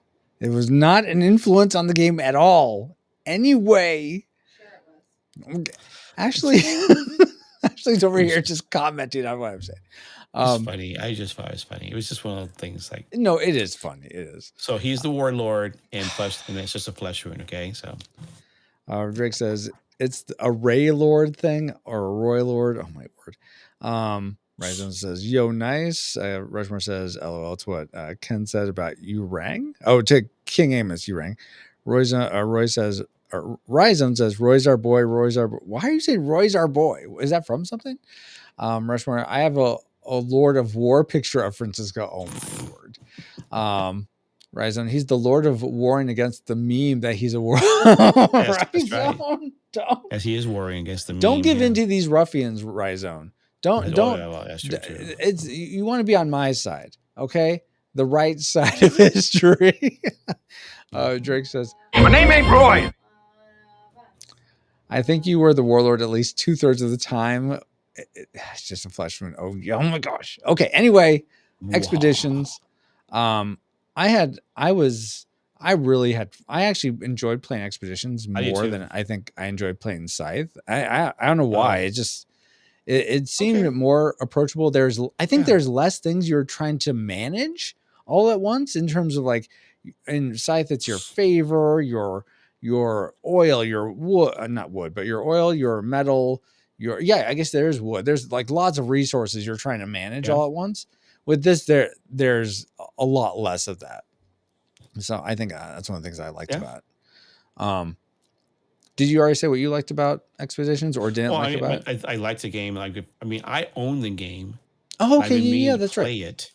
It was not an influence on the game at all. Anyway. Ashley, Ashley's over here just commenting on what I'm saying. It's funny. I just thought it was funny. It was just one of the things like. No, it is funny. It is. So he's the warlord and it's just a flesh wound. Okay. So Drake says it's a Ray Lord thing or a Roy Lord. Oh my word. Ryzen says, yo, nice. Rushmore says, LOL. It's what Ken said about you rang. Oh, to King Amos, you rang. Roy says, Ryzen says, Roy's our boy. Roy's our boy. Why are you saying Roy's our boy? Is that from something? Rushmore, I have a Lord of War picture of Francisco. Oh my word. Ryzen, he's the Lord of warring against the meme that he's a war. Yes, that's right. Don't. As he is warring against the meme. Don't give into these ruffians, Ryzone. Don't. Yeah, well, that's true too. It's you want to be on my side, okay? The right side of history. Drake says, my name ain't Roy. I think you were the warlord at least 2/3 of the time. It's just a flesh wound. Oh my gosh. Okay. Anyway, expeditions. I actually enjoyed playing expeditions more than I think I enjoyed playing Scythe. I don't know why. It seemed more approachable. There's less things you're trying to manage all at once in terms of like in Scythe, it's your favor, your oil, your wood, not wood, but your oil, your metal, I guess there's wood. There's like lots of resources you're trying to manage all at once. With this, there's a lot less of that. So I think that's one of the things I liked about it. Did you already say what you liked about Expeditions or didn't like about it? I liked the game. Like, I mean, I own the game. Oh, okay, yeah, that's right. Play it,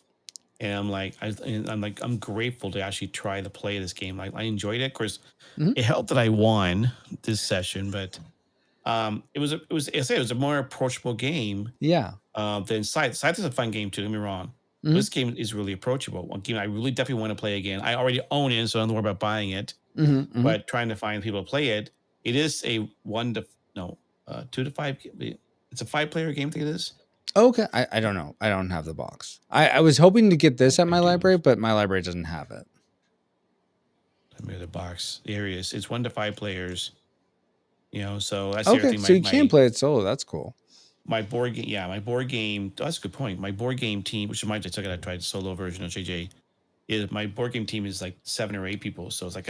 and I'm grateful to actually try to play this game. Like, I enjoyed it. Of course, it helped that I won this session, but it was a more approachable game. Yeah. Than Scythe. Scythe is a fun game too. Don't get me wrong. This game is really approachable. One game I really definitely want to play again. I already own it, so I don't worry about buying it. But trying to find people to play it. It is a 2 to 5. It's a 5-player game. I think it is. Okay, I don't know. I don't have the box. I was hoping to get this at my do. library, but my library doesn't have it. Let me the box. There it is. It's 1 to 5 players. So that's the other Okay, thing. so you can play it solo. That's cool. My board game. Yeah, my board game. That's a good point. My board game team, which reminds me, I tried the solo version of JJ. Is my board game team is like 7 or 8 people. So it's like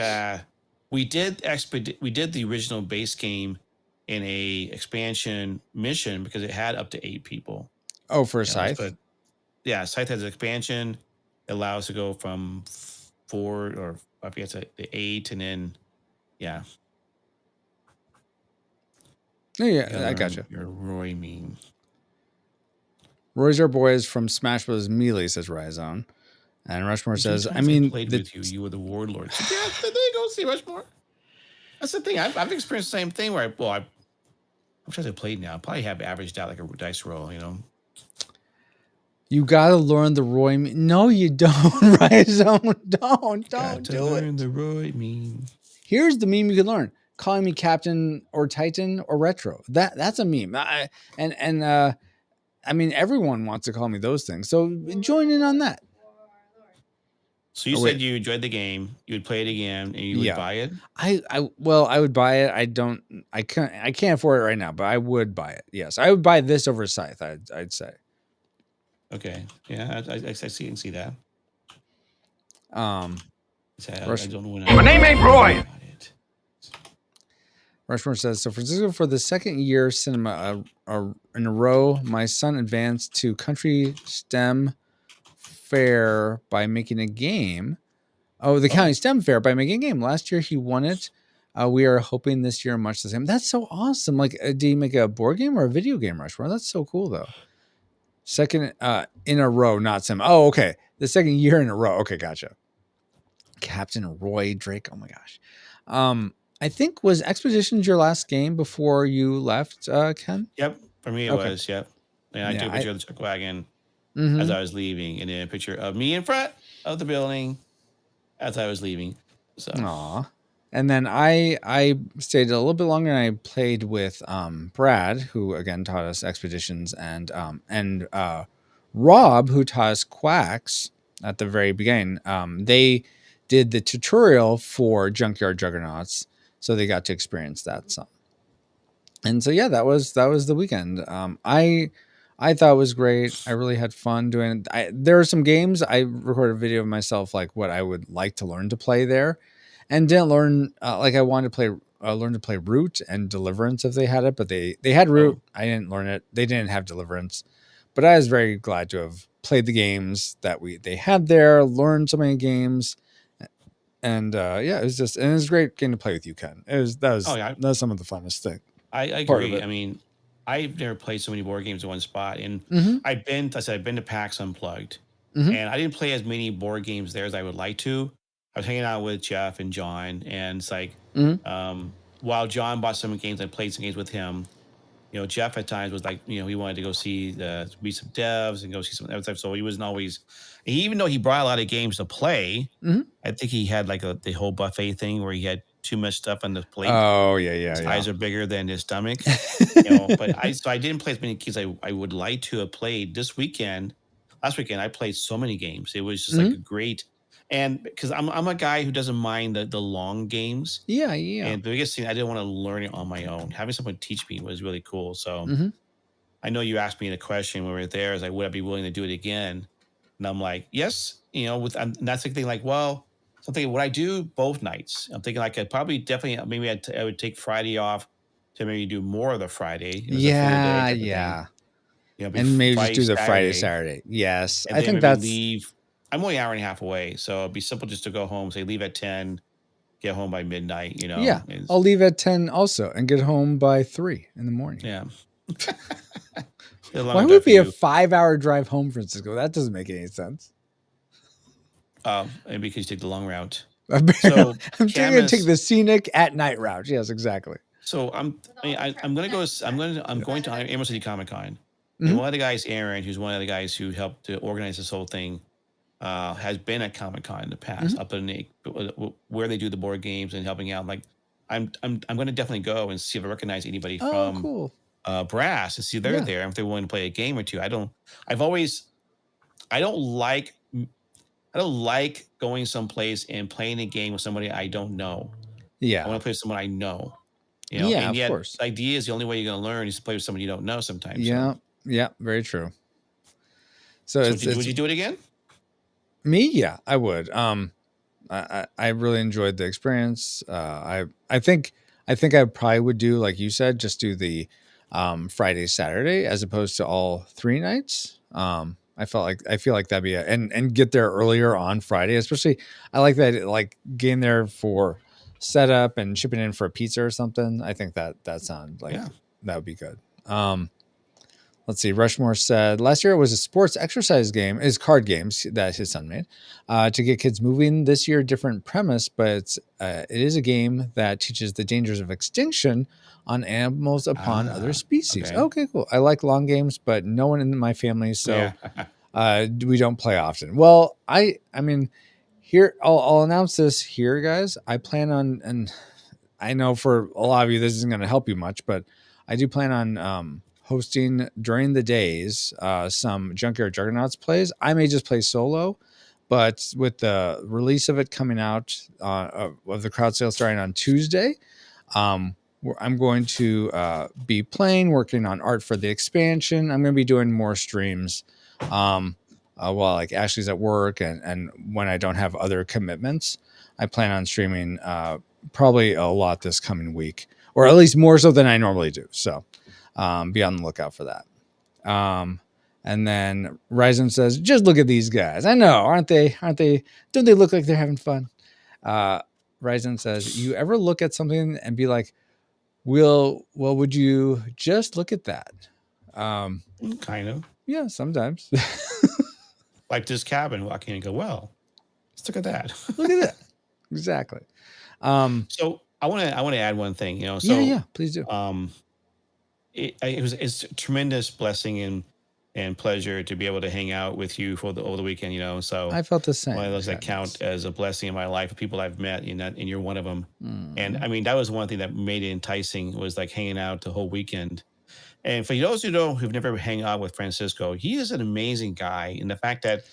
we did the original base game in a expansion mission because it had up to 8 people. Oh, for Scythe? But yeah, Scythe has an expansion. It allows to go from 4 or I forget to 8, and then yeah. Oh, yeah, I gotcha. Your Roy meme. Roy's our boys from Smash Bros. Melee, says Ryzone. And Rushmore says, I played with you. You were the warlord. So yeah, there you go. See Rushmore. That's the thing. I've experienced the same thing where I'm trying to play now. I probably have averaged out like a dice roll. You gotta learn the Roy meme. No, you don't, Ryzone. Don't do learn it. The Roy meme. Here's the meme you can learn: calling me Captain or Titan or Retro. That's a meme. I mean, everyone wants to call me those things. So join in on that. So you said you enjoyed the game, you would play it again, and you would buy it? I would buy it. I can't afford it right now, but I would buy it. Yes. I would buy this over Scythe, I'd say. Okay. Yeah, I see that. I don't know when My name ain't Roy. Rushmore says, so Francisco, for the second year cinema in a row, my son advanced to country STEM fair by making a game. Oh, the county STEM fair by making a game. Last year he won it. We are hoping this year much the same. That's so awesome. Like, did he make a board game or a video game, Rushmore? That's so cool, though. Second in a row, not sim. Oh, okay. The second year in a row. Okay, gotcha. Captain Roy Drake. Oh my gosh. I think was Expeditions your last game before you left, Ken? Yep. For me it was, yep. And I took a picture of the truck wagon as I was leaving, and then a picture of me in front of the building as I was leaving. So Aw. And then I stayed a little bit longer, and I played with Brad, who again taught us Expeditions, and Rob, who taught us Quacks at the very beginning. They did the tutorial for Junkyard Juggernauts, so they got to experience that some. And so yeah, that was the weekend. I thought it was great. I really had fun doing it. There are some games I recorded a video of myself, like what I would like to learn to play there, and didn't learn. Like I wanted to play, learn to play Root and Deliverance if they had it, but they had Root. I didn't learn it. They didn't have Deliverance, but I was very glad to have played the games that they had there. Learned so many games, and yeah, it was great getting to play with you, Ken. That was some of the funnest thing. I agree. I mean, I've never played so many board games in one spot, and I've been to PAX Unplugged, and I didn't play as many board games there as I would like to. I was hanging out with Jeff and John, and it's like, while John bought some games, I played some games with him. Jeff at times was like, he wanted to go meet some devs and go see some other stuff. So he wasn't always, even though he brought a lot of games to play, I think he had like the whole buffet thing where he had too much stuff on the plate. Oh yeah. His eyes are bigger than his stomach. But I didn't play as many games I would like to have played this weekend. Last weekend I played so many games. It was just like a great, and because I'm a guy who doesn't mind the long games. Yeah. And the biggest thing, I didn't want to learn it on my own. Having someone teach me was really cool. So I know you asked me the question when we were there, is like, would I be willing to do it again? And I'm like, yes. And that's the thing. Like, well, so I'm thinking, would I do both nights? I'm thinking like I'd probably definitely maybe I would take Friday off to maybe do more of the Friday. Yeah. And maybe just do the Friday, Saturday. Yes, and I think that's. Leave. I'm only an hour and a half away, so it'd be simple just to go home. Say leave at 10, get home by midnight. Yeah, I'll leave at 10 also, and get home by 3 in the morning. Yeah. Why would it be a 5-hour drive home, Francisco? That doesn't make any sense. Maybe because you take the long route. So I'm going to take the scenic at night route. Yes, exactly. So I'm going to Emerald City Comic Con. And one of the guys, Aaron, who's one of the guys who helped to organize this whole thing, has been at Comic Con in the past, up in where they do the board games and helping out. Like, I'm going to definitely go and see if I recognize anybody from cool. brass to see they're there if they want to play a game or two. I don't like going someplace and playing a game with somebody I don't know. Yeah. I want to play with someone I know. Yeah, and of yet course. the idea is the only way you're going to learn is to play with someone you don't know sometimes. Yeah. Yeah. Very true. So would you do it again? Me? Yeah, I would. I really enjoyed the experience. I think I probably would do, like you said, just do the Friday, Saturday, as opposed to all 3 nights. I feel like that'd be and get there earlier on Friday, especially. I like that, like getting there for setup and shipping in for a pizza or something. I think that sounds like that would be good. Let's see. Rushmore said last year it was a sports exercise game, is card games that his son made to get kids moving. This year, different premise, but it is a game that teaches the dangers of extinction on animals upon other species. Okay, cool. I like long games, but no one in my family, so we don't play often. Well, I mean, here I'll announce this here, guys. I plan on, and I know for a lot of you this isn't going to help you much, but I do plan on hosting during the days some Junkyard Juggernauts plays. I may just play solo, but with the release of it coming out of the crowd sale starting on Tuesday, I'm going to be playing, working on art for the expansion. I'm going to be doing more streams while like Ashley's at work and when I don't have other commitments. I plan on streaming probably a lot this coming week, or at least more so than I normally do. So be on the lookout for that. And then Ryzen says, just look at these guys. I know, aren't they? Don't they look like they're having fun? Ryzen says, you ever look at something and be like, well, would you just look at that? Kind of. Yeah, sometimes. Like this cabin walking and go, well, let's look at that. Look at that. Exactly. So I want to add one thing, So yeah, please do. It's a tremendous blessing and pleasure to be able to hang out with you over the weekend, So I felt the same. One of those that count as a blessing in my life, people I've met, and you're one of them. And I mean, that was one thing that made it enticing, was like hanging out the whole weekend. And for those who've never hung out with Francisco, he is an amazing guy. And the fact that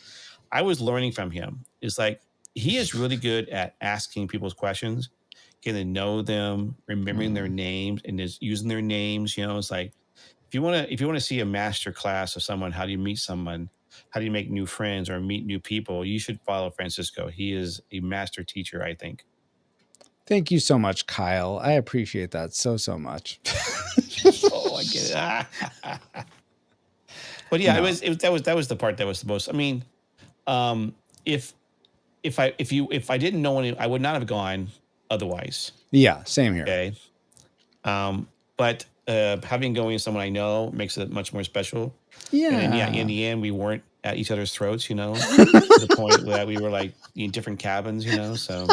I was learning from him is like, he is really good at asking people's questions, getting to know them, remembering their names, and just using their names. It's like, if you want to see a master class of someone, how do you meet someone, how do you make new friends or meet new people, you should follow Francisco. He is a master teacher, I think. Thank you so much, Kyle. I appreciate that so much. Oh, I get it. But yeah, no. that was the part that was the most. I mean, if I didn't know any, I would not have gone otherwise. Yeah, same here. Okay. But having going with someone I know makes it much more special. Yeah. And then, in the end, we weren't at each other's throats, to the point that we were like in different cabins, so.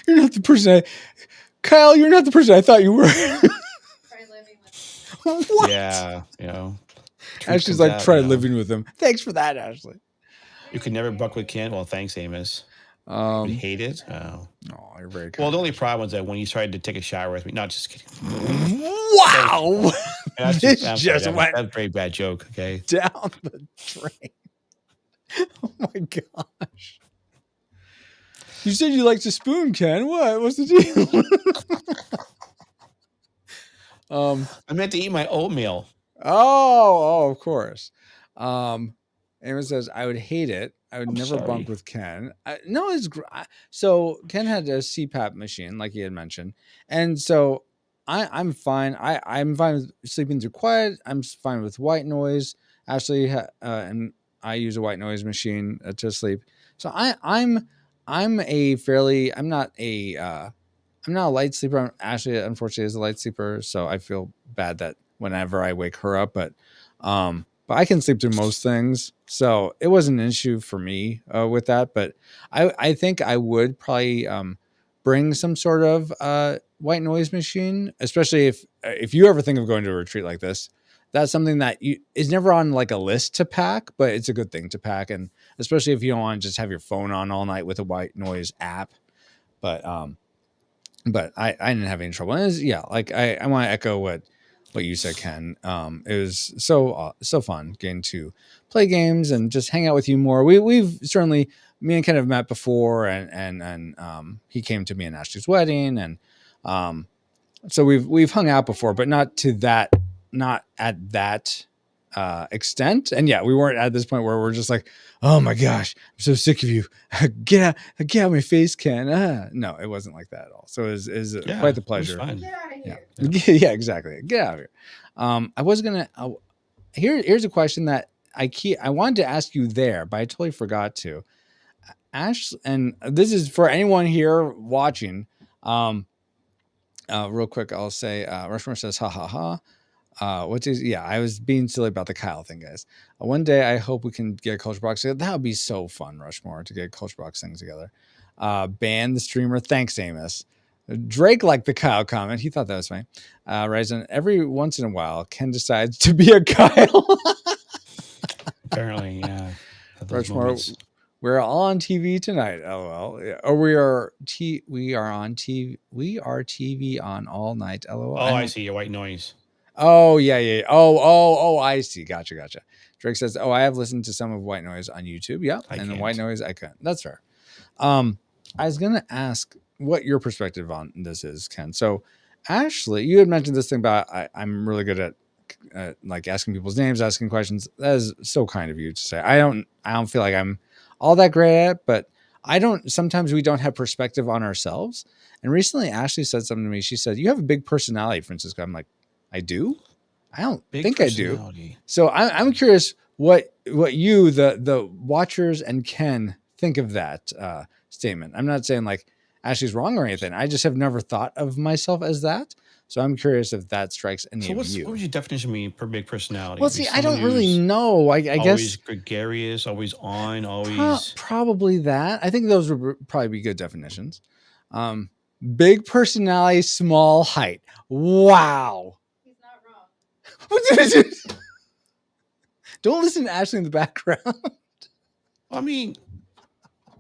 You're not the person Kyle, you're not the person I thought you were. Try living with him. What? Yeah, Ashley's like, try living with him. Thanks for that, Ashley. You could never buck with Ken. Well, thanks, Amos. You hate it? Oh, you're very kind. Well, the only problem is that when you tried to take a shower with me, not just kidding. Wow. That's a very bad joke, okay? Down the drain. Oh my gosh. You said you liked to spoon, Ken. What's the deal? I meant to eat my oatmeal. Oh, of course. Amos says, I would hate it. I would never bunk with Ken. So Ken had a CPAP machine, like he had mentioned. And so I'm fine. I'm fine with sleeping through quiet. I'm fine with white noise. Ashley and I use a white noise machine to sleep. So I'm not a light sleeper. Ashley, unfortunately, is a light sleeper. So I feel bad that whenever I wake her up, but I can sleep through most things. So it wasn't an issue for me with that. But I think I would probably bring some sort of white noise machine, especially if you ever think of going to a retreat like this. That's something that is never on like a list to pack, but it's a good thing to pack. And especially if you don't want to just have your phone on all night with a white noise app. But but I didn't have any trouble. And it was, yeah, like I want to echo what you said, Ken. It was so fun getting to play games and just hang out with you more. We've certainly, me and Ken have met before, and he came to me and Ashley's wedding, and so we've hung out before, but not at that extent. And yeah, we weren't at this point where we're just like, oh my gosh, I'm so sick of you. Get out of my face, Ken. No, it wasn't like that at all. So it was quite the pleasure. Get out of here. Yeah, exactly. Get out of here. I was gonna. Here's a question that I wanted to ask you there, but I totally forgot to. Ash, and this is for anyone here watching. Real quick, I'll say, Rushmore says, ha ha ha. I was being silly about the Kyle thing, guys. One day I hope we can get a culture box together. That would be so fun, Rushmore, to get a culture box thing together. Ban the streamer. Thanks, Amos. Drake liked the Kyle comment. He thought that was funny. Ryzen, every once in a while, Ken decides to be a Kyle. Apparently, yeah. Rushmore, we're on TV tonight. LOL. Or we are on TV. We are TV on all night. LOL. Oh, I see your white noise. Oh, yeah. Oh, I see. Gotcha. Drake says, oh, I have listened to some of White Noise on YouTube. Yeah. And the White Noise, I couldn't. That's fair. I was going to ask what your perspective on this is, Ken. So, Ashley, you had mentioned this thing about I'm really good at like asking people's names, asking questions. That is so kind of you to say. I don't feel like I'm all that great at it, but sometimes we don't have perspective on ourselves. And recently, Ashley said something to me. She said, you have a big personality, Francisco. I'm like, I do? I don't think I do. So I'm curious what you, the watchers and Ken think of that statement. I'm not saying like Ashley's wrong or anything. I just have never thought of myself as that. So I'm curious if that strikes any of you. What would your definition mean per big personality? Well, see, I don't really know. I guess always gregarious, always on, always probably that. I think those would probably be good definitions. Big personality, small height. Wow. He's not wrong. Don't listen to Ashley in the background. I mean,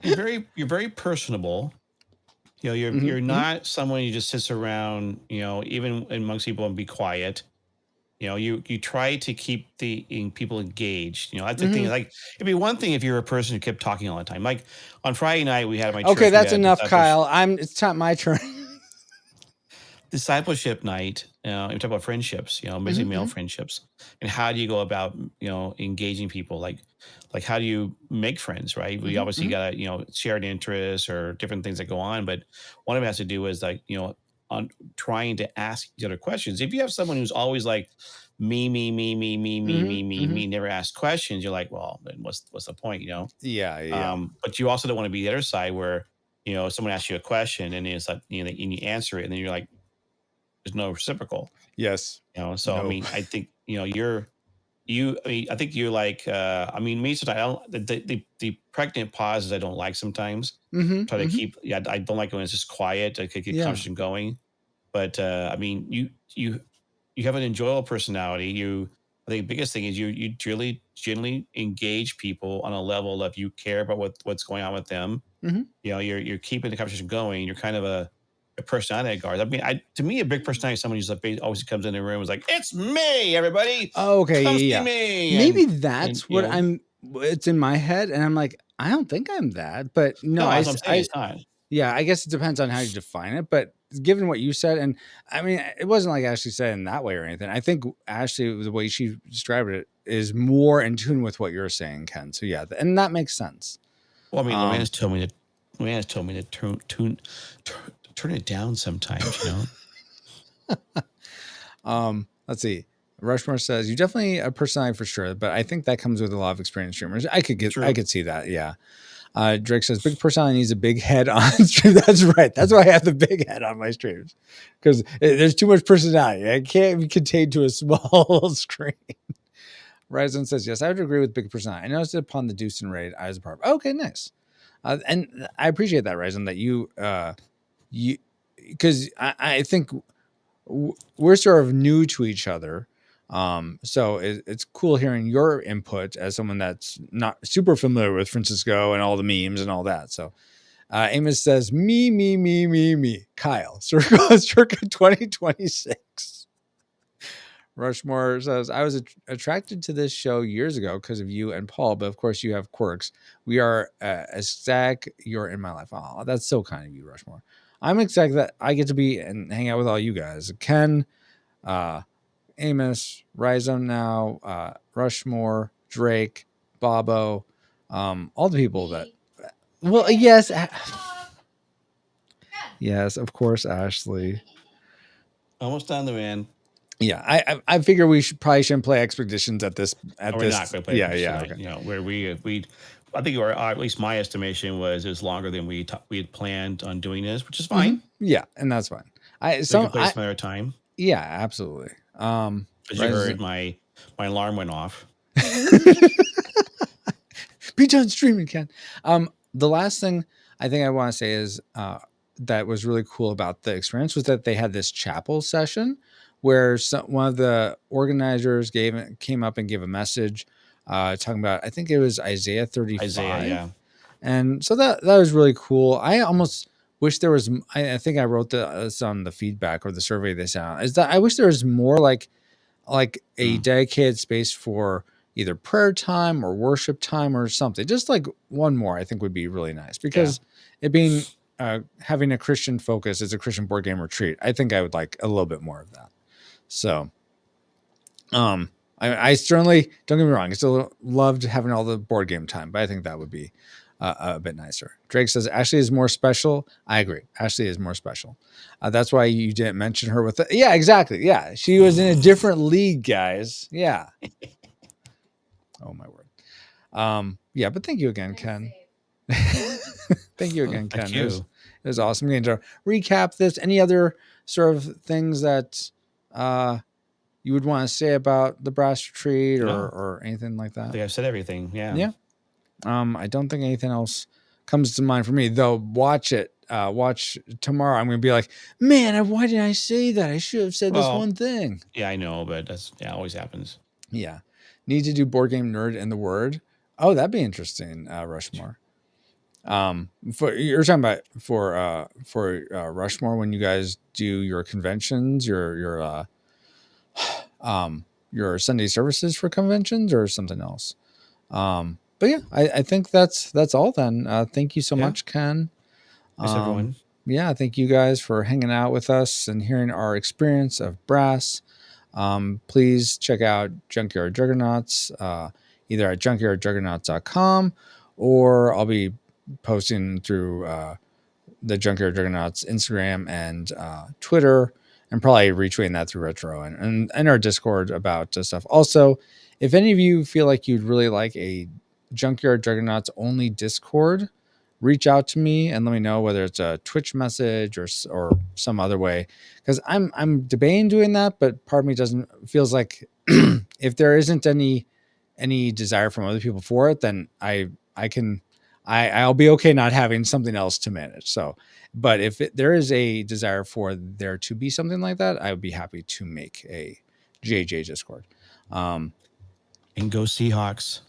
you're very personable. You know, you're not someone who just sits around, you know, even amongst people and be quiet. You know, you try to keep people engaged. You know, that's the thing. Like, it'd be one thing if you're a person who kept talking all the time. Like on Friday night, we had my church. Okay, that's enough, Kyle. It's not my turn. Discipleship night. We talk about friendships. You know, basically male friendships, and how do you go about engaging people? Like how do you make friends? Right? We obviously got shared interests or different things that go on, but one of it has to do is like on trying to ask each other questions. If you have someone who's always like me, never ask questions, you're like, well, then what's the point? Yeah. But you also don't want to be the other side where someone asks you a question and it's like and you answer it and then you're like, there's no reciprocal. Yes. So no. I mean, I think I think you're like me sometimes I don't the pregnant pauses I don't like sometimes. Try to keep I don't like when it's just quiet. I could get conversation going. But I mean you have an enjoyable personality. I think the biggest thing is you really generally engage people on a level of you care about what's going on with them. You're keeping the conversation going. You're kind of a personality guard. I mean, to me, a big personality is someone who's like always comes in the room and is like, "It's me, everybody." Okay, come see me. Maybe that's what it's in my head, and I'm like, I don't think I'm that, but no, it's not. Yeah, I guess it depends on how you define it, but given what you said, and I mean, it wasn't like Ashley said in that way or anything. I think Ashley, the way she described it, is more in tune with what you're saying, Ken. So yeah, and that makes sense. Well, I mean, Luann has told me to turn it down sometimes, Let's see. Rushmore says you definitely a personality for sure, but I think that comes with a lot of experienced streamers. I could see that. Yeah. Drake says big personality needs a big head on stream. That's right. That's why I have the big head on my streams because there's too much personality. I can't be contained to a small screen. Ryzen says yes, I would agree with big personality. I noticed it upon the Deuce and raid I was a part of. Okay, nice. And I appreciate that, Ryzen, that you because I think we're sort of new to each other. So it's cool hearing your input as someone that's not super familiar with Francisco and all the memes and all that. So Amos says, me. Kyle, circa 2026. Rushmore says, I was attracted to this show years ago because of you and Paul, but of course you have quirks. We are ecstatic you're in my life. Oh, that's so kind of you, Rushmore. I'm ecstatic that I get to be and hang out with all you guys. Ken, Amos, Rhizome now, Rushmore, Drake, Bobo, all the people that... Well, yes. Yes, of course, Ashley. Almost done, man. Yeah, I figure we probably shouldn't play Expeditions at this. We're not going to play. Yeah. Like, Okay. You know, where we I think at least my estimation was it was longer than we had planned on doing this, which is fine. Yeah, and that's fine. We can play some other time. Yeah, absolutely. As you heard, my alarm went off. Be done streaming, Ken. The last thing I think I want to say is that was really cool about the experience was that they had this chapel session where one of the organizers came up and gave a message talking about, I think it was Isaiah 35. Isaiah, yeah. And so that was really cool. I almost wish there was, I think I wrote this on the feedback or the survey they sent out, is that I wish there was more like a dedicated space for either prayer time or worship time or something. Just like one more, I think would be really nice, because it being having a Christian focus as a Christian board game retreat, I think I would like a little bit more of that. So, I certainly, don't get me wrong, I still loved having all the board game time, but I think that would be a bit nicer. Drake says Ashley is more special. I agree. Ashley is more special. That's why you didn't mention her with yeah, exactly. Yeah. She was in a different league, guys. Yeah. Oh my word. Yeah, but thank you again, Ken. Thank you again, Ken. Thank you. It was awesome getting to recap this. Any other sort of things that you would want to say about the Brass Retreat or anything like that? I think I've said everything. Yeah. Yeah. I don't think anything else comes to mind for me, though. Watch tomorrow. I'm going to be like, man, why didn't I say that? I should have said this one thing. Yeah, I know, but that's always happens. Yeah. Need to do Board Game Nerd and the Word. Oh, that'd be interesting, Rushmore. You're talking about for Rushmore when you guys do your conventions, your Sunday services for conventions or something else. But yeah, I think that's all then. Thank you so much, Ken. Thanks, everyone. Yeah, thank you guys for hanging out with us and hearing our experience of Brass. Please check out Junkyard Juggernauts either at junkyardjuggernauts.com, or I'll be posting through the Junkyard Juggernauts Instagram and Twitter, and probably retweeting that through Retro and our Discord about stuff. Also, if any of you feel like you'd really like a Junkyard Juggernauts only Discord, reach out to me and let me know, whether it's a Twitch message or some other way, because I'm debating doing that, but part of me feels like if there isn't any desire from other people for it, then I'll be okay not having something else to manage. So, but if there is a desire for there to be something like that, I would be happy to make a JJ Discord. And go Seahawks.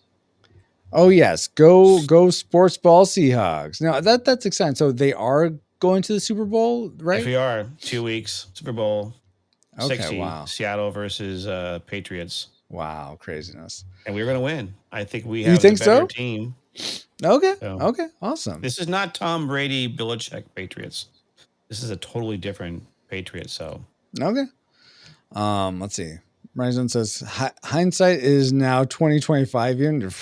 Oh yes, go sports ball Seahawks. Now that's exciting. So they are going to the Super Bowl, right? If we are 2 weeks, Super Bowl. Okay, 60, wow. Seattle versus Patriots. Wow, craziness. And we're going to win. I think we have a better team. Okay. So, okay. Awesome. This is not Tom Brady, Belichick Patriots. This is a totally different Patriots. So okay. Let's see. Ryzen says hindsight is now 2025.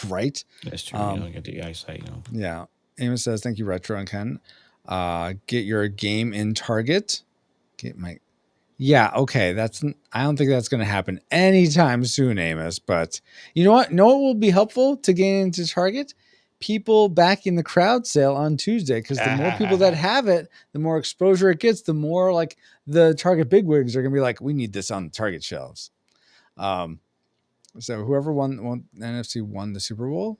Right? That's true. You don't get the eyesight. Yeah. Amos says thank you, Retro and Ken. Get your game in Target. Yeah, okay. I don't think that's going to happen anytime soon, Amos. But you know what? Know what will be helpful to gain into Target? People backing the crowd sale on Tuesday, because the more people that have it, the more exposure it gets. The more like the Target bigwigs are going to be like, we need this on the Target shelves. So whoever won NFC won the Super Bowl,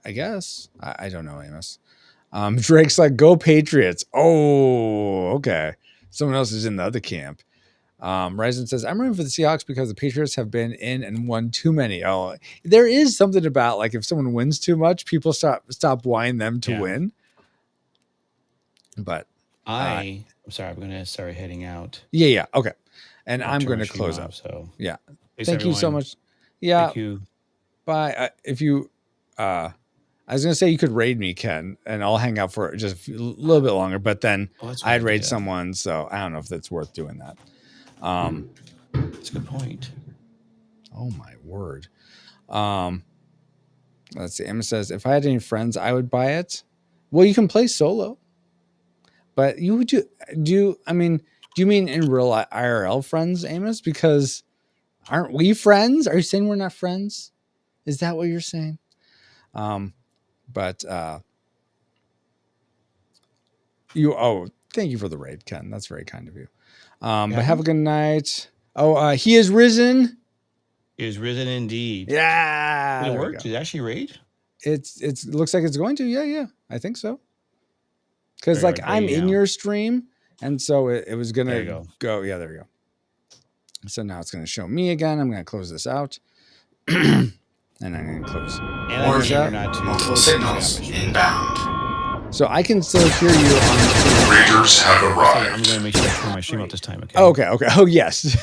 I guess. I don't know, Amos. Drake's like, go Patriots. Oh, okay. Someone else is in the other camp. Ryzen says, I'm rooting for the Seahawks because the Patriots have been in and won too many. Oh, there is something about like if someone wins too much, people stop wanting them to win. But I'm sorry. I'm going to start heading out. yeah. Okay. And I'll I'm turn going my to stream close off, up. So Yeah. thanks, Thank you so everyone. much. Yeah. Thank you. Bye. If you, I was going to say you could raid me, Ken, and I'll hang out for just a little bit longer, but then That's a good I'd raid idea. someone. So I don't know if that's worth doing that. That's a good point. Oh my word. Let's see. Emma says, if I had any friends, I would buy it. Well, you can play solo, but you would do you mean in real IRL friends, Amos? Because aren't we friends? Are you saying we're not friends? Is that what you're saying? But thank you for the raid, Ken. That's very kind of you. But have a good night. He is risen. He is risen indeed. Yeah. Did it work? Did it actually raid? It looks like it's going to. Yeah. I think so. Because like I'm in your stream, and so it was gonna go. Yeah, there you go. So now it's gonna show me again. I'm gonna close this out. And I'm gonna close. Multiple signals inbound. So I can still hear you on Raiders have arrived. I'm gonna make sure I turn my stream off this time. Okay. Okay. Oh yes.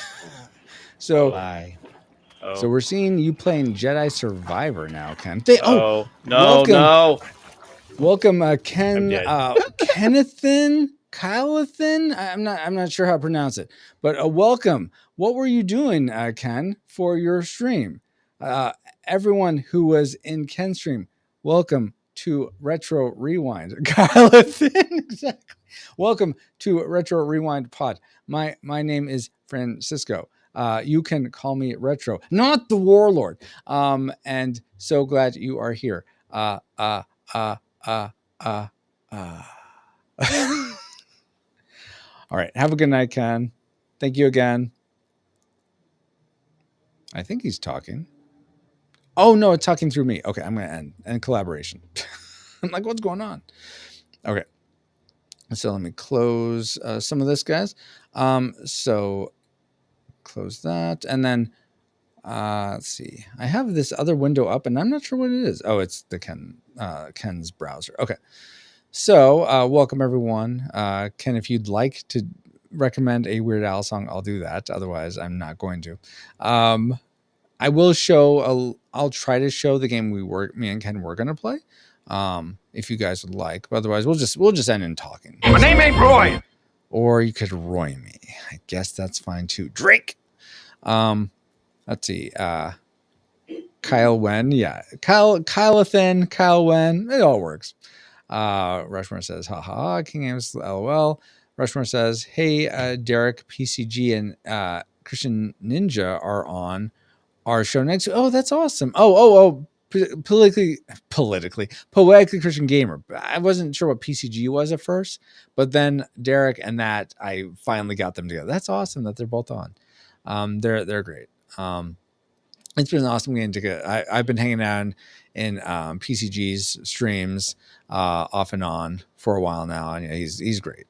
So bye. So we're seeing you playing Jedi Survivor now, Ken. Welcome, Ken. Kynathan. I'm not sure how to pronounce it, but welcome. What were you doing, Ken, for your stream? Everyone who was in Ken's stream, welcome to Retro Rewind. Kynathan, exactly. Welcome to Retro Rewind Pod. My name is Francisco. You can call me Retro, not the Warlord. And so glad you are here. All right. Have a good night, Ken. Thank you again. I think he's talking. Oh, no, it's talking through me. Okay, I'm going to end collaboration. I'm like, what's going on? Okay. So let me close some of this, guys. So close that. And then let's see. I have this other window up, and I'm not sure what it is. Oh, it's the Ken's browser. Okay. So welcome, everyone. Ken, if you'd like to recommend a Weird Al song, I'll do that. Otherwise, I'm not going to. I will show. I'll try to show the game me and Ken were going to play. If you guys would like. But otherwise, we'll just end in talking. My name ain't Roy. Or you could Roy me. I guess that's fine too. Drake. Let's see. Kyle Wen. Yeah. Kyleathan, Kyle Wen. It all works. Rushmore says, haha, King Amos, LOL. Rushmore says, hey, Derek, PCG, and Christian Ninja are on our show next. Oh, that's awesome. Poetically Christian Gamer. I wasn't sure what PCG was at first, but then Derek and that, I finally got them together. That's awesome that they're both on. They're great. It's been an awesome game to get. I've been hanging out in PCG's streams off and on for a while now, and he's great.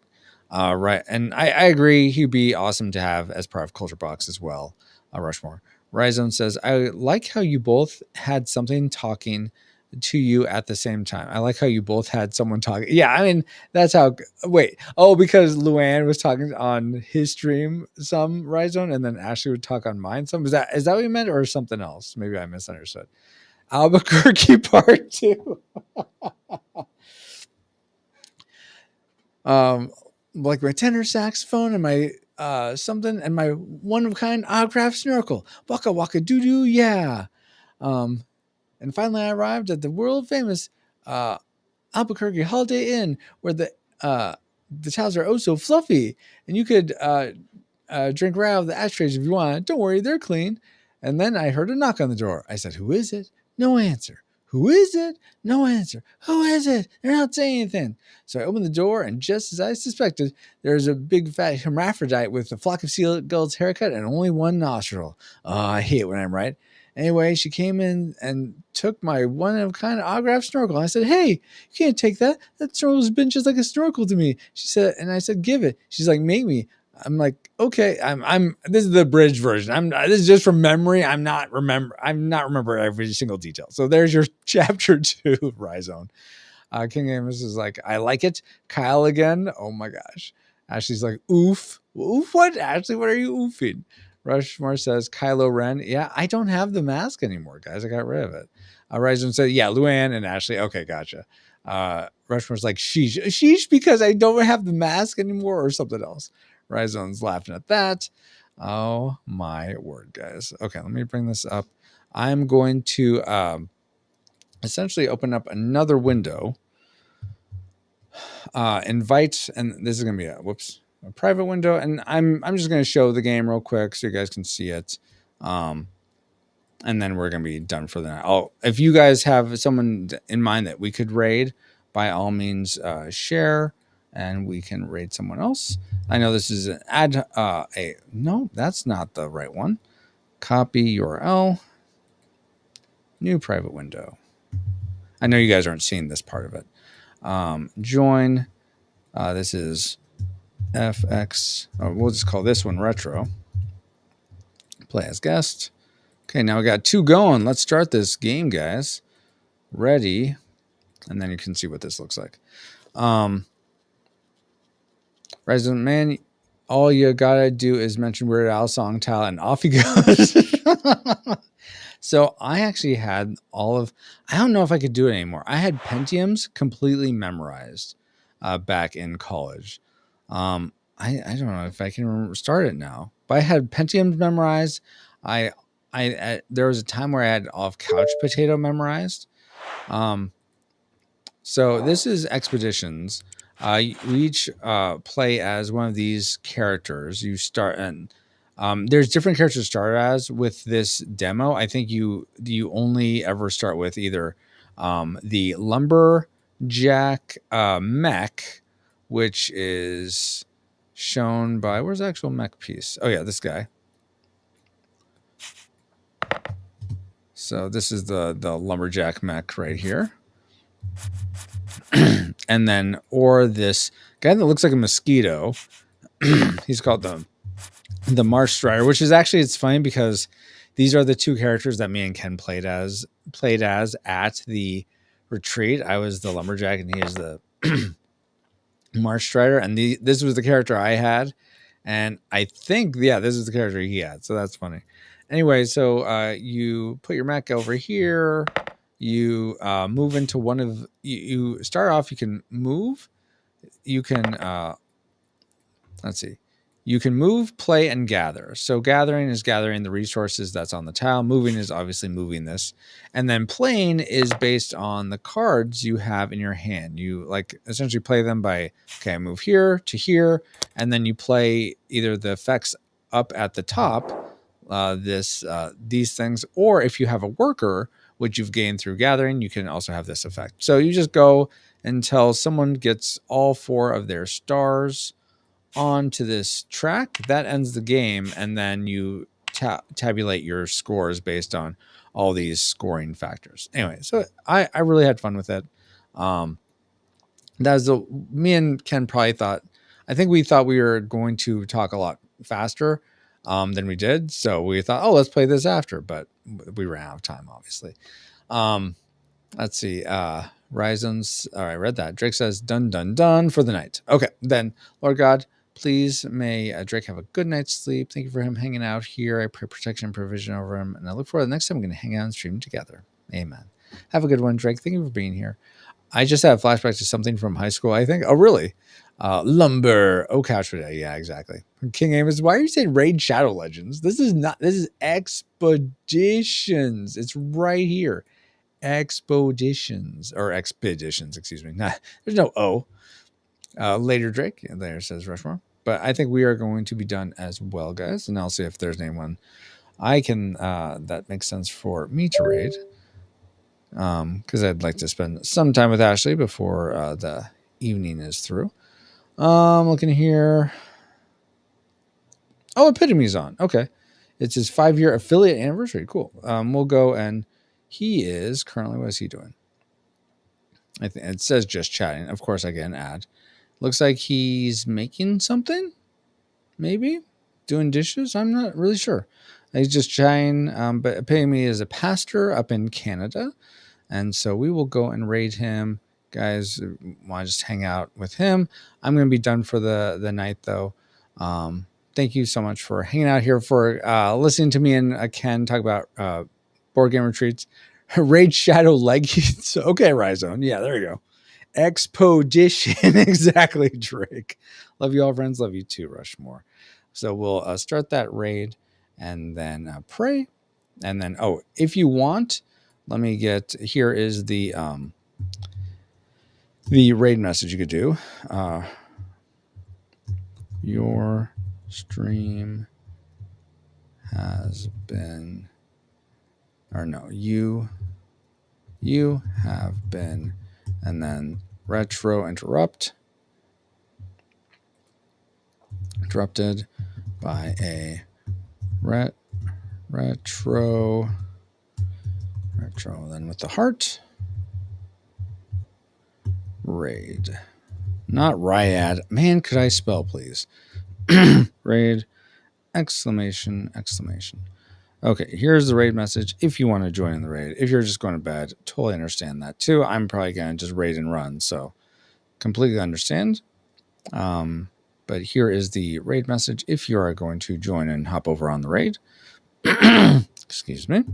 Right, and I agree he'd be awesome to have as part of Culture Box as well. Rushmore. Ryzone says, I like how you both had something talking to you at the same time. I like how you both had someone talking. Yeah, I mean, that's how. Wait. Oh, because Luann was talking on his stream some, Ryzone, and then Ashley would talk on mine some. Is that what you meant, or something else? Maybe I misunderstood. Albuquerque Part 2. Like my tenor saxophone and my something and my one-of-kind autographed snorkel. Waka waka doo-doo, yeah. And finally I arrived at the world-famous Albuquerque Holiday Inn, where the towels are oh so fluffy, and you could drink right out of the ashtrays if you want. Don't worry, they're clean. And then I heard a knock on the door. I said, who is it? No answer. Who is it? No answer. Who is it? They're not saying anything. So I opened the door, and just as I suspected, there's a big fat hermaphrodite with a flock of seagulls haircut and only one nostril. I hate when I'm right. Anyway, she came in and took my one-of-a-kind autographed snorkel. I said, hey, you can't take that. That snorkel's been just like a snorkel to me. She said, and I said, give it. She's like, make me. I'm like, okay, this is the abridged version. This is just from memory. I'm not remember every single detail. So there's your chapter 2, Ryzone. King Amos is like, I like it. Kyle again. Oh my gosh. Ashley's like, oof. Oof what? Ashley, what are you oofing? Rushmore says, Kylo Ren. Yeah, I don't have the mask anymore, guys. I got rid of it. Ryzen said, yeah, Luann and Ashley. Okay, gotcha. Rushmore's like, sheesh. Sheesh because I don't have the mask anymore or something else. Ryzen's laughing at that. Oh my word, guys. Okay, let me bring this up. I'm going to essentially open up another window. Invite, and this is going to be a private window, and I'm just going to show the game real quick so you guys can see it. And then we're going to be done for the night. If you guys have someone in mind that we could raid, by all means, share, and we can raid someone else. I know this is an no, that's not the right one. Copy URL, new private window. I know you guys aren't seeing this part of it. Join. This is FX. We'll just call this one retro. Play as guest. Okay, now we got 2 going. Let's start this game, guys. Ready. And then you can see what this looks like. Resident Man, all you gotta do is mention Weird Al song tile and off he goes. So I actually had I don't know if I could do it anymore. I had Pentiums completely memorized back in college. I don't know if I can start it now, but I had Pentiums memorized. There was a time where I had off Couch Potato memorized. So this is Expeditions. We each play as one of these characters. You start, and there's different characters to start as with this demo. I think you only ever start with either the lumberjack mech, which is shown by, where's the actual mech piece? Oh yeah, this guy. So this is the lumberjack mech right here. And then, or this guy that looks like a mosquito. He's called the Marsh Strider, which is actually, it's funny because these are the 2 characters that me and Ken played as at the retreat. I was the lumberjack and he is the Marsh Strider, and this was the character I had, and I think this is the character he had. So that's funny. Anyway, so you put your mech over here. You move into one of you start off. You can move. You can let's see. You can move, play, and gather. So gathering is gathering the resources that's on the tile. Moving is obviously moving this. And then playing is based on the cards you have in your hand. You like essentially play them by, okay, I move here to here. And then you play either the effects up at the top, these things, or if you have a worker, which you've gained through gathering, you can also have this effect. So you just go until someone gets all 4 of their stars onto this track. That ends the game, and then you tabulate your scores based on all these scoring factors. Anyway, so I really had fun with it. That was me and Ken probably thought, I think we thought we were going to talk a lot faster than we did. So we thought, oh, let's play this after, but we ran out of time, obviously. Let's see. Ryzen's. All right, read that. Drake says, done, done, done for the night. Okay, then, Lord God, please may Drake have a good night's sleep. Thank you for him hanging out here. I pray protection and provision over him. And I look forward to the next time we're going to hang out and stream together. Amen. Have a good one, Drake. Thank you for being here. I just had a flashback to something from high school, I think. Oh, really? Lumber. Oh, Couch Potato. Yeah, exactly. King Amos, why are you saying Raid Shadow Legends? This is Expeditions. It's right here. Expeditions, excuse me. Nah, there's no O. Later, Drake. There says Rushmore. But I think we are going to be done as well, guys. And I'll see if there's anyone I can that makes sense for me to raid. Because I'd like to spend some time with Ashley before the evening is through. Looking here. Oh, Epitomy's on. Okay. It's his 5-year affiliate anniversary. Cool. We'll go, and he is currently, what is he doing? I think it says just chatting. Of course, I get an ad. Looks like he's making something. Maybe doing dishes. I'm not really sure. He's just chatting. But Epitome is a pastor up in Canada. And so we will go and raid him guys want to just hang out with him, I'm going to be done for the night, though. Thank you so much for hanging out here, for listening to me and Ken talk about board game retreats. Raid Shadow Leggings. Okay, Rhizone. Yeah, there you go. Expedition. Exactly, Drake. Love you all, friends. Love you too, Rushmore. So we'll start that raid and then pray. And then, if you want, let me get, here is the raid message you could do. Your stream has been, or no, you have been, and then retro interrupted by a retro, then with the heart, raid, not Ryad. Man, could I spell, please? Raid, exclamation. Okay, here's the raid message. If you want to join in the raid, if you're just going to bed, totally understand that too. I'm probably going to just raid and run, so completely understand. But here is the raid message. If you are going to join and hop over on the raid, excuse me.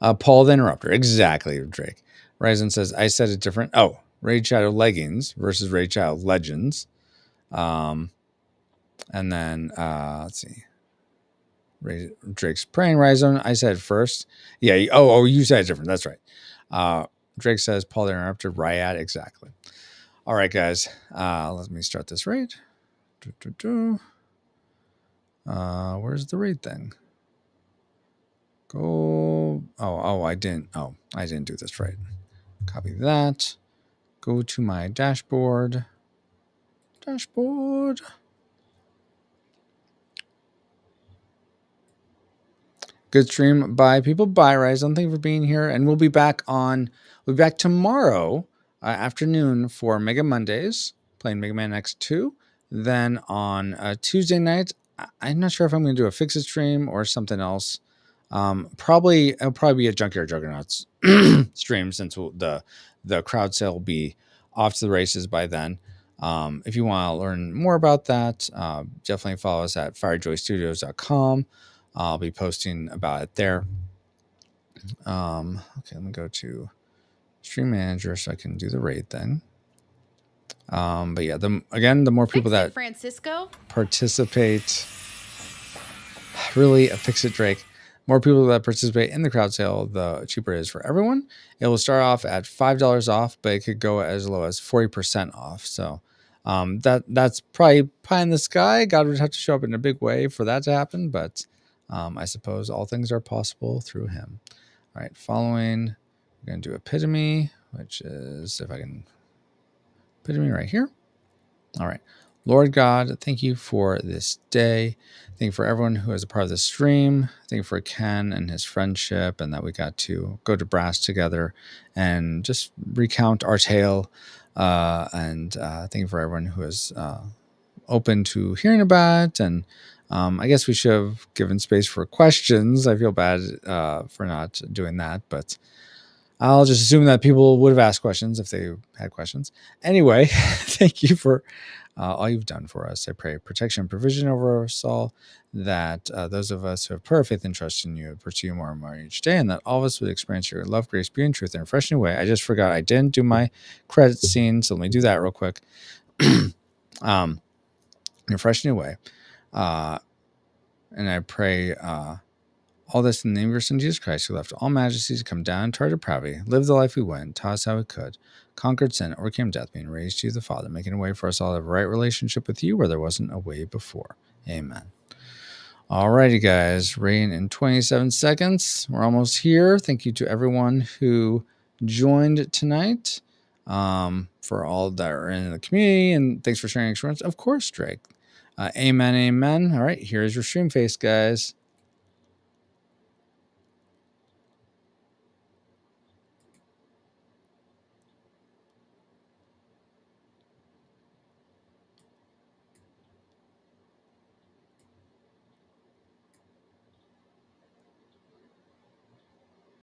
Paul the Interrupter. Exactly, Drake. Ryzen says, I said it different. Oh, Raid Shadow Leggings versus Raid Shadow Legends. And then, let's see. Drake's praying Ryzen. I said first. Yeah. You said it different. That's right. Drake says, Paul the Interrupter. Ryad. Exactly. All right, guys. Let me start this raid. Where's the raid thing? Go. I didn't do this right. Copy that. Go to my dashboard. Good stream. Bye, people. Bye, Ryzen. Thank you for being here. And we'll be back tomorrow afternoon for Mega Mondays, playing Mega Man X2. Then on Tuesday night, I'm not sure if I'm going to do a Fix It stream or something else. It'll probably be a Junkyard Juggernauts stream, since the crowd sale will be off to the races by then. If you want to learn more about that, definitely follow us at firejoystudios.com. I'll be posting about it there. Okay, let me go to Stream Manager so I can do the raid thing. But yeah, the more people that participate, really, Fix It, Drake. More people that participate in the crowd sale, the cheaper it is for everyone. It will start off at $5 off, but it could go as low as 40% off. So that's probably pie in the sky. God would have to show up in a big way for that to happen, but I suppose all things are possible through him. All right, following, we're going to do Epitome, which is, if I can, Epitome right here. All right. Lord God, thank you for this day. Thank you for everyone who is a part of the stream. Thank you for Ken and his friendship, and that we got to go to Brass together and just recount our tale. And thank you for everyone who is open to hearing about it. And I guess we should have given space for questions. I feel bad for not doing that, but I'll just assume that people would have asked questions if they had questions. Anyway, thank you for all you've done for us. I pray protection and provision over us all, that those of us who have prayer, faith, and trust in you pursue you more and more each day, and that all of us would experience your love, grace, beauty, and truth in a fresh new way. I just forgot I didn't do my credit scene, so let me do that real quick. In a fresh new way. And I pray all this in the name of your Son, Jesus Christ, who left all majesties to come down to our depravity, lived the life we went, taught us how we could, conquered sin, overcame death, being raised to you, the Father, making a way for us all to have a right relationship with you where there wasn't a way before. Amen. Alrighty, guys. Rain in 27 seconds. We're almost here. Thank you to everyone who joined tonight, for all that are in the community, and thanks for sharing experience. Of course, Drake. Amen, amen. All right, here's your stream face, guys.